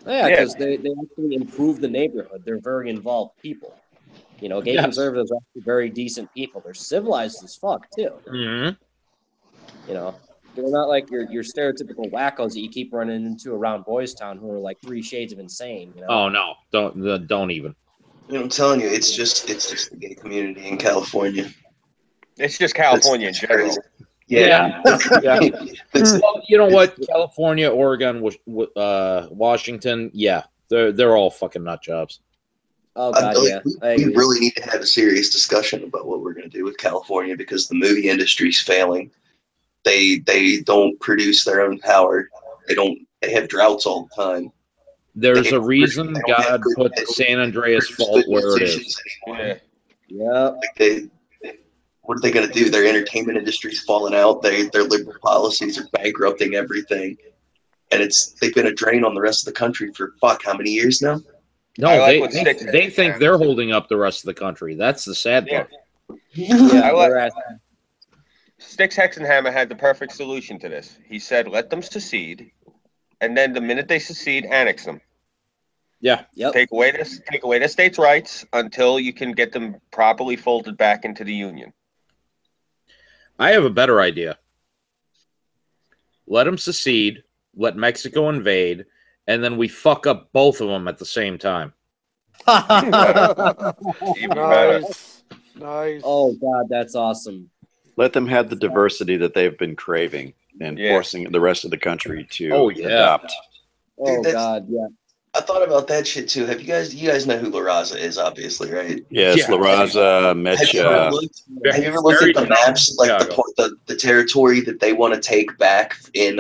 Yeah, because they actually improve the neighborhood. They're very involved people. Gay conservatives are actually very decent people. They're civilized as fuck, too. Mm-hmm. They're not like your stereotypical wackos that you keep running into around Boys Town who are like 3 shades of insane. Oh no, don't even. I'm telling you, it's just the gay community in California. It's just California in general. Yeah. Well, you know what? California, Oregon, Washington, they're all fucking nut jobs. Oh god, we really need to have a serious discussion about what we're going to do with California because the movie industry's failing. They don't produce their own power. They have droughts all the time. There's a reason God put San Andreas Fault where it is. Yeah. What are they going to do? Their entertainment industry's falling out. Their liberal policies are bankrupting everything, and they've been a drain on the rest of the country for how many years now? No, they think they're holding up the rest of the country. That's the sad part. Sticks, Hex, and Hammer had the perfect solution to this. He said, let them secede, and then the minute they secede, annex them. Yeah. Yep. Take away the states' rights until you can get them properly folded back into the Union. I have a better idea. Let them secede, let Mexico invade, and then we fuck up both of them at the same time. Nice. Oh, God, that's awesome. Let them have the diversity that they've been craving and forcing the rest of the country to adopt. Oh, God, yeah. I thought about that shit too. You guys know who La Raza is, obviously, right? Yes, La Raza, Mecha. Have you ever looked at the maps, like the territory that they want to take back in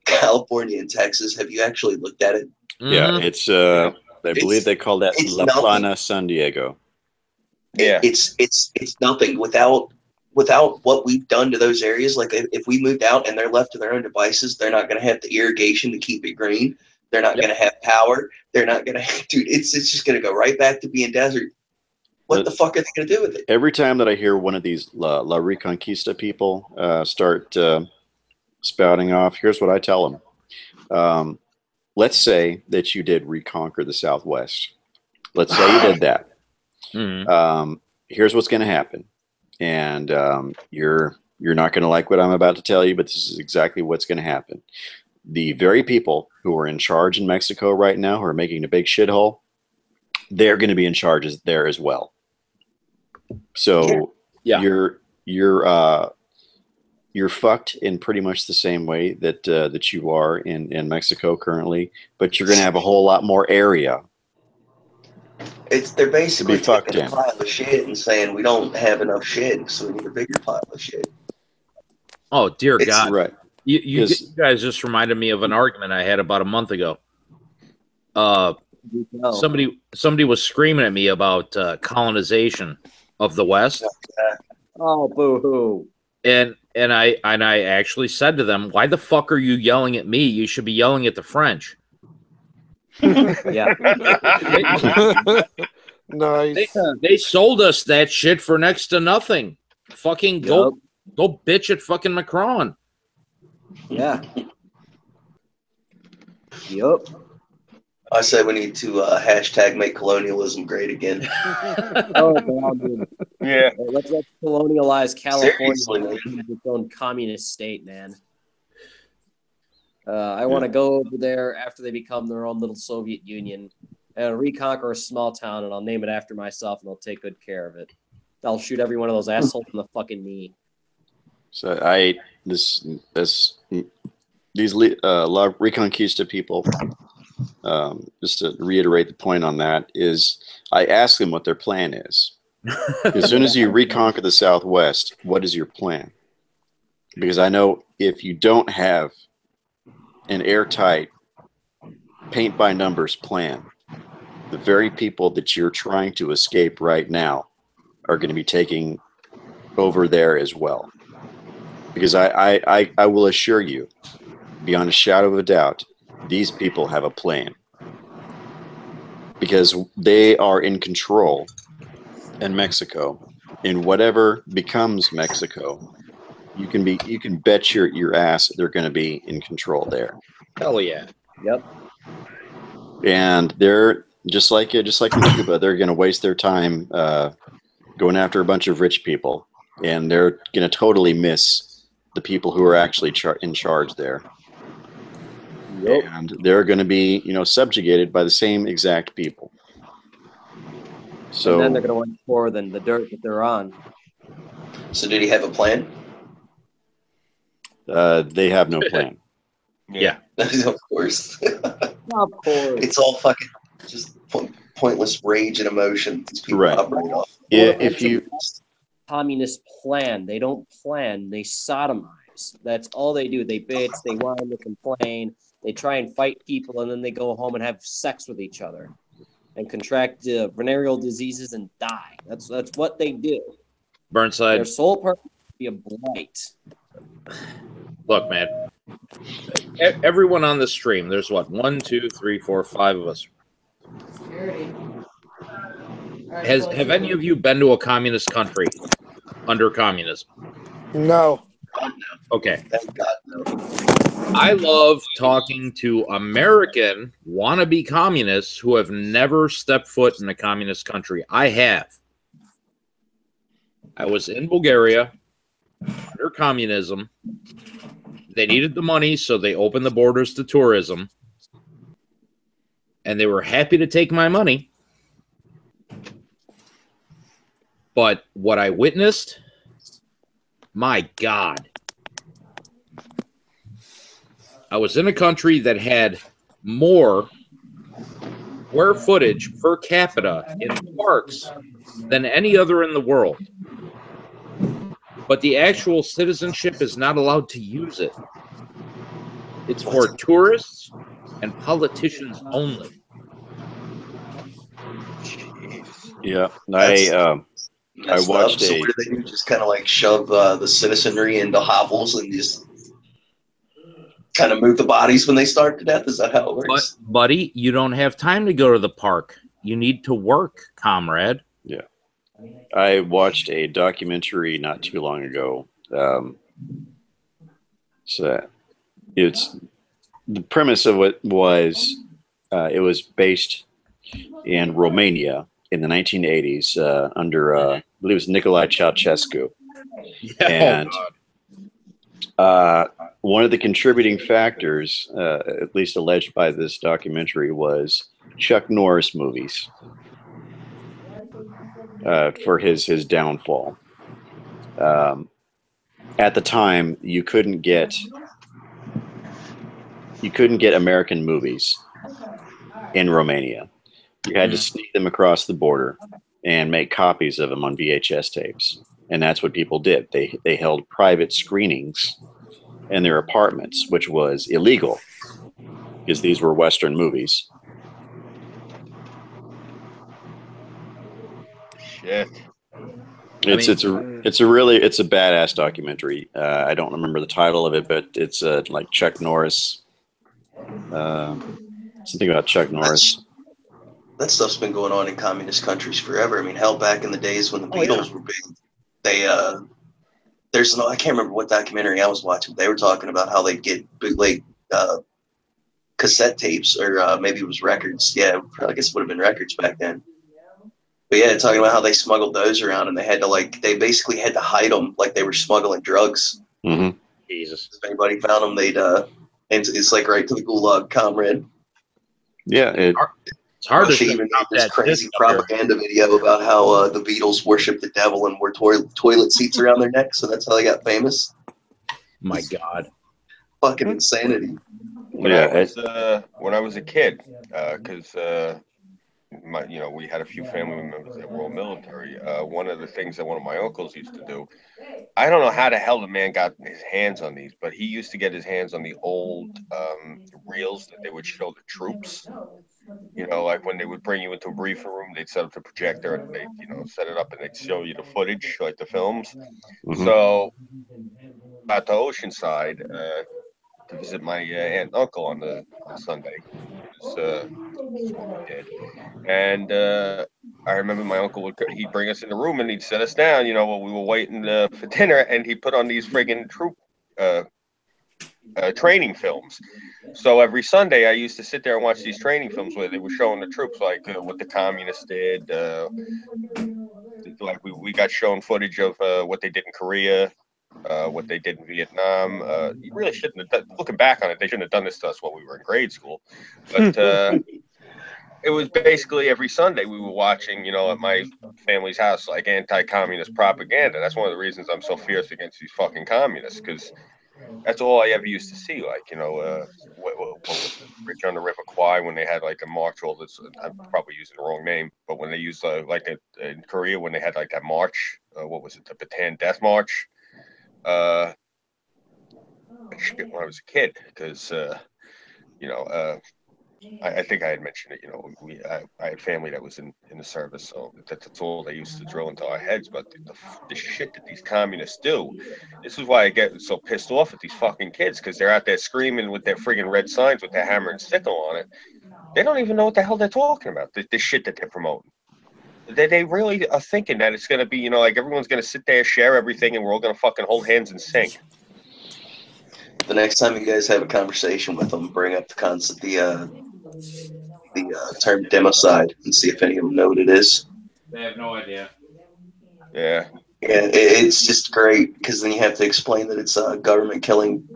California and Texas? Have you actually looked at it? Yeah, it's I believe they call that La Plana San Diego. Yeah, it's nothing without what we've done to those areas. Like if we moved out and they're left to their own devices, they're not going to have the irrigation to keep it green. They're not going to have power. They're not going to, dude. It's just going to go right back to being desert. What the fuck are they going to do with it? Every time that I hear one of these La Reconquista people start spouting off, here's what I tell them. Let's say that you did reconquer the Southwest. Let's say you did that. Here's what's going to happen, and you're not going to like what I'm about to tell you, but this is exactly what's going to happen. The very people who are in charge in Mexico right now, who are making a big shithole, they're going to be in charge there as well. So your you're fucked in pretty much the same way that that you are in Mexico currently, but you're going to have a whole lot more area. They're basically be fucked taking a in. pile of shit and saying we don't have enough shit, so we need a bigger pile of shit. Oh dear God! Right. You guys just reminded me of an argument I had about a month ago. Somebody was screaming at me about colonization of the West. Oh, boo-hoo. And I actually said to them, "Why the fuck are you yelling at me? You should be yelling at the French." Yeah. Nice. They sold us that shit for next to nothing. Fucking go bitch at fucking Macron. Yeah. Yup. I said we need to hashtag make colonialism great again. Oh, God, dude. Yeah. Let's colonialize California Seriously, man. into its own communist state, man. I want to go over there after they become their own little Soviet Union and reconquer a small town, and I'll name it after myself, and I'll take good care of it. I'll shoot every one of those assholes in the fucking knee. So these La Reconquista people, just to reiterate the point on that, is I ask them what their plan is. As soon as you reconquer the Southwest, what is your plan? Because I know if you don't have an airtight, paint-by-numbers plan, the very people that you're trying to escape right now are going to be taking over there as well. Because I will assure you, beyond a shadow of a doubt, these people have a plan. Because they are in control in Mexico. In whatever becomes Mexico, you can bet your ass they're going to be in control there. Hell yeah. Yep. And they're just like in Cuba, they're going to waste their time going after a bunch of rich people, and they're going to totally miss the people who are actually in charge there. Yep. And they're going to be, subjugated by the same exact people. So and then they're going to want more than the dirt that they're on. So did he have a plan? They have no plan. Yeah. Of course. Of course. It's all fucking just pointless rage and emotion these people operate off. Yeah, if you communist plan, they don't plan, they sodomize. That's all they do. They bitch, they whine, they complain, they try and fight people, and then they go home and have sex with each other and contract venereal diseases and die. That's what they do. Burnside. Their sole purpose is to be a blight. Look, man. Everyone on the stream, there's what? 1, 2, 3, 4, 5 of us. Have any of you been to a communist country under communism? No. Okay. Thank God, no. I love talking to American wannabe communists who have never stepped foot in a communist country. I have. I was in Bulgaria under communism. They needed the money, so they opened the borders to tourism. And they were happy to take my money. But what I witnessed, my God. I was in a country that had more square footage per capita in parks than any other in the world. But the actual citizenship is not allowed to use it. It's for tourists and politicians only. Yeah, I watched so what do they do? Just kind of like shove the citizenry into hovels and just kind of move the bodies when they starve to death? Is that how it works? But, buddy, you don't have time to go to the park. You need to work, comrade. Yeah. I watched a documentary not too long ago. So it's the premise of it was it was based in Romania in the 1980s under I believe it was Nicolae Ceausescu. Yeah, and one of the contributing factors, at least alleged by this documentary, was Chuck Norris movies for his downfall. at the time, you couldn't get American movies in Romania. You had to sneak them across the border and make copies of them on VHS tapes. And that's what people did. They held private screenings in their apartments, which was illegal because these were Western movies. Shit. It's a badass documentary. I don't remember the title of it, but it's like Chuck Norris. Something about Chuck Norris. That stuff's been going on in communist countries forever. I mean, hell, back in the days when the Beatles were big, they I can't remember what documentary I was watching. They were talking about how they'd get bootleg cassette tapes, or maybe it was records. Yeah, I guess it would have been records back then. But yeah, talking about how they smuggled those around, and they basically had to hide them like they were smuggling drugs. Mm-hmm. Jesus. If anybody found them, it's like right to the gulag, comrade. Yeah, it's hard to Russia even made this crazy propaganda video about how the Beatles worship the devil and wore toilet seats around their necks, so that's how they got famous. My God, fucking insanity. When I was a kid, because we had a few family members that were all military. One of the things that one of my uncles used to do, I don't know how the hell the man got his hands on these, but he used to get his hands on the old reels that they would show the troops. Like when they would bring you into a briefing room, they'd set up the projector and they'd, set it up and they'd show you the footage, like the films. Mm-hmm. So at the Oceanside, to visit my aunt and uncle on Sunday. That's what we did. And I remember my uncle he'd bring us in the room and he'd set us down, while we were waiting for dinner, and he'd put on these friggin' troop training films. So every Sunday I used to sit there and watch these training films where they were showing the troops, like what the communists did. Like we got shown footage of what they did in Korea, what they did in Vietnam. You really shouldn't have looking back on it, they shouldn't have done this to us while we were in grade school. But it was basically every Sunday we were watching, at my family's house, like anti-communist propaganda. That's one of the reasons I'm so fierce against these fucking communists, because that's all I ever used to see. Like, what was it? Bridge on the River Kwai, when they had like a march, all this, I'm probably using the wrong name, but when they used in Korea, when they had like that march, what was it? The Bataan Death March. Shit, when I was a kid, because I think I had mentioned it. I had family that was in the service, so that's all they used to drill into our heads. But the shit that these communists do, this is why I get so pissed off at these fucking kids, because they're out there screaming with their friggin' red signs with their hammer and sickle on it. They don't even know what the hell they're talking about. The shit that they're promoting. They really are thinking that it's gonna be, like everyone's gonna sit there, share everything, and we're all gonna fucking hold hands and sing. The next time you guys have a conversation with them, bring up the concept, the term democide, and see if any of them know what it is. They have no idea. Yeah. Yeah, it's just great, because then you have to explain that it's government killing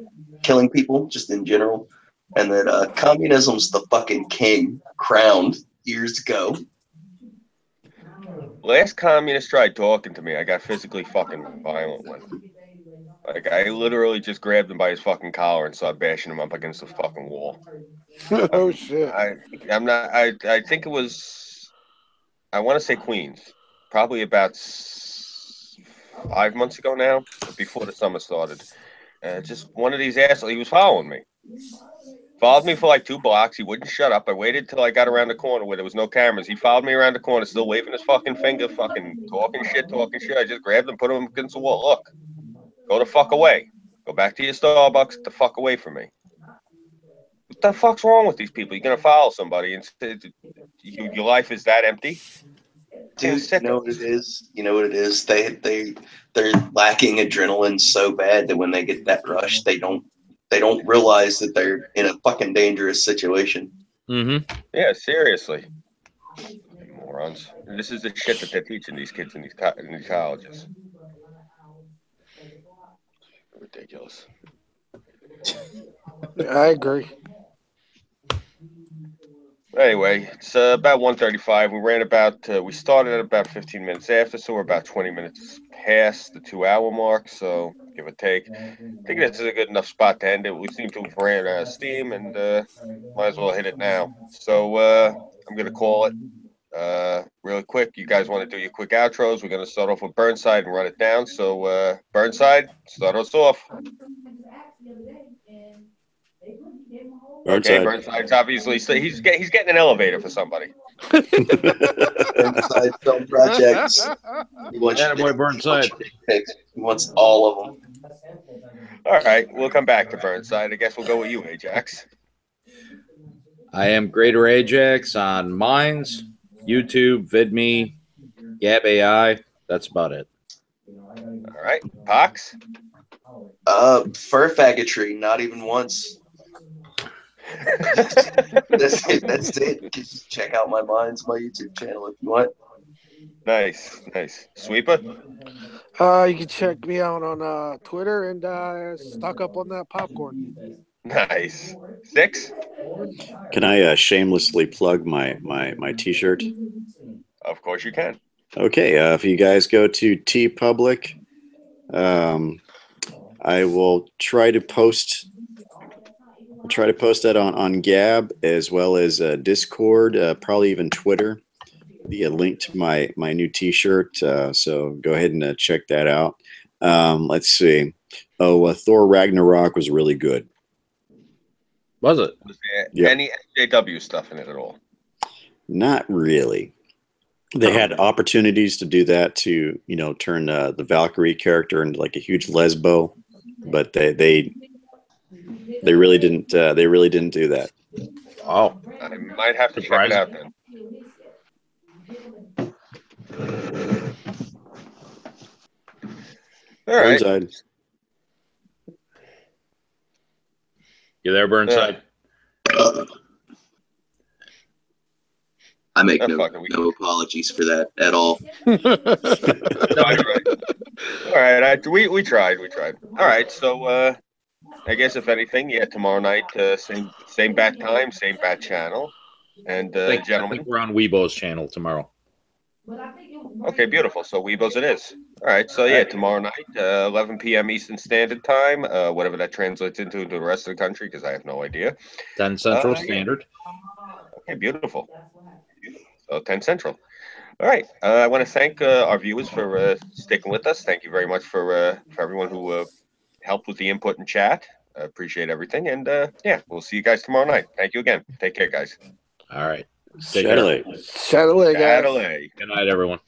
people just in general, and that communism's the fucking king, crowned years ago. Last communist tried talking to me, I got physically fucking violent with. Like, I literally just grabbed him by his fucking collar and started bashing him up against the fucking wall. Oh shit! I'm not. I think it was. I want to say Queens, probably about 5 months ago now, before the summer started. Just one of these assholes. He was following me. Followed me for like 2 blocks. He wouldn't shut up. I waited till I got around the corner where there was no cameras. He followed me around the corner, still waving his fucking finger, fucking talking shit. I just grabbed him, put him against the wall. Look, go the fuck away. Go back to your Starbucks. Get the fuck away from me. What the fuck's wrong with these people? You're gonna follow somebody and your life is that empty? Dude, you know what it is? You know what it is? They're lacking adrenaline so bad that when they get that rush, they don't realize that they're in a fucking dangerous situation. Mm-hmm. Yeah, seriously. Morons. And this is the shit that they're teaching these kids in these colleges. Ridiculous. I agree. Anyway, it's about 1:35. We ran about. We started at about 15 minutes after, so we're about 20 minutes past the 2-hour mark. So give or take. I think this is a good enough spot to end it. We seem to have ran out of steam, and might as well hit it now. So I'm gonna call it really quick. You guys want to do your quick outros? We're gonna start off with Burnside and run it down. So Burnside, start us off. Okay, Burnside's obviously he's getting an elevator for somebody. Burnside Film Projects. He wants Atta boy, Burnside. He wants all of them. All right, we'll come back to Burnside. I guess we'll go with you, Ajax. I am Greater Ajax on Minds, YouTube, VidMe, Gab AI. That's about it. All right, Pox. Fur faggotry, not even once. That's it. That's it. Just check out my YouTube channel if you want. Nice. Sweeper. You can check me out on Twitter and stock up on that popcorn. Nice. Six. Can I shamelessly plug my T-shirt? Of course you can. Okay, if you guys go to TeePublic, I will try to post. I'll try to post that on Gab as well as Discord, probably even Twitter. Be a link to my new T-shirt, so go ahead and check that out. Let's see. Oh, Thor Ragnarok was really good. Was it? Was there any SJW stuff in it at all? Not really. They had opportunities to do that to, turn the Valkyrie character into like a huge lesbo, but they really didn't. They really didn't do that. Oh, I might have to check it out then. All right. Burnside. You there, Burnside? I make no apologies for that at all. All right. We tried. All right. So I guess if anything, tomorrow night, same bat time, same bat channel, and I gentlemen, think we're on Weibo's channel tomorrow. Okay, beautiful. So Weebos it is. All right. So tomorrow night, 11 p.m. Eastern Standard Time, whatever that translates into the rest of the country, because I have no idea. 10 Central Standard. Okay, beautiful. So 10 Central. All right. I want to thank our viewers for sticking with us. Thank you very much for everyone who helped with the input and chat. I appreciate everything. And we'll see you guys tomorrow night. Thank you again. Take care, guys. All right. Chataway, guys. Chataway. Good night, everyone.